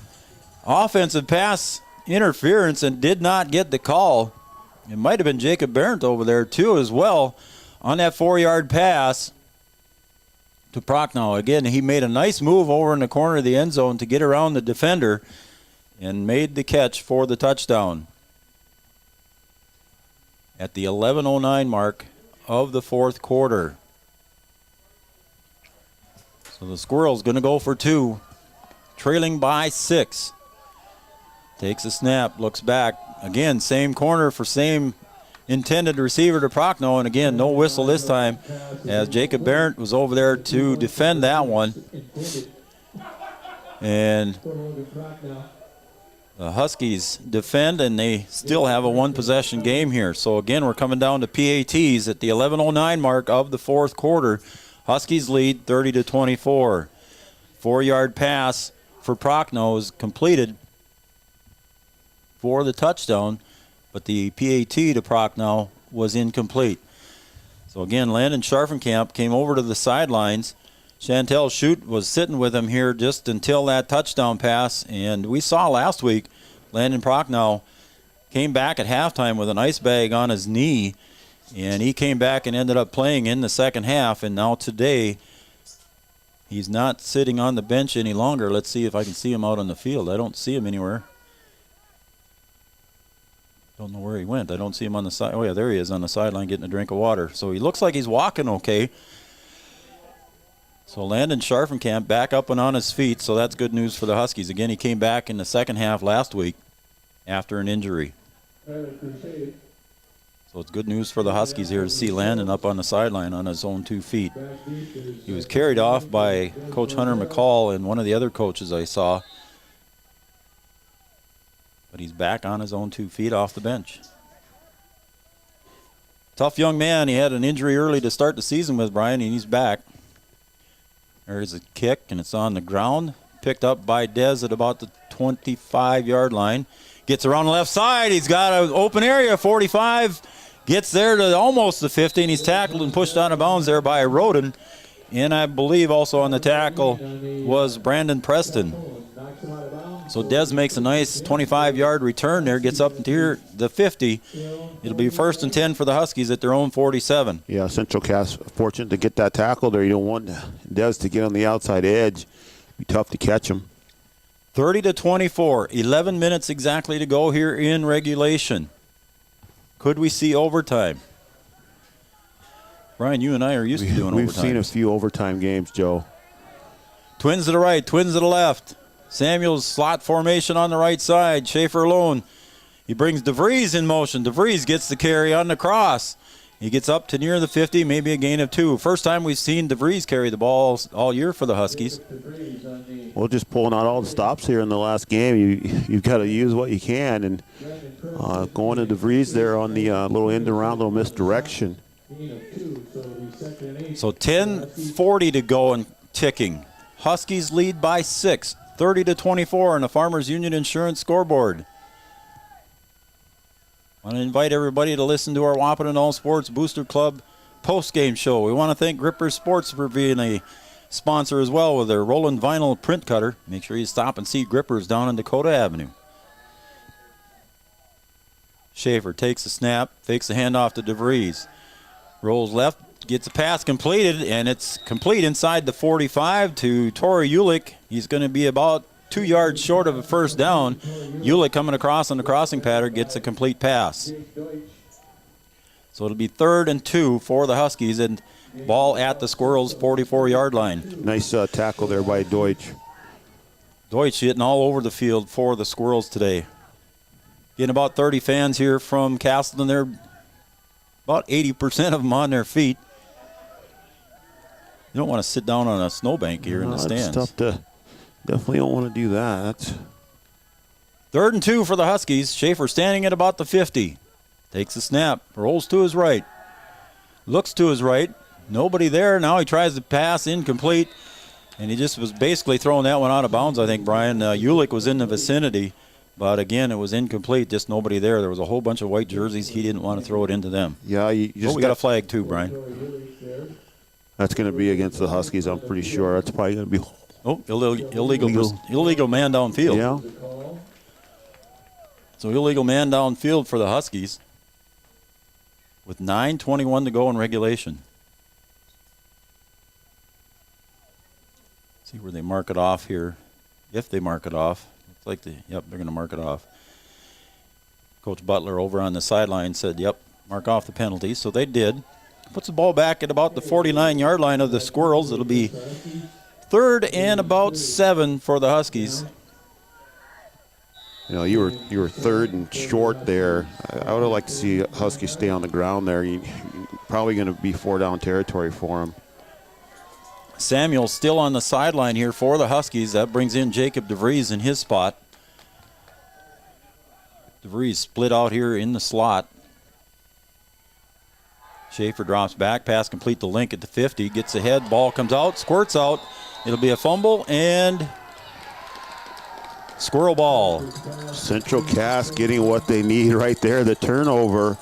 offensive pass interference and did not get the call. It might have been Jacob Barrett over there too as well on that 4-yard pass to Prochnow. Again, he made a nice move over in the corner of the end zone to get around the defender and made the catch for the touchdown. At the 11:09 mark of the 4th quarter. So the Squirrels going to go for 2, trailing by 6. Takes a snap, looks back. Again, same corner for same intended receiver to Prochnow, and again, no whistle this time as Jacob Barrett was over there to defend that one. And the Huskies defend, and they still have a 1-possession game here. So again, we're coming down to PATs at the 11:09 mark of the 4th quarter. Huskies lead 30-24. 4-yard pass for Prochnow is completed for the touchdown, but the PAT to Prochnow was incomplete. So again, Landon Scharfenkamp came over to the sidelines. Chantel Schutt was sitting with him here just until that touchdown pass, and we saw last week Landon Prochnow came back at halftime with an ice bag on his knee, and he came back and ended up playing in the second half, and now today he's not sitting on the bench any longer. Let's see if I can see him out on the field. I don't see him anywhere. Don't know where he went. I don't see him on the side. Oh, yeah, there he is on the sideline getting a drink of water. So he looks like he's walking okay. So Landon Scharfenkamp back up and on his feet, so that's good news for the Huskies. Again, he came back in the second half last week after an injury. So it's good news for the Huskies here to see Landon up on the sideline on his own 2 feet. He was carried off by Coach Hunter McCall and one of the other coaches I saw. But he's back on his own 2 feet off the bench. Tough young man. He had an injury early to start the season with, Brian, and he's back. There's a kick, and it's on the ground. Picked up by Dez at about the 25-yard line. Gets around the left side. He's got an open area, 45. Gets there to almost the 50, and he's tackled and pushed out of bounds there by Roden. And I believe also on the tackle was Brandon Preston. So Dez makes a nice 25-yard return there, gets up near the 50. It'll be first and 10 for the Huskies at their own 47. Yeah, Central Cass fortunate to get that tackle there. You don't want Dez to get on the outside edge. Be tough to catch him. 30-24, 11 minutes exactly to go here in regulation. Could we see overtime? Brian, you and I are used to doing overtime. We've seen a few overtime games, Joe. Twins to the right, twins to the left. Samuels slot formation on the right side. Schaefer alone. He brings DeVries in motion. DeVries gets the carry on the cross. He gets up to near the 50, maybe a gain of 2. First time we've seen DeVries carry the ball all year for the Huskies. Well, just pulling out all the stops here in the last game, you've got to use what you can. And going to DeVries there on the little end around, little misdirection. So 10:40 to go and ticking. Huskies lead by 6, 30-24 on the Farmers Union Insurance scoreboard. I want to invite everybody to listen to our Wahpeton All Sports Booster Club post-game show. We want to thank Gripper Sports for being a sponsor as well with their Roland Vinyl print cutter. Make sure you stop and see Grippers down on Dakota Avenue. Schaefer takes the snap, fakes the handoff to DeVries. Rolls left, gets a pass completed, and it's complete inside the 45 to Torrey Ulick. He's going to be about 2 yards short of a first down. Ulick coming across on the crossing pattern gets a complete pass. So it'll be 3rd and 2 for the Huskies, and ball at the Squirrels' 44-yard line. Nice tackle there by Deutsch. Deutsch hitting all over the field for the Squirrels today. Getting about 30 fans here from Castleton. They're about 80% of them on their feet. You don't want to sit down on a snowbank here in the stands. It's tough to, definitely don't want to do that. That's 3rd and 2 for the Huskies. Schaefer standing at about the 50. Takes the snap, rolls to his right. Looks to his right. Nobody there. Now he tries to pass, incomplete. And he just was basically throwing that one out of bounds, I think, Brian. Ulick was in the vicinity. But again, it was incomplete, just nobody there. There was a whole bunch of white jerseys. He didn't want to throw it into them. Yeah, you just we got a flag too, Brian. That's going to be against the Huskies, I'm pretty sure. That's probably going to be... Oh, illegal man downfield. Yeah. So illegal man downfield for the Huskies with 9:21 to go in regulation. See where they mark it off here. If they mark it off. Like they're going to mark it off. Coach Butler over on the sideline said, yep, mark off the penalty. So they did. Puts the ball back at about the 49-yard line of the Squirrels. It'll be 3rd and about 7 for the Huskies. You know, you were 3rd and short there. I would have liked to see Huskies stay on the ground there. Probably going to be 4-down territory for them. Samuel still on the sideline here for the Huskies. That brings in Jacob DeVries in his spot. DeVries split out here in the slot. Schaefer drops back, pass complete to Link at the 50. Gets ahead, ball comes out, squirts out. It'll be a fumble and squirrel ball. Central Cass getting what they need right there, the turnover.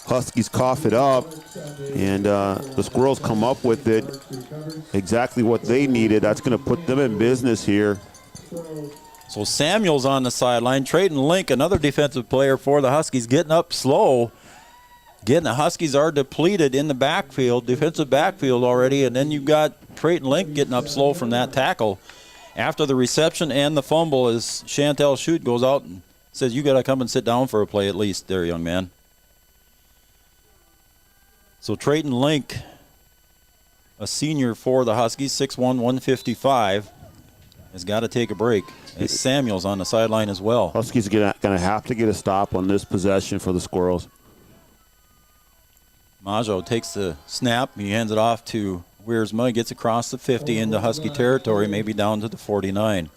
Huskies cough it up, and the Squirrels come up with it. Exactly what they needed. That's going to put them in business here. So Samuel's on the sideline. Trayton Link, another defensive player for the Huskies, getting up slow. Again, the Huskies are depleted in the backfield, defensive backfield already, and then you've got Trayton Link getting up slow from that tackle. After the reception and the fumble, as Chantel Shute goes out and says, you got to come and sit down for a play at least there, young man. So Trayton Link, a senior for the Huskies, 6'1", 155, has got to take a break. And Samuel's on the sideline as well. Huskies going to have to get a stop on this possession for the Squirrels. Maggio takes the snap. He hands it off to Wiersma. He gets across the 50 into Husky territory, maybe down to the 49.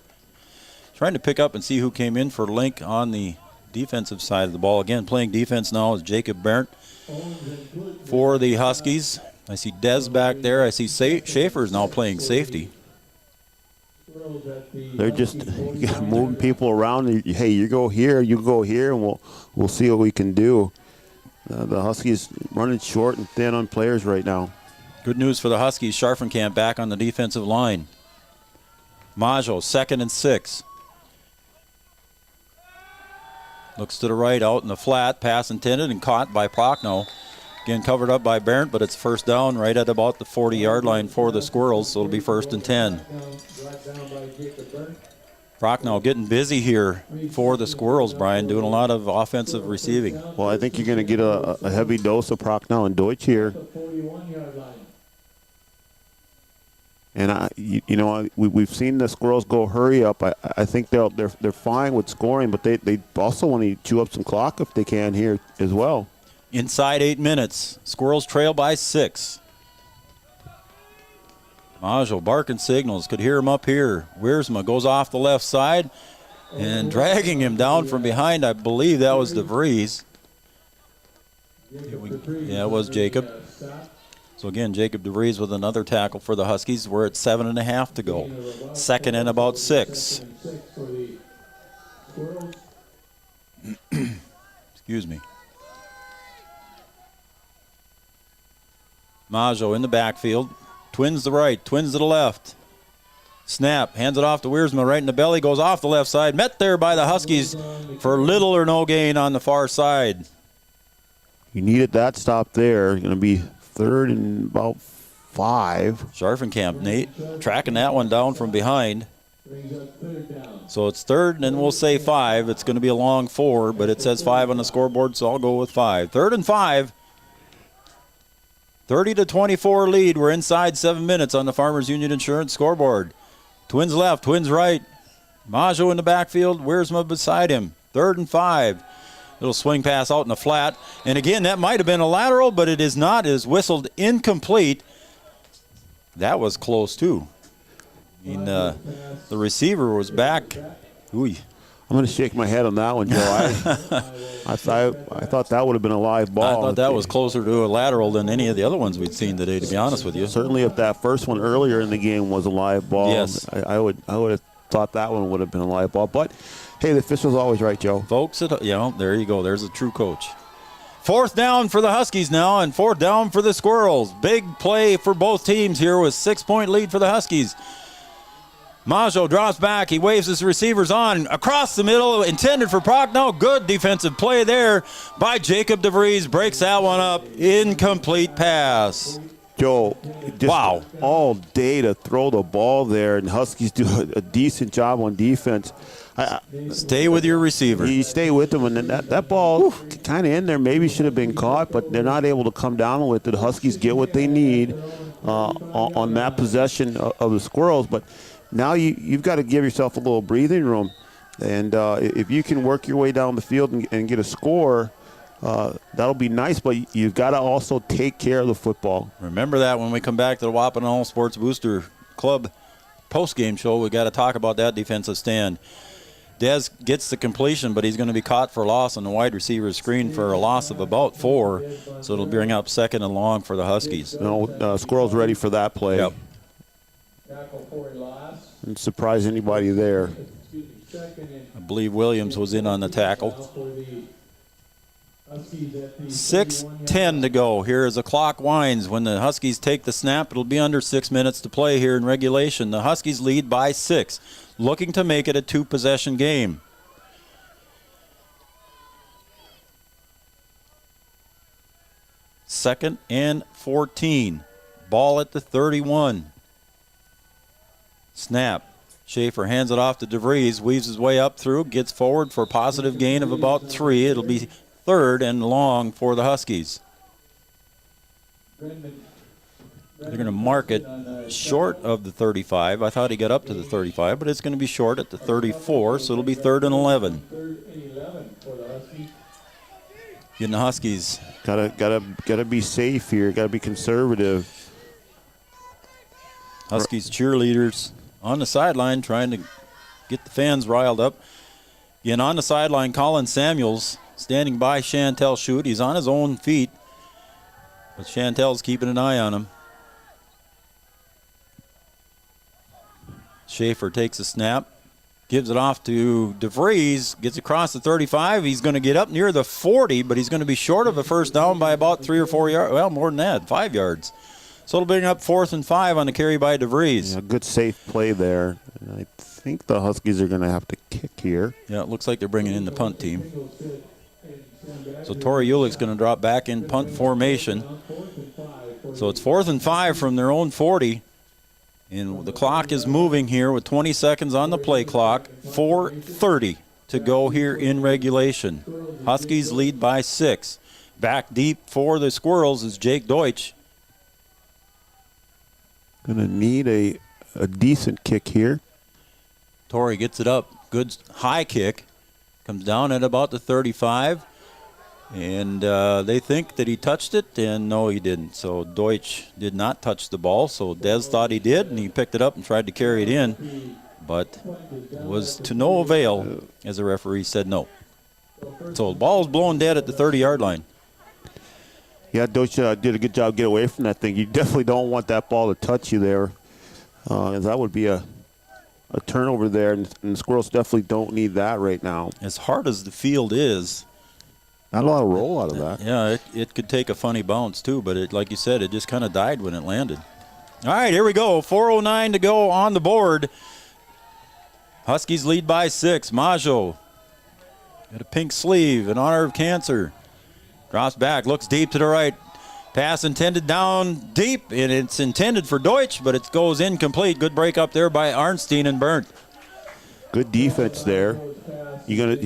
Trying to pick up and see who came in for Link on the defensive side of the ball. Again, playing defense now is Jacob Berndt for the Huskies. I see Dez back there. I see Schaefer's now playing safety. They're just moving people around. Hey, you go here, and we'll see what we can do. The Huskies running short and thin on players right now. Good news for the Huskies. Scharfenkamp back on the defensive line. Maggio, 2nd and 6. Looks to the right, out in the flat. Pass intended and caught by Prochnow. Again, covered up by Berndt, but it's first down right at about the 40-yard line for the Squirrels, so it'll be 1st and 10. Prochnow getting busy here for the Squirrels, Brian, doing a lot of offensive receiving. Well, I think you're going to get a heavy dose of Prochnow and Deutsch here. And we've seen the Squirrels go hurry up. I think they're fine with scoring, but they also want to chew up some clock if they can here as well. Inside 8 minutes. Squirrels trail by 6. Majo barking signals. Could hear him up here. Wiersma goes off the left side and dragging him down from behind. I believe that was DeVries. Yeah, it was Jacob. So again, Jacob DeVries with another tackle for the Huskies. We're at 7.5 to go. Second and about 6. Excuse me. Majo in the backfield. Twins to the right, twins to the left. Snap, hands it off to Wiersma right in the belly, goes off the left side. Met there by the Huskies for little or no gain on the far side. You needed that stop there. Going to be 3rd and about 5. Scharfenkamp, Nate, tracking that one down from behind. So it's 3rd, and we'll say 5. It's going to be a long 4, but it says 5 on the scoreboard, so I'll go with 5. 3rd and 5. 30-24 lead. We're inside 7 minutes on the Farmers Union Insurance scoreboard. Twins left, twins right. Majo in the backfield, Wiersma beside him. 3rd and 5. Little swing pass out in the flat. And again, that might have been a lateral, but it is not. It is whistled incomplete. That was close, too. I mean, the receiver was back. Ooh. I'm going to shake my head on that one, Joe. I thought that would have been a live ball. I thought that was closer to a lateral than any of the other ones we'd seen today, to be honest with you. Certainly if that first one earlier in the game was a live ball, yes. I would have thought that one would have been a live ball. But, hey, the official's always right, Joe. Folks, there you go. There's a true coach. 4th down for the Huskies now, and 4th down for the Squirrels. Big play for both teams here with 6-point lead for the Huskies. Majo drops back. He waves his receivers on across the middle, intended for Prochnow. Good defensive play there by Jacob DeVries. Breaks that one up. Incomplete pass. Joe, just wow. all day to throw the ball there, and Huskies do a decent job on defense. Stay with your receiver. You stay with them, and that ball kind of in there maybe should have been caught, but they're not able to come down with it. The Huskies get what they need on that possession of the Squirrels, but now you've got to give yourself a little breathing room. And if you can work your way down the field and get a score, that'll be nice, but you've got to also take care of the football. Remember that when we come back to the Wahpeton All Sports Booster Club post-game show, we got to talk about that defensive stand. Dez gets the completion, but he's going to be caught for loss on the wide receiver screen for a loss of about 4, so it'll bring up 2nd and long for the Huskies. No, Squirrels ready for that play. Yep. Didn't surprise anybody there. I believe Williams was in on the tackle. 6:10 to go. Here as the clock winds. When the Huskies take the snap, it'll be under 6 minutes to play here in regulation. The Huskies lead by 6, looking to make it a 2-possession game. Second and 14. Ball at the 31. Snap. Schaefer hands it off to DeVries, weaves his way up through, gets forward for a positive gain of about 3. It'll be 3rd and long for the Huskies. They're going to mark it short of the 35. I thought he got up to the 35, but it's going to be short at the 34, so it'll be 3rd and 11. Getting the Huskies. Gotta be safe here. Gotta be conservative. Huskies cheerleaders on the sideline trying to get the fans riled up. Again, on the sideline, Colin Samuels standing by Chantel Shute. He's on his own feet, but Chantel's keeping an eye on him. Schaefer takes a snap, gives it off to DeVries, gets across the 35. He's going to get up near the 40, but he's going to be short of a first down by about 3 or 4 yards. Well, more than that, 5 yards. So it'll bring up 4th and 5 on the carry by DeVries. Yeah, good safe play there. And I think the Huskies are going to have to kick here. Yeah, it looks like they're bringing in the punt team. So Tori Ulick's going to drop back in punt formation. So it's 4th and 5 from their own 40. And the clock is moving here with 20 seconds on the play clock. 4:30 to go here in regulation. Huskies lead by 6. Back deep for the Squirrels is Jake Deutsch. Going to need a decent kick here. Torrey gets it up. Good high kick. Comes down at about the 35. And they think that he touched it, and no, he didn't. So Deutsch did not touch the ball, so Des thought he did, and he picked it up and tried to carry it in, but was to no avail, as the referee said no. So the ball's blown dead at the 30-yard line. Yeah, Deutsch did a good job get away from that thing. You definitely don't want that ball to touch you there. As that would be a turnover there, and the Squirrels definitely don't need that right now. As hard as the field is, not a lot of roll out of that. Yeah, it could take a funny bounce too, but it, like you said, it just kind of died when it landed. All right, here we go. 4:09 to go on the board. Huskies lead by 6. Majo got a pink sleeve in honor of cancer. Drops back, looks deep to the right. Pass intended down deep, and it's intended for Deutsch, but it goes incomplete. Good break up there by Arnstein and Burnt. Good defense there. You're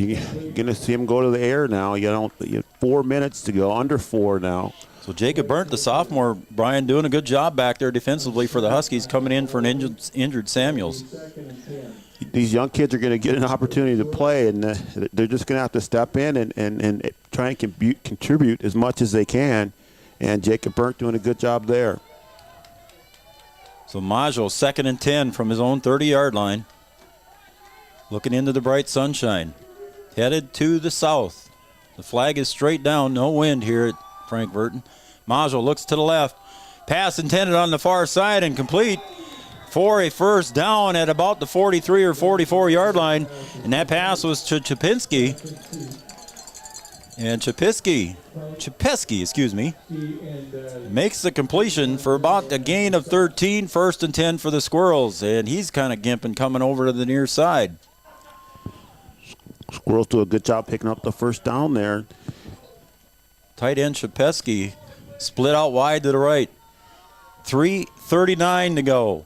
gonna see him go to the air now. You have 4 minutes to go, under 4 now. So Jacob Burnt, the sophomore, Brian, doing a good job back there defensively for the Huskies, coming in for an injured Samuels. These young kids are going to get an opportunity to play, and they're just going to have to step in and try and contribute as much as they can. And Jacob Burnt doing a good job there. So Majo, 2nd and 10 from his own 30-yard line. Looking into the bright sunshine. Headed to the south. The flag is straight down. No wind here at Frank Burton. Majo looks to the left. Pass intended on the far side and complete for a first down at about the 43 or 44-yard line. And that pass was to Chapinski. And Chapesky, makes the completion for about a gain of 13, 1st and 10 for the Squirrels. And he's kind of gimping coming over to the near side. Squirrels do a good job picking up the first down there. Tight end Chapesky split out wide to the right. 3:39 to go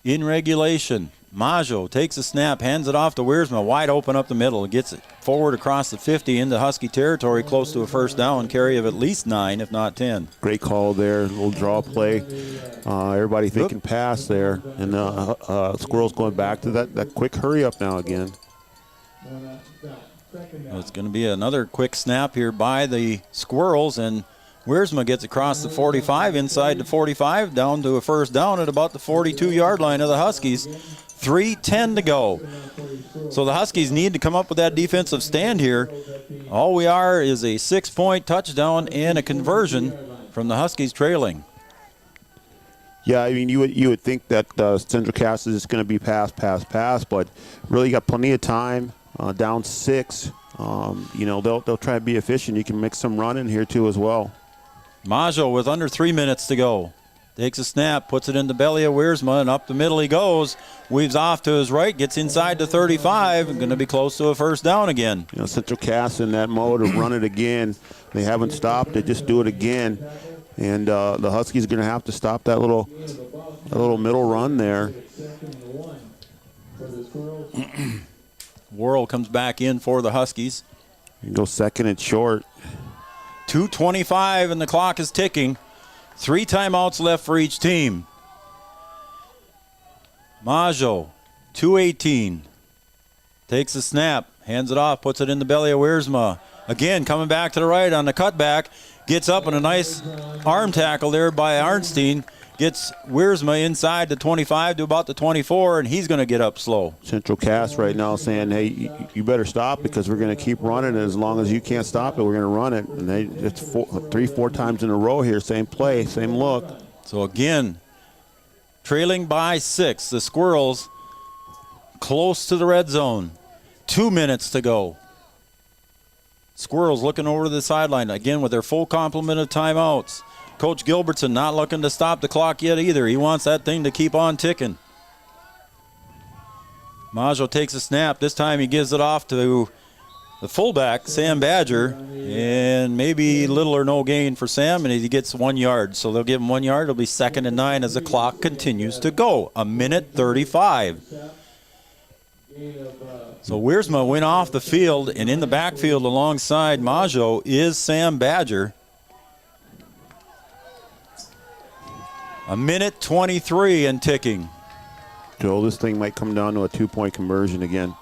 in regulation. Majo takes a snap, hands it off to Wiersma, wide open up the middle, gets it forward across the 50 into Husky territory, close to a first down, carry of at least 9, if not 10. Great call there, a little draw play. Everybody thinking pass there, and Squirrels going back to that quick hurry up now again. Well, it's going to be another quick snap here by the Squirrels, and Wiersma gets across the 45, inside the 45, down to a first down at about the 42-yard line of the Huskies. 3:10 to go. So the Huskies need to come up with that defensive stand here. All we are is a 6-point touchdown and a conversion from the Huskies trailing. Yeah, I mean, you would think that Central Cass is just going to be pass, but really got plenty of time. Down 6. They'll try to be efficient. You can mix some running here too as well. Majo with under 3 minutes to go. Takes a snap, puts it in the belly of Wiersma, and up the middle he goes. Weaves off to his right, gets inside the 35, and going to be close to a first down again. Central Cass in that mode of run it again. They haven't stopped. They just do it again. And the Huskies are going to have to stop that little middle run there. Worrell comes back in for the Huskies. You go 2nd and short. 2:25 and the clock is ticking. 3 timeouts left for each team. Majo, 2:18. Takes a snap, hands it off, puts it in the belly of Wiersma. Again, coming back to the right on the cutback. Gets up in a nice arm tackle there by Arnstein. Gets Wiersma inside the 25 to about the 24, and he's going to get up slow. Central Cass right now saying, hey, you better stop because we're going to keep running, and as long as you can't stop it, we're going to run it. And it's 3-4 times in a row here, same play, same look. So again, trailing by 6. The Squirrels close to the red zone. 2 minutes to go. Squirrels looking over to the sideline, again with their full complement of timeouts. Coach Gilbertson not looking to stop the clock yet either. He wants that thing to keep on ticking. Majo takes a snap. This time he gives it off to the fullback, Sam Badger, and maybe little or no gain for Sam, and he gets 1 yard. So they'll give him 1 yard. It'll be 2nd and 9 as the clock continues to go. 1:35. So Wiersma went off the field, and in the backfield alongside Majo is Sam Badger. 1:23 and ticking. Joel, this thing might come down to a 2-point conversion again.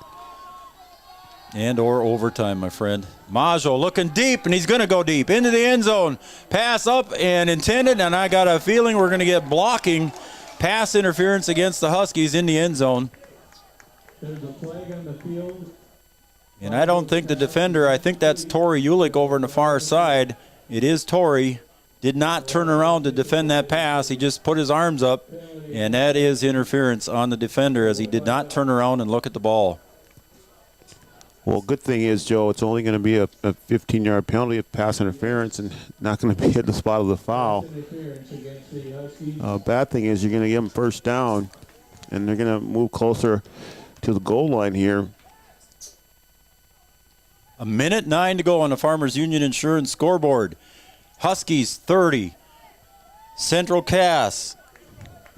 And or overtime, my friend. Maggio looking deep, and he's going to go deep into the end zone. Pass up and intended, and I got a feeling we're going to get blocking pass interference against the Huskies in the end zone. There's a flag on the field. And I don't think the defender, I think that's Tori Ulick over on the far side. It is Tori. Did not turn around to defend that pass. He just put his arms up, and that is interference on the defender as he did not turn around and look at the ball. Well, good thing is, Joe, it's only going to be a 15-yard penalty of pass interference and not going to be at the spot of the foul. Bad thing is you're going to give them first down, and they're going to move closer to the goal line here. 1:09 to go on the Farmers Union Insurance scoreboard. Huskies 30, Central Cass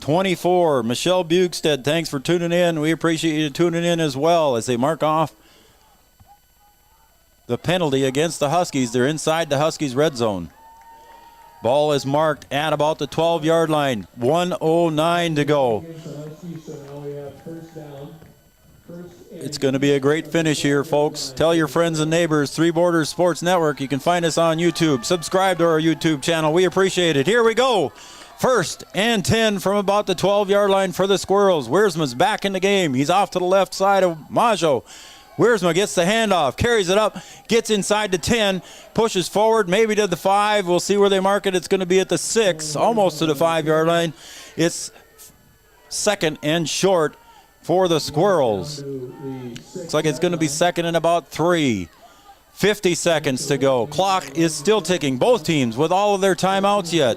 24. Michelle Bugstead, thanks for tuning in. We appreciate you tuning in as well as they mark off the penalty against the Huskies. They're inside the Huskies red zone. Ball is marked at about the 12-yard line. 1:09 to go. It's going to be a great finish here, folks. Tell your friends and neighbors, Three Borders Sports Network. You can find us on YouTube. Subscribe to our YouTube channel. We appreciate it. Here we go. 1st and 10 from about the 12-yard line for the Squirrels. Wiersma's back in the game. He's off to the left side of Maggio. Wiersma gets the handoff, carries it up, gets inside the 10, pushes forward, maybe to the 5. We'll see where they mark it. It's going to be at the 6, almost to the 5-yard line. It's 2nd and short for the Squirrels. Looks like it's going to be 2nd and about 3. 50 seconds to go. Clock is still ticking. Both teams with all of their timeouts yet.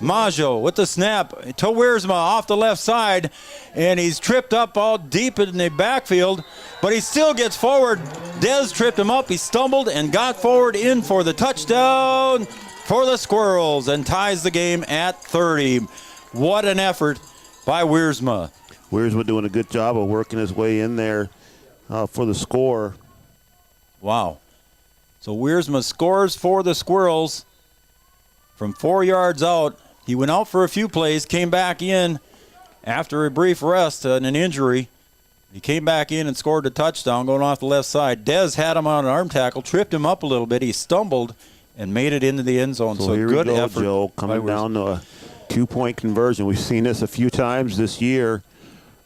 Maggio with the snap to Wiersma off the left side, and he's tripped up all deep in the backfield, but he still gets forward. Dez tripped him up. He stumbled and got forward in for the touchdown for the Squirrels and ties the game at 30. What an effort by Wiersma. Wiersma doing a good job of working his way in there for the score. Wow. So Wiersma scores for the Squirrels from 4 yards out. He went out for a few plays, came back in after a brief rest and an injury. He came back in and scored a touchdown going off the left side. Dez had him on an arm tackle, tripped him up a little bit. He stumbled and made it into the end zone. So here good we go, effort. Joe, coming down to a 2-point conversion. We've seen this a few times this year.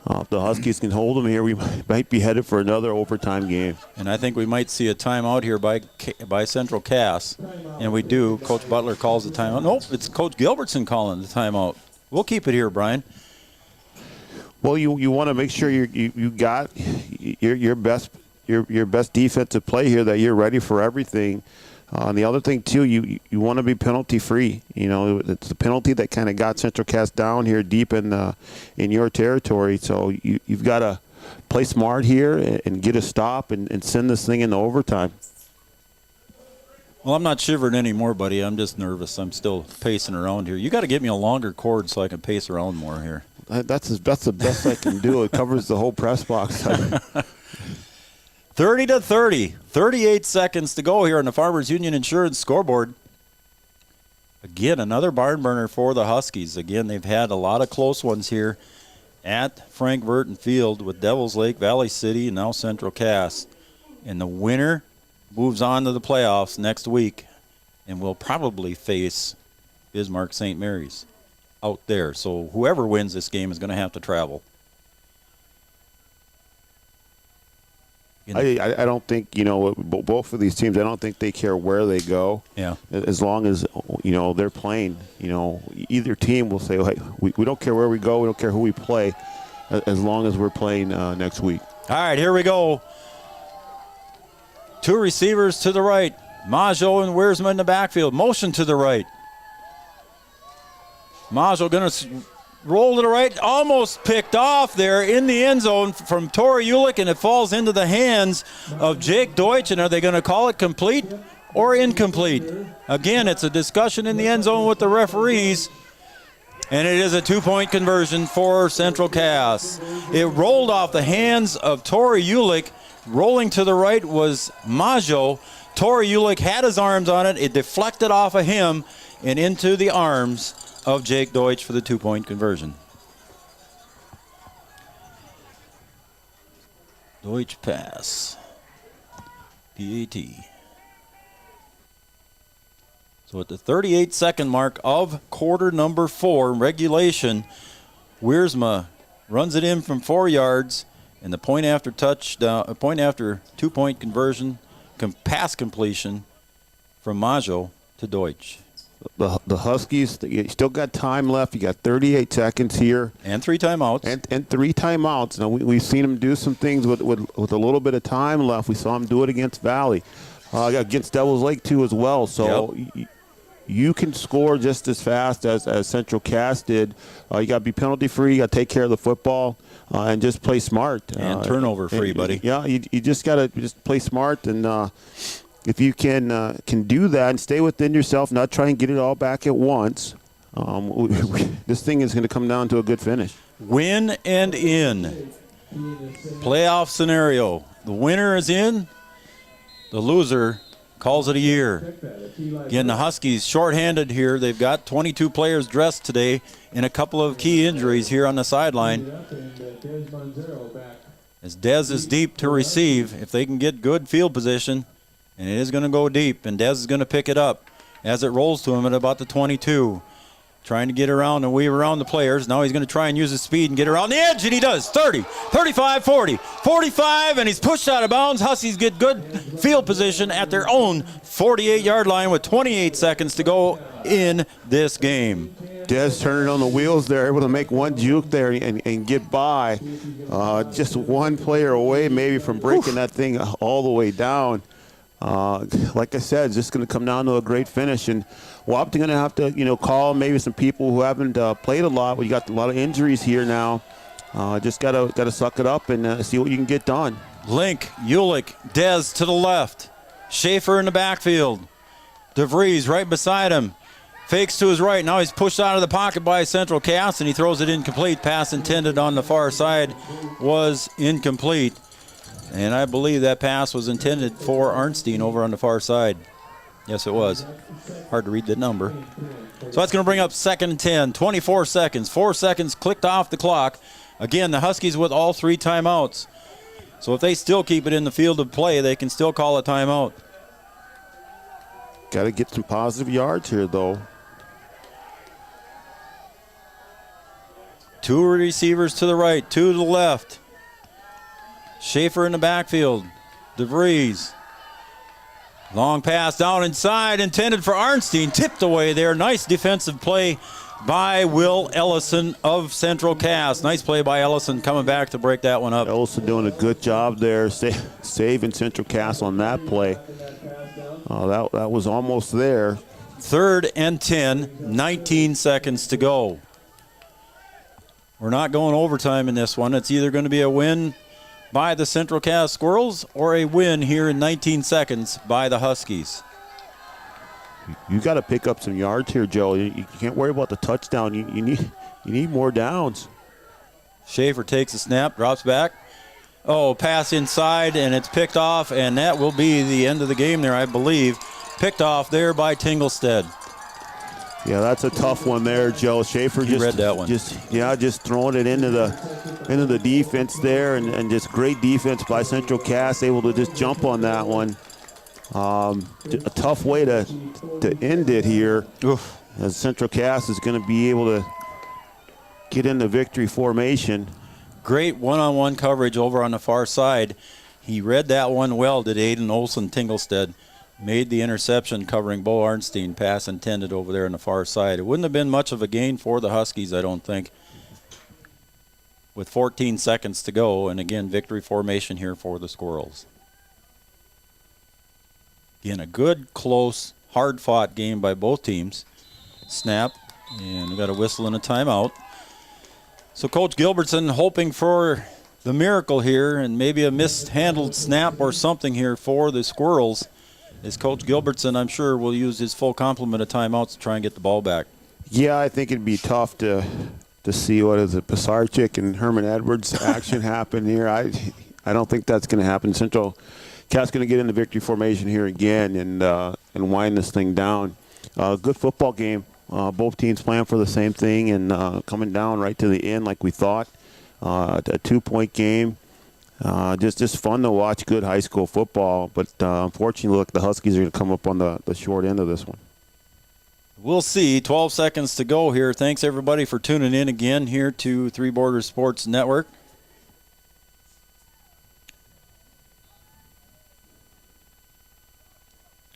If the Huskies can hold them here, we might be headed for another overtime game. And I think we might see a timeout here by Central Cass. And we do. Coach Butler calls the timeout. Nope, it's Coach Gilbertson calling the timeout. We'll keep it here, Brian. Well, you want to make sure you got your best defensive play here, that you're ready for everything. And the other thing, too, you want to be penalty-free. You know, it's the penalty that kind of got Central Cass down here deep in your territory. So you've got to play smart here and get a stop and send this thing into overtime. Well, I'm not shivering anymore, buddy. I'm just nervous. I'm still pacing around here. You got to get me a longer cord so I can pace around more here. That's the best I can do. It covers the whole press box. 30-30. 38 seconds to go here on the Farmers Union Insurance scoreboard. Again, another barn burner for the Huskies. Again, they've had a lot of close ones here at Frank Burton Field with Devils Lake, Valley City, and now Central Cass. And the winner moves on to the playoffs next week and will probably face Bismarck St. Mary's out there. So whoever wins this game is going to have to travel. I don't think, both of these teams, I don't think they care where they go. Yeah. As long as, they're playing. Either team will say, hey, we don't care where we go. We don't care who we play, as long as we're playing next week. All right, here we go. 2 receivers to the right. Maggio and Wiersma in the backfield. Motion to the right. Maggio going to roll to the right. Almost picked off there in the end zone from Tori Ulick, and it falls into the hands of Jake Deutsch. And are they going to call it complete or incomplete? Again, it's a discussion in the end zone with the referees. And it is a 2-point conversion for Central Cass. It rolled off the hands of Tori Ulick. Rolling to the right was Maggio. Tori Ulick had his arms on it. It deflected off of him and into the arms of Jake Deutsch for the 2-point conversion. Deutsch pass. PAT. So at the 38-second mark of quarter number 4, regulation, Wiersma runs it in from 4 yards, and the point after touchdown, point after 2-point conversion, pass completion from Maggio to Deutsch. The Huskies, you still got time left. You got 38 seconds here. And 3 timeouts. And 3 timeouts. Now, we've seen them do some things with a little bit of time left. We saw them do it against Valley, against Devils Lake, too, as well. So you can score just as fast as Central Cass did. You got to be penalty-free. You got to take care of the football and just play smart. And turnover-free, buddy. Yeah, you just got to just play smart. And if you can do that and stay within yourself, not try and get it all back at once, this thing is going to come down to a good finish. Win and in. Playoff scenario. The winner is in. The loser calls it a year. Again, the Huskies shorthanded here. They've got 22 players dressed today and a couple of key injuries here on the sideline. As Dez is deep to receive, if they can get good field position, and it is going to go deep, and Dez is going to pick it up as it rolls to him at about the 22. Trying to get around and weave around the players. Now he's going to try and use his speed and get around the edge, and he does. 30, 35, 40, 45, and he's pushed out of bounds. Huskies get good field position at their own 48-yard line with 28 seconds to go in this game. Dez turning on the wheels there, able to make one juke there and get by. Just one player away maybe from breaking that thing all the way down. Like I said, it's just going to come down to a great finish. And Wahpeton going to have to, call maybe some people who haven't played a lot. We got a lot of injuries here now. Just got to suck it up and see what you can get done. Link, Ulick, Dez to the left. Schaefer in the backfield. DeVries right beside him. Fakes to his right. Now he's pushed out of the pocket by Central Cass, and he throws it incomplete. Pass intended on the far side was incomplete. And I believe that pass was intended for Arnstein over on the far side. Yes, it was. Hard to read the number. So that's going to bring up 2nd and 10, 24 seconds. 4 seconds clicked off the clock. Again, the Huskies with all 3 timeouts. So if they still keep it in the field of play, they can still call a timeout. Got to get some positive yards here, though. 2 receivers to the right, 2 to the left. Schaefer in the backfield. DeVries. Long pass down inside, intended for Arnstein. Tipped away there. Nice defensive play by Will Ellison of Central Cass. Nice play by Ellison coming back to break that one up. Ellison doing a good job there, saving Central Cass on that play. That was almost there. 3rd and 10, 19 seconds to go. We're not going overtime in this one. It's either going to be a win by the Central Cass Squirrels or a win here in 19 seconds by the Huskies. You got to pick up some yards here, Joe. You can't worry about the touchdown. You need more downs. Schaefer takes a snap, drops back. Oh, pass inside, and it's picked off, and that will be the end of the game there, I believe. Picked off there by Tinglestead. Yeah, that's a tough one there, Joe. Schaefer just read that one. Just throwing it into the defense there, and just great defense by Central Cass, able to just jump on that one. A tough way to end it here. Oof. As Central Cass is going to be able to get into victory formation. Great one-on-one coverage over on the far side. He read that one well, did Aiden Olsen Tinglestead. Made the interception covering Bo Arnstein, pass intended over there on the far side. It wouldn't have been much of a gain for the Huskies, I don't think, with 14 seconds to go. And again, victory formation here for the Squirrels. Again, a good, close, hard-fought game by both teams. Snap, and we got a whistle and a timeout. So Coach Gilbertson hoping for the miracle here and maybe a mishandled snap or something here for the Squirrels. As Coach Gilbertson, I'm sure, will use his full complement of timeouts to try and get the ball back. Yeah, I think it'd be tough to see what is it, Pisarcik and Herman Edwards action happen here. I don't think that's going to happen. Central Cass going to get into victory formation here again and wind this thing down. Good football game. Both teams playing for the same thing and coming down right to the end like we thought. A 2-point game. Just fun to watch good high school football. But unfortunately, look, the Huskies are going to come up on the short end of this one. We'll see. 12 seconds to go here. Thanks, everybody, for tuning in again here to Three Borders Sports Network.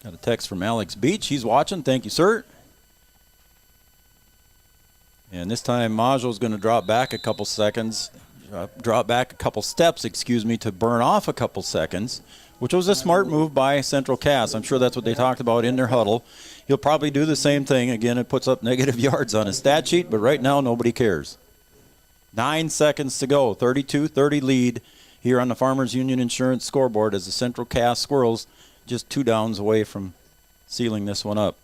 Got a text from Alex Beach. He's watching. Thank you, sir. And this time, Majo's going to drop back a couple steps, to burn off a couple seconds, which was a smart move by Central Cass. I'm sure that's what they talked about in their huddle. He'll probably do the same thing. Again, it puts up negative yards on his stat sheet, but right now nobody cares. 9 seconds to go. 32-30 lead here on the Farmers Union Insurance scoreboard as the Central Cass Squirrels just 2 downs away from sealing this one up.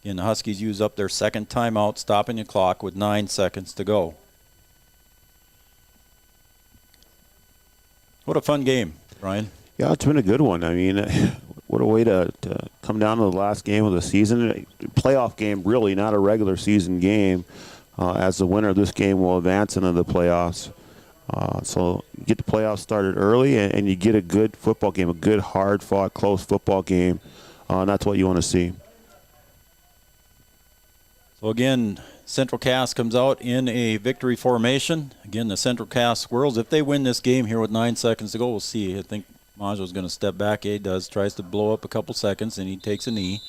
Again, the Huskies use up their second timeout, stopping the clock with 9 seconds to go. What a fun game, Brian. Yeah, it's been a good one. I mean, what a way to come down to the last game of the season. Playoff game, really, not a regular season game, as the winner of this game will advance into the playoffs. So you get the playoffs started early, and you get a good football game, a good, hard-fought, close football game. And that's what you want to see. So again, Central Cass comes out in a victory formation. Again, the Central Cass Squirrels, if they win this game here with 9 seconds to go, we'll see. I think Majo's going to step back. He does, tries to blow up a couple seconds, and he takes a knee.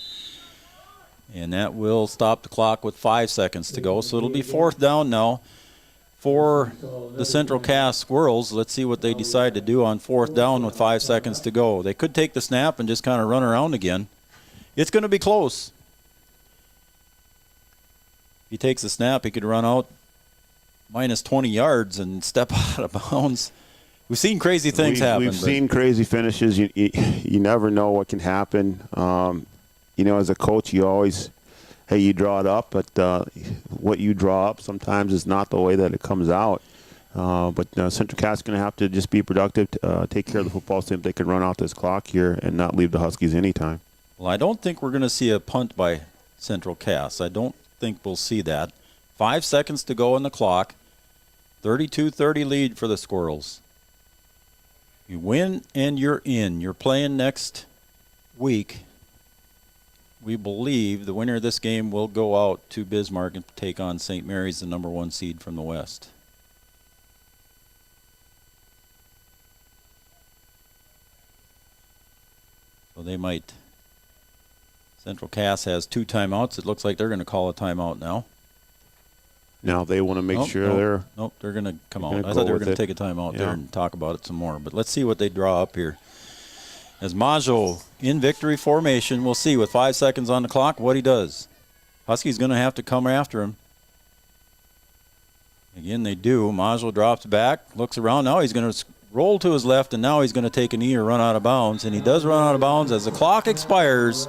And that will stop the clock with 5 seconds to go. So it'll be 4th down now for the Central Cass Squirrels. Let's see what they decide to do on 4th down with 5 seconds to go. They could take the snap and just kind of run around again. It's going to be close. If he takes the snap, he could run out minus 20 yards and step out of bounds. We've seen crazy things happen. We've seen crazy finishes. You never know what can happen. As a coach, you always, you draw it up, but what you draw up sometimes is not the way that it comes out. But Central Cass is going to have to just be productive, take care of the football team. They can run out this clock here and not leave the Huskies anytime. Well, I don't think we're going to see a punt by Central Cass. I don't think we'll see that. 5 seconds to go on the clock. 32-30 lead for the Squirrels. You win and you're in. You're playing next week. We believe the winner of this game will go out to Bismarck and take on St. Mary's, the number 1 seed from the West. So they might. Central Cass has 2 timeouts. It looks like they're going to call a timeout now. Now they want to make sure they're... Nope, they're going to come out. I thought they were going to take a timeout there and talk about it some more. But let's see what they draw up here. As Majo in victory formation, we'll see with 5 seconds on the clock what he does. Husky's going to have to come after him. Again, they do. Majo drops back, looks around. Now he's going to roll to his left, and now he's going to take a knee or run out of bounds. And he does run out of bounds as the clock expires.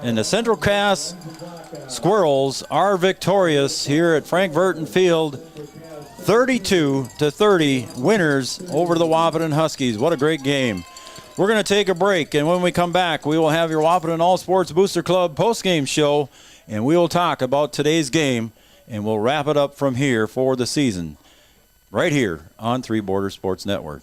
And the Central Cass Squirrels are victorious here at Frank Verton Field. 32-30 winners over the Wahpeton Huskies. What a great game. We're going to take a break, and when we come back, we will have your Wahpeton All Sports Booster Club postgame show, and we will talk about today's game, and we'll wrap it up from here for the season, right here on Three Borders Sports Network.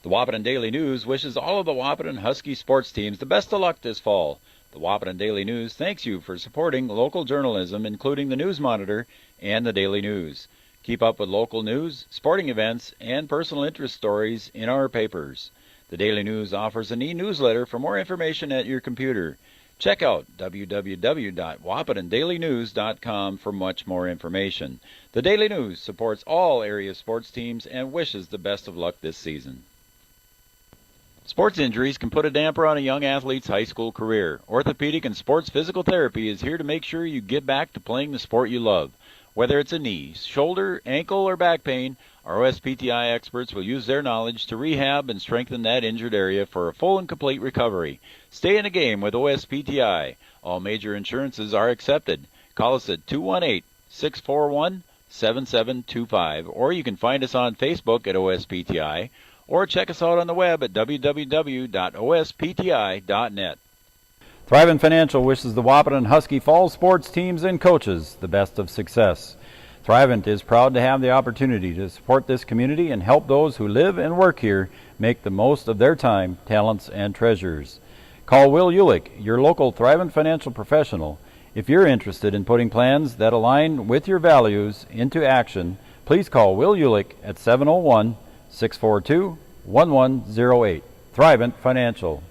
The Wahpeton Daily News wishes all of the Wahpeton Husky sports teams the best of luck this fall. The Wahpeton Daily News thanks you for supporting local journalism, including the News Monitor and the Daily News. Keep up with local news, sporting events, and personal interest stories in our papers. The Daily News offers an e-newsletter for more information at your computer. Check out www.wahpetondailynews.com for much more information. The Daily News supports all area sports teams and wishes the best of luck this season. Sports injuries can put a damper on a young athlete's high school career. Orthopedic and sports physical therapy is here to make sure you get back to playing the sport you love. Whether it's a knee, shoulder, ankle, or back pain, our OSPTI experts will use their knowledge to rehab and strengthen that injured area for a full and complete recovery. Stay in the game with OSPTI. All major insurances are accepted. Call us at 218-641-7725, or you can find us on Facebook at OSPTI, or check us out on the web at www.ospti.net. Thrivent Financial wishes the Wahpeton Husky Falls sports teams and coaches the best of success. Thrivent is proud to have the opportunity to support this community and help those who live and work here make the most of their time, talents, and treasures. Call Will Ulick, your local Thrivent financial professional. If you're interested in putting plans that align with your values into action, please call Will Ulick at 701-642-1108. Thrivent Financial.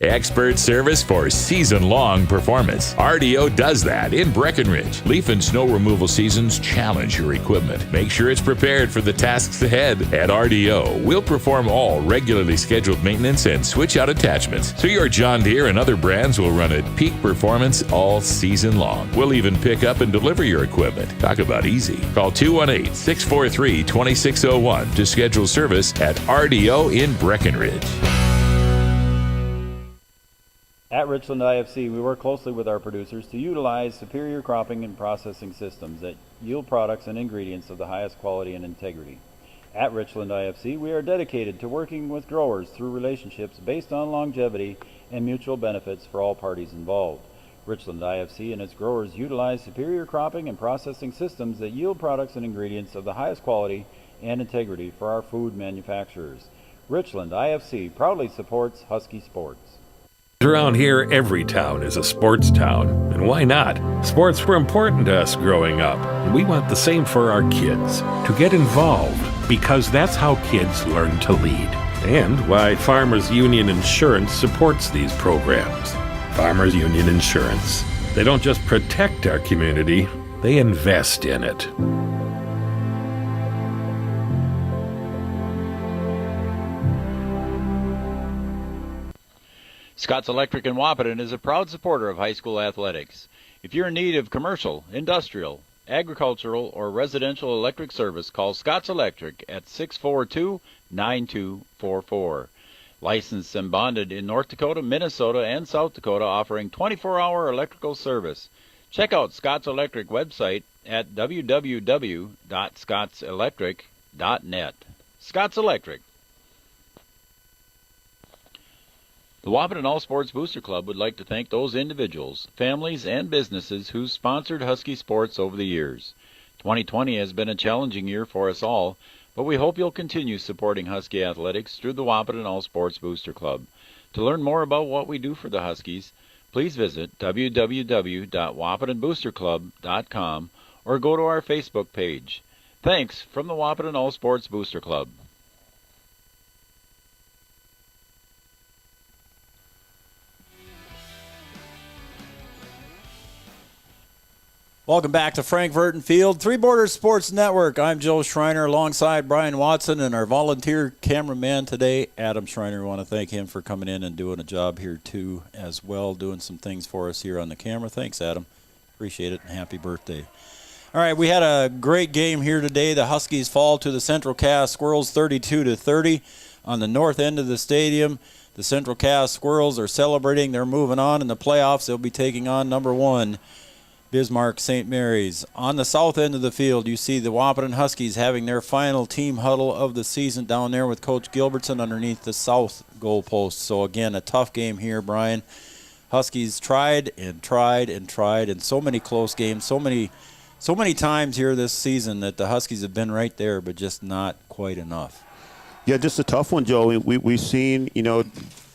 Expert service for season-long performance. RDO does that in Breckenridge. Leaf and snow removal seasons challenge your equipment. Make sure it's prepared for the tasks ahead. At RDO, we'll perform all regularly scheduled maintenance and switch out attachments, so your John Deere and other brands will run at peak performance all season long. We'll even pick up and deliver your equipment. Talk about easy. Call 218-643-2601 to schedule service at RDO in Breckenridge. At Richland IFC, we work closely with our producers to utilize superior cropping and processing systems that yield products and ingredients of the highest quality and integrity. At Richland IFC, we are dedicated to working with growers through relationships based on longevity and mutual benefits for all parties involved. Richland IFC and its growers utilize superior cropping and processing systems that yield products and ingredients of the highest quality and integrity for our food manufacturers. Richland IFC proudly supports Husky sports. Around here, every town is a sports town. And why not? Sports were important to us growing up, and we want the same for our kids. To get involved, because that's how kids learn to lead. And why Farmers Union Insurance supports these programs. Farmers Union Insurance. They don't just protect our community, they invest in it. Scott's Electric in Wahpeton is a proud supporter of high school athletics. If you're in need of commercial, industrial, agricultural, or residential electric service, call Scott's Electric at 642-9244. Licensed and bonded in North Dakota, Minnesota, and South Dakota, offering 24-hour electrical service. Check out Scott's Electric website at www.scottselectric.net. Scott's Electric. The Wahpeton All Sports Booster Club would like to thank those individuals, families, and businesses who sponsored Husky sports over the years. 2020 has been a challenging year for us all, but we hope you'll continue supporting Husky athletics through the Wahpeton All Sports Booster Club. To learn more about what we do for the Huskies, please visit www.wahpetonboosterclub.com or go to our Facebook page. Thanks from the Wahpeton All Sports Booster Club. Welcome back to Frank Verton Field, Three Borders Sports Network. I'm Joe Schreiner alongside Brian Watson and our volunteer cameraman today, Adam Schreiner. I want to thank him for coming in and doing a job here too as well, doing some things for us here on the camera. Thanks, Adam. Appreciate it, and happy birthday. All right, we had a great game here today. The Huskies fall to the Central Cass Squirrels 32-30 on the north end of the stadium. The Central Cass Squirrels are celebrating. They're moving on in the playoffs. They'll be taking on number 1. Bismarck St. Mary's. On the south end of the field, you see the Wahpeton Huskies having their final team huddle of the season down there with Coach Gilbertson underneath the south goalpost. So, again, a tough game here, Brian. Huskies tried and tried and tried, and so many close games, so many times here this season that the Huskies have been right there, but just not quite enough. Yeah, just a tough one, Joe. We've seen,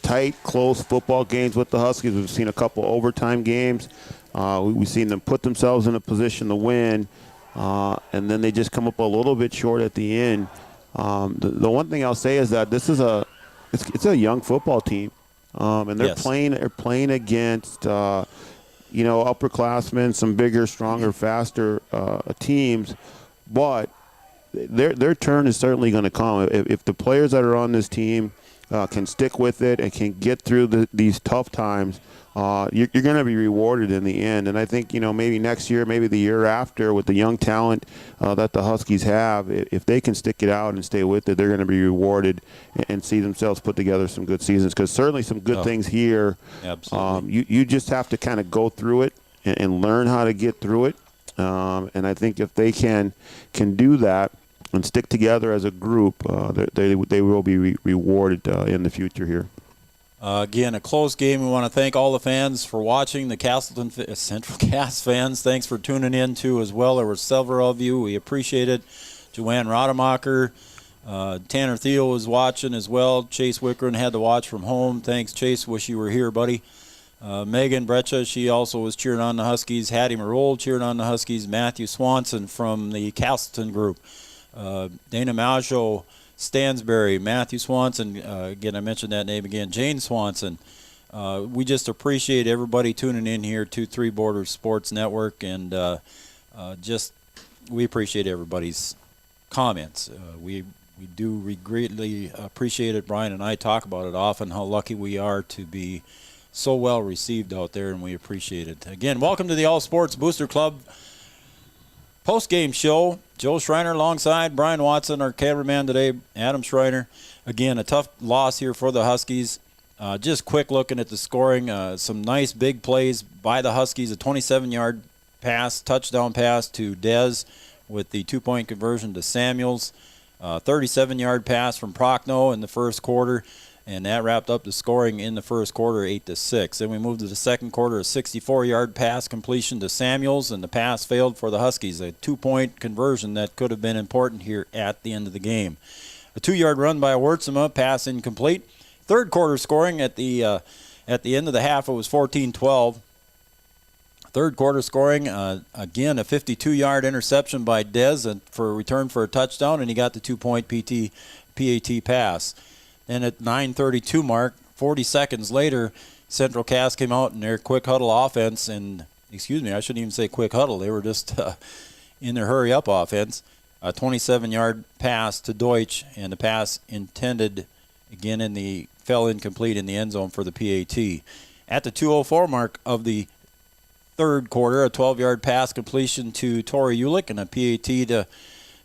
tight, close football games with the Huskies. We've seen a couple overtime games. We've seen them put themselves in a position to win, and then they just come up a little bit short at the end. The one thing I'll say is that this is it's a young football team, and they're playing against upperclassmen, some bigger, stronger, faster teams, but their turn is certainly going to come. If the players that are on this team can stick with it and can get through these tough times, you're going to be rewarded in the end. And I think, maybe next year, maybe the year after, with the young talent that the Huskies have, if they can stick it out and stay with it, they're going to be rewarded and see themselves put together some good seasons. Because certainly some good things here. Absolutely. You just have to kind of go through it and learn how to get through it. And I think if they can do that and stick together as a group, they will be rewarded in the future here. Again, a close game. We want to thank all the fans for watching. The Castleton Central Cass fans, thanks for tuning in too as well. There were several of you. We appreciate it. Joanne Rademacher, Tanner Thiel was watching as well. Chase Wickren had to watch from home. Thanks, Chase. Wish you were here, buddy. Megan Breccia, she also was cheering on the Huskies. Hattie Marole cheering on the Huskies. Matthew Swanson from the Castleton group. Dana Maggio, Stansberry, Matthew Swanson, again, I mentioned that name again, Jane Swanson. We just appreciate everybody tuning in here to Three Borders Sports Network, and we appreciate everybody's comments. We do greatly appreciate it. Brian and I talk about it often, how lucky we are to be so well received out there, and we appreciate it. Again, welcome to the All Sports Booster Club post-game show. Joe Schreiner alongside Brian Watson, our cameraman today, Adam Schreiner. Again, a tough loss here for the Huskies. Just quick looking at the scoring. Some nice big plays by the Huskies. A 27-yard pass, touchdown pass to Dez with the 2-point conversion to Samuels. 37-yard pass from Prochnow in the first quarter. And that wrapped up the scoring in the first quarter, 8-6. Then we moved to the second quarter, a 64-yard pass completion to Samuels, and the pass failed for the Huskies. A 2-point conversion that could have been important here at the end of the game. A 2-yard run by Wurtsema, pass incomplete. Third quarter scoring at the end of the half, it was 14-12. Third quarter scoring, again, a 52-yard interception by Dez for a return for a touchdown, and he got the 2-point PAT pass. Then at 9:32 mark, 40 seconds later, Central Cass came out in their quick huddle offense, and excuse me, I shouldn't even say quick huddle. They were just in their hurry-up offense. A 27-yard pass to Deutsch, and the pass intended, again, fell incomplete in the end zone for the PAT. At the 2:04 mark of the third quarter, a 12-yard pass completion to Tori Ulick and a PAT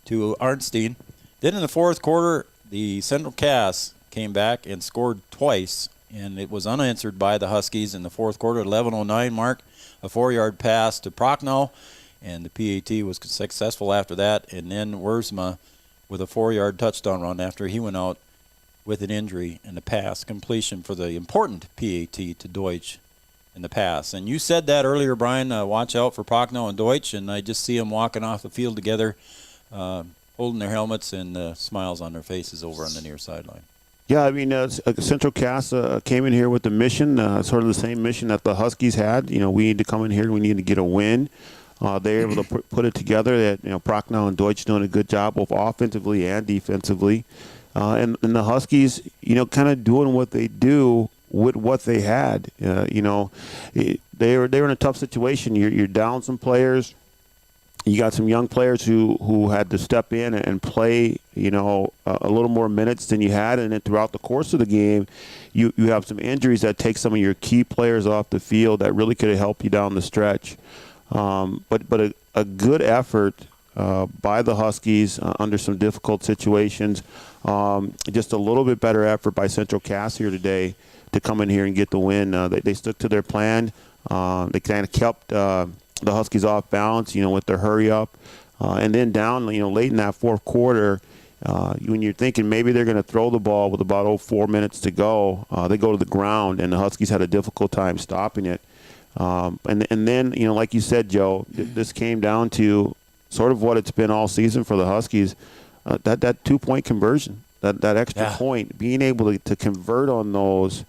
to Arnstein. Then in the fourth quarter, the Central Cass came back and scored twice, and it was unanswered by the Huskies in the fourth quarter. 11:09 mark, a 4-yard pass to Prochnow, and the PAT was successful after that. And then Wurtsema with a 4-yard touchdown run after he went out with an injury, and the pass completion for the important PAT to Deutsch in the pass. And you said that earlier, Brian, watch out for Prochnow and Deutsch, and I just see them walking off the field together, holding their helmets and smiles on their faces over on the near sideline. Yeah, I mean, Central Cass came in here with a mission, sort of the same mission that the Huskies had. You know, we need to come in here, we need to get a win. They were able to put it together. That, you know, Prochnow and Deutsch doing a good job both offensively and defensively. And the Huskies, you know, kind of doing what they do with what they had. You know, they were in a tough situation. You're down some players. You got some young players who had to step in and play, you know, a little more minutes than you had. And then throughout the course of the game, you have some injuries that take some of your key players off the field that really could have helped you down the stretch. But a good effort by the Huskies under some difficult situations. Just a little bit better effort by Central Cass here today to come in here and get the win. They stuck to their plan. They kind of kept the Huskies off balance, you know, with their hurry up. And then down, you know, late in that fourth quarter, when you're thinking maybe they're going to throw the ball with about 4 minutes to go, they go to the ground, and the Huskies had a difficult time stopping it. And then, you know, like you said, Joe, this came down to sort of what it's been all season for the Huskies, that 2-point conversion, that extra point, being able to convert on those.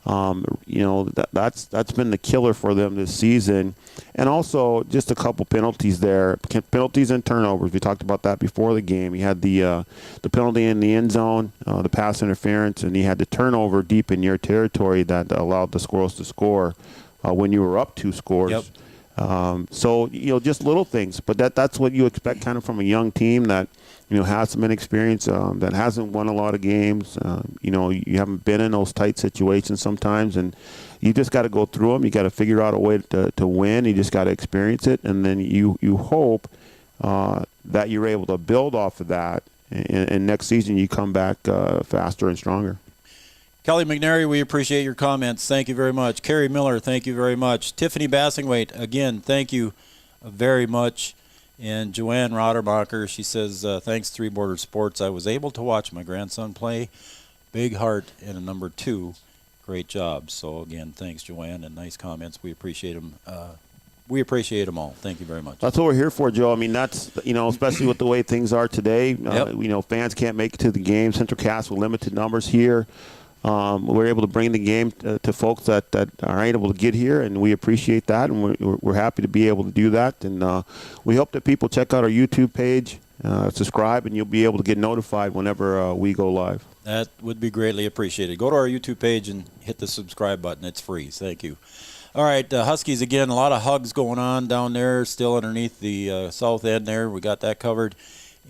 You know, that's been the killer for them this season. And also just a couple penalties there, penalties and turnovers. We talked about that before the game. He had the penalty in the end zone, the pass interference, and he had the turnover deep in your territory that allowed the Squirrels to score when you were up 2 scores. Yep. So, you know, just little things, but that's what you expect kind of from a young team that, you know, has some inexperience, that hasn't won a lot of games. You know, you haven't been in those tight situations sometimes, and you just got to go through them. You got to figure out a way to win. You just got to experience it, and then you hope that you're able to build off of that, and next season you come back faster and stronger. Kelly McNary, we appreciate your comments. Thank you very much. Carrie Miller, thank you very much. Tiffany Bassingwaite, again, thank you very much. And Joanne Roderbacher, she says, thanks, Three Border Sports. I was able to watch my grandson play Big Heart in a number 2 Great job. So again, thanks, Joanne, and nice comments. We appreciate them. We appreciate them all. Thank you very much. That's what we're here for, Joe. I mean, that's, especially with the way things are today. Yep. Fans can't make it to the game. Central Cass with limited numbers here. We're able to bring the game to folks that aren't able to get here, and we appreciate that, and we're happy to be able to do that. And we hope that people check out our YouTube page, subscribe, and you'll be able to get notified whenever we go live. That would be greatly appreciated. Go to our YouTube page and hit the subscribe button. It's free. Thank you. All right, Huskies again, a lot of hugs going on down there, still underneath the south end there. We got that covered.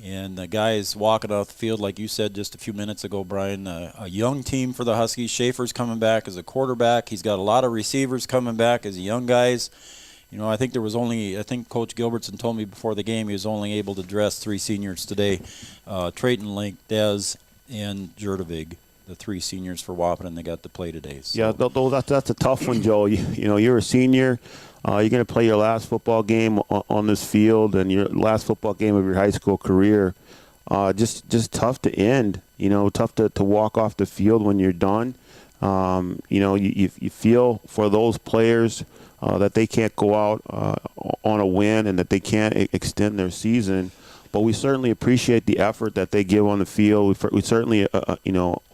And the guys walking off the field, like you said just a few minutes ago, Brian, a young team for the Huskies. Schaefer's coming back as a quarterback. He's got a lot of receivers coming back as young guys. I think Coach Gilbertson told me before the game he was only able to dress 3 seniors today, Trayton Link, Dez, and Jurdevig. The 3 seniors for Wahpeton, they got to play today. So. Yeah, that's a tough one, Joe. You're a senior. You're going to play your last football game on this field and your last football game of your high school career. Just tough to end. Tough to walk off the field when you're done. You feel for those players that they can't go out on a win and that they can't extend their season. But we certainly appreciate the effort that they give on the field. We certainly,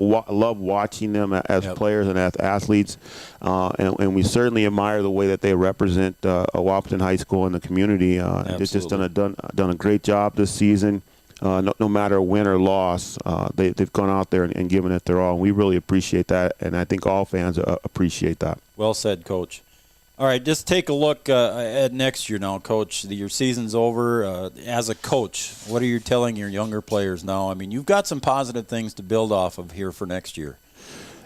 love watching them as players and as athletes, and we certainly admire the way that they represent Wahpeton High School and the community. They've just done a great job this season. No matter win or loss, they've gone out there and given it their all. And we really appreciate that, and I think all fans appreciate that. Well said, Coach. All right, just take a look at next year now, Coach. Your season's over. As a coach, what are you telling your younger players now? I mean, you've got some positive things to build off of here for next year.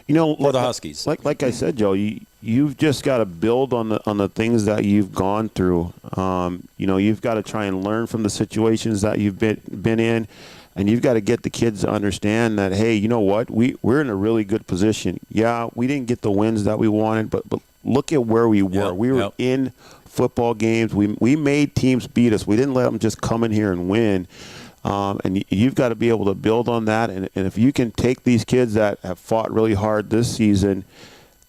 For the Huskies. Like I said, Joe, you've just got to build on the things that you've gone through. You've got to try and learn from the situations that you've been in. And you've got to get the kids to understand that, hey, you know what? We're in a really good position. Yeah, we didn't get the wins that we wanted, but look at where we were. We were in football games. We made teams beat us. We didn't let them just come in here and win. And you've got to be able to build on that. And if you can take these kids that have fought really hard this season,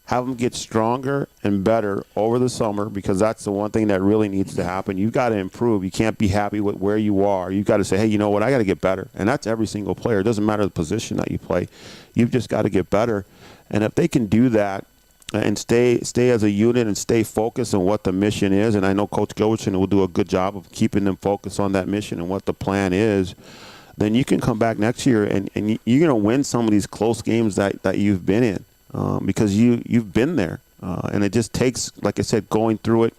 have them get stronger and better over the summer, because that's the one thing that really needs to happen. You've got to improve. You can't be happy with where you are. You've got to say, hey, you know what, I got to get better. And that's every single player. It doesn't matter the position that you play. You've just got to get better. And if they can do that and stay as a unit and stay focused on what the mission is, and I know Coach Gilbertson will do a good job of keeping them focused on that mission and what the plan is, then you can come back next year and you're going to win some of these close games that you've been in. Because you've been there, and it just takes, like I said, going through it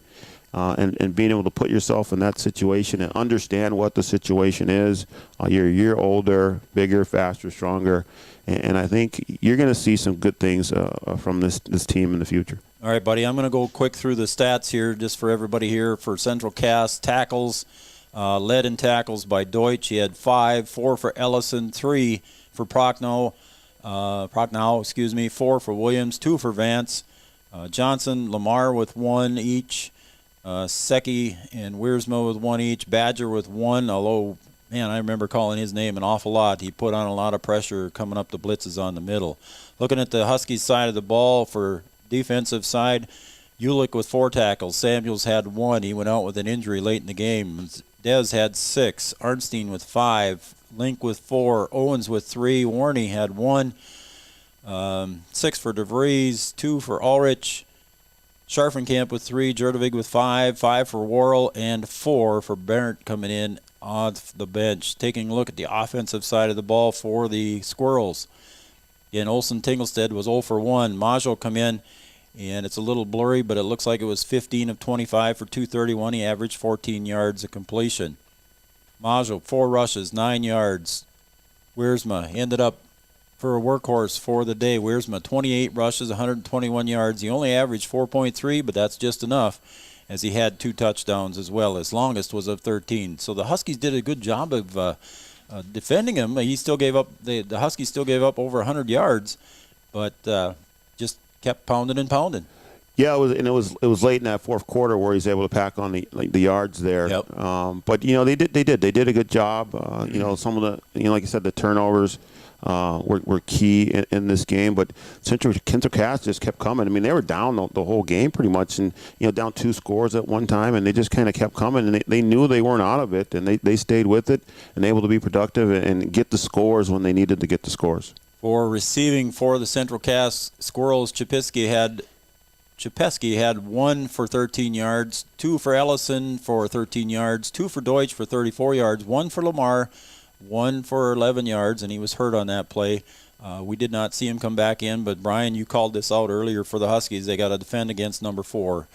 and being able to put yourself in that situation and understand what the situation is. You're a year older, bigger, faster, stronger, and I think you're going to see some good things from this team in the future. All right, buddy, I'm going to go quick through the stats here just for everybody here. For Central Cass, tackles, led in tackles by Deutsch. He had 5, 4 for Ellison, 3 for Prochnow, 4 for Williams, 2 for Vance. Johnson, Lamar with 1 each. Secchi and Wiersma with 1 each. Badger with 1, although, man, I remember calling his name an awful lot. He put on a lot of pressure coming up the blitzes on the middle. Looking at the Huskies side of the ball for defensive side, Ulick with 4 tackles. Samuels had 1. He went out with an injury late in the game. Dez had 6. Arnstein with 5. Link with 4, Owens with 3, Warney had 1, 6 for DeVries, 2 for Ulrich, Scharfenkamp with 3, Jurdevig with 5, 5 for Worrell, and 4 for Barrett coming in off the bench. Taking a look at the offensive side of the ball for the Squirrels. Again, Olsen Tinglestead was 0 for 1. Majo come in, and it's a little blurry, but it looks like it was 15 of 25 for 231. He averaged 14 yards of completion. Majo, 4 rushes, 9 yards. Wiersma ended up for a workhorse for the day. Wiersma, 28 rushes, 121 yards. He only averaged 4.3, but that's just enough, as he had 2 touchdowns as well. His longest was of 13. So the Huskies did a good job of defending him. He still gave up. The Huskies still gave up over 100 yards, but just kept pounding and pounding. Yeah, it was late in that fourth quarter where he's able to pack on the yards there. Yep. But they did a good job. Some of the like you said, the turnovers. were key in this game. But Central Cass just kept coming. I mean, they were down the whole game pretty much, and down 2 scores at one time, and they just kind of kept coming. And they knew they weren't out of it, and they stayed with it and able to be productive and get the scores when they needed to get the scores. For receiving for the Central Cass Squirrels, Chapesky had 1 for 13 yards, 2 for Ellison for 13 yards, 2 for Deutsch for 34 yards, 1 for Lamar, 1 for 11 yards, and he was hurt on that play. We did not see him come back in, but Brian, you called this out earlier for the Huskies. They got to defend against number 4,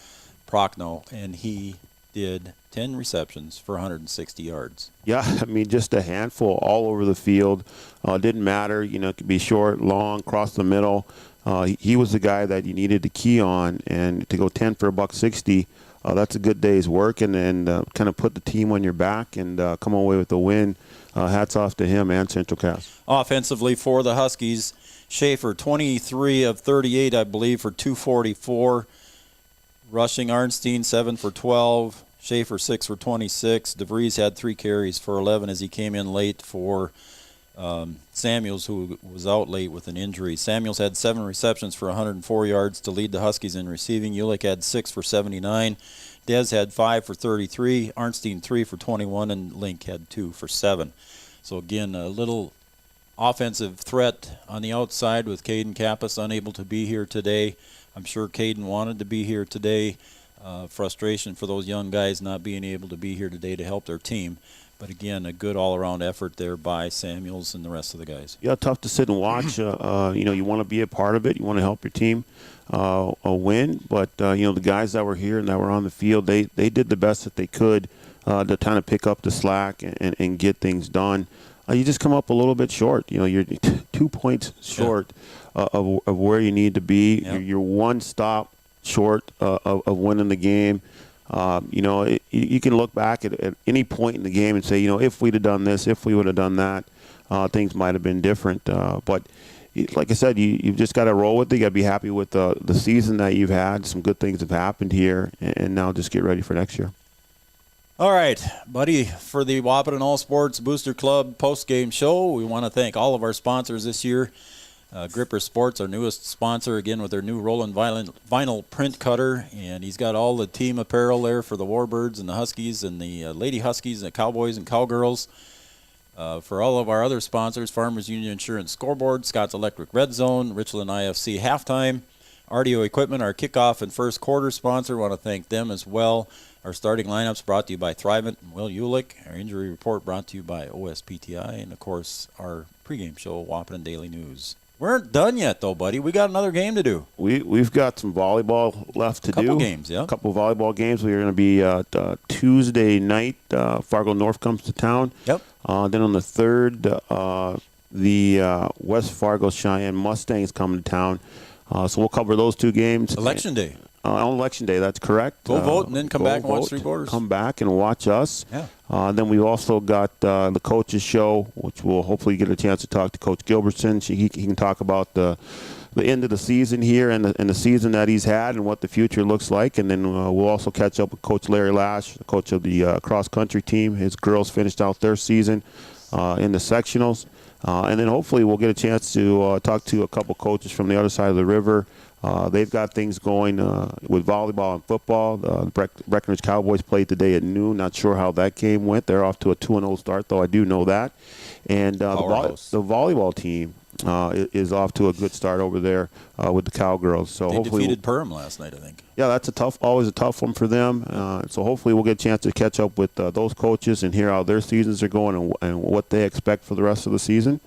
Prochnow, and he did 10 receptions for 160 yards. Yeah, I mean, just a handful all over the field. Didn't matter, it could be short, long, across the middle. He was the guy that you needed to key on, and to go 10 for $160, that's a good day's work, and kind of put the team on your back and come away with the win. Hats off to him and Central Cass. Offensively for the Huskies, Schaefer 23 of 38, I believe, for 244. Rushing Arnstein 7 for 12. Schaefer 6 for 26. DeVries had 3 carries for 11 as he came in late for Samuels, who was out late with an injury. Samuels had 7 receptions for 104 yards to lead the Huskies in receiving. Ulick had 6 for 79. Dez had 5 for 33. Arnstein 3 for 21, and Link had 2 for 7. So again, a little offensive threat on the outside with Caden Kappas unable to be here today. I'm sure Caden wanted to be here today. Frustration for those young guys not being able to be here today to help their team. But again, a good all-around effort there by Samuels and the rest of the guys. Yeah, tough to sit and watch. You want to be a part of it. You want to help your team win. But, the guys that were here and that were on the field, they did the best that they could to kind of pick up the slack and get things done. You just come up a little bit short. You're 2 points short of where you need to be. Yep. You're 1 stop short of winning the game. You can look back at any point in the game and say, if we'd have done this, if we would have done that, things might have been different. But like I said, you've just got to roll with it. You got to be happy with the season that you've had. Some good things have happened here, and now just get ready for next year. All right, buddy, for the Wahpeton All Sports Booster Club post-game show, we want to thank all of our sponsors this year. Gripper Sports, our newest sponsor, again with their new Roland vinyl print cutter, and he's got all the team apparel there for the Warbirds and the Huskies and the Lady Huskies and the Cowboys and Cowgirls. For all of our other sponsors, Farmers Union Insurance Scoreboard, Scott's Electric Red Zone, Richland IFC Halftime, RDO Equipment, our kickoff and first quarter sponsor. Want to thank them as well. Our starting lineups brought to you by Thrivent and Will Ulick. Our injury report brought to you by OSPTI, and of course our pregame show, Wahpeton Daily News. We aren't done yet, though, buddy. We got another game to do. We've got some volleyball left to do. Couple games, yeah. A couple of volleyball games. We are going to be Tuesday night. Fargo North comes to town. Yep. Then on the 3rd, the West Fargo Cheyenne Mustangs come to town. So we'll cover those 2 games. Election Day. On Election Day, that's correct. Go vote and then come back and watch Three Borders. Come back and watch us. Yeah. Then we've also got the coaches show, which we'll hopefully get a chance to talk to Coach Gilbertson. He can talk about the end of the season here and the season that he's had and what the future looks like. And then we'll also catch up with Coach Larry Lash, the coach of the cross-country team. His girls finished out their season in the sectionals. And then hopefully we'll get a chance to talk to a couple coaches from the other side of the river. They've got things going with volleyball and football. The Breckenridge Cowboys played today at noon. Not sure how that game went. They're off to a 2-0 start, though I do know that. And the volleyball team is off to a good start over there with the Cowgirls. So they hopefully defeated Perham last night, I think. Yeah, that's always a tough one for them. So hopefully we'll get a chance to catch up with those coaches and hear how their seasons are going and what they expect for the rest of the season.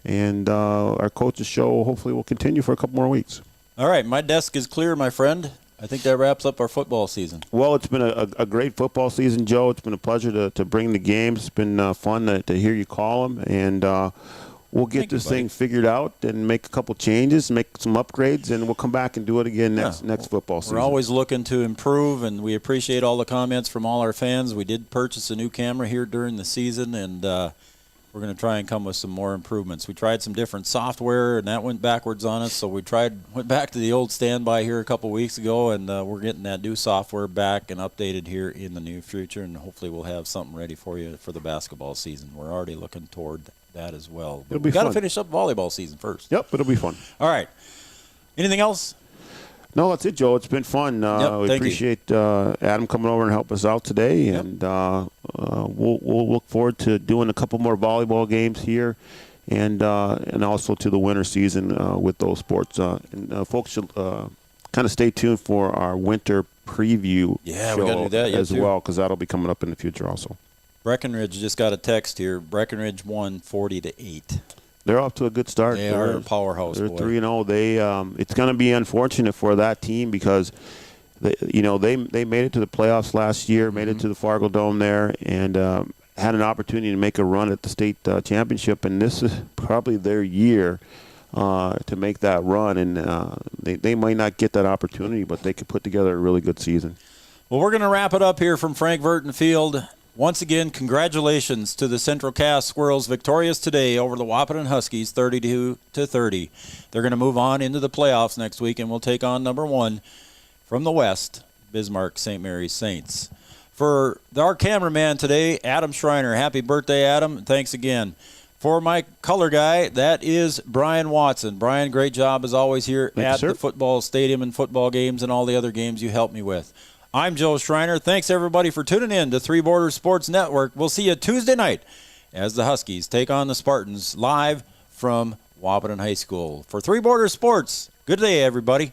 And our coaches show hopefully will continue for a couple more weeks. All right, my desk is clear, my friend. I think that wraps up our football season. Well, it's been a great football season, Joe. It's been a pleasure to bring the games. It's been fun to hear you call them. And we'll get this thing figured out and make a couple changes, make some upgrades, and we'll come back and do it again next football season. We're always looking to improve, and we appreciate all the comments from all our fans. We did purchase a new camera here during the season, and we're going to try and come with some more improvements. We tried some different software, and that went backwards on us, so went back to the old standby here a couple weeks ago, and we're getting that new software back and updated here in the near future, and hopefully we'll have something ready for you for the basketball season. We're already looking toward that as well. It'll But be we got to fun. finish up volleyball season first. Yep, it'll be fun. All right. Anything else? No, that's it, Joe. It's been fun. Yep, We thank you. appreciate Adam coming over and help us out today, and we'll look forward to doing a couple more volleyball games here, and also to the winter season with those sports. And folks should kind of stay tuned for our winter preview Yeah, show we gotta do that yet, as too. well, because that'll be coming up in the future also. Breckenridge just got a text here. Breckenridge won 40-8. They're off to a good start. They are a powerhouse. They're boy. 3-0. They it's going to be unfortunate for that team because they made it to the playoffs last year, made it to the Fargo Dome there, and had an opportunity to make a run at the state championship. And this is probably their year to make that run. And they might not get that opportunity, but they could put together a really good season. Well, we're going to wrap it up here from Frank Verton Field. Once again, congratulations to the Central Cass Squirrels, victorious today over the Wahpeton Huskies, 32-30. They're going to move on into the playoffs next week, and we'll take on number 1 from the West, Bismarck St. Mary's Saints. For our cameraman today, Adam Schreiner. Happy birthday, Adam. Thanks again. For my color guy, that is Brian Watson. Brian, great job as always here Thank you, at sir. the football stadium and football games and all the other games you helped me with. I'm Joe Schreiner. Thanks, everybody, for tuning in to Three Borders Sports Network. We'll see you Tuesday night as the Huskies take on the Spartans live from Wahpeton High School. For Three Borders Sports, good day, everybody.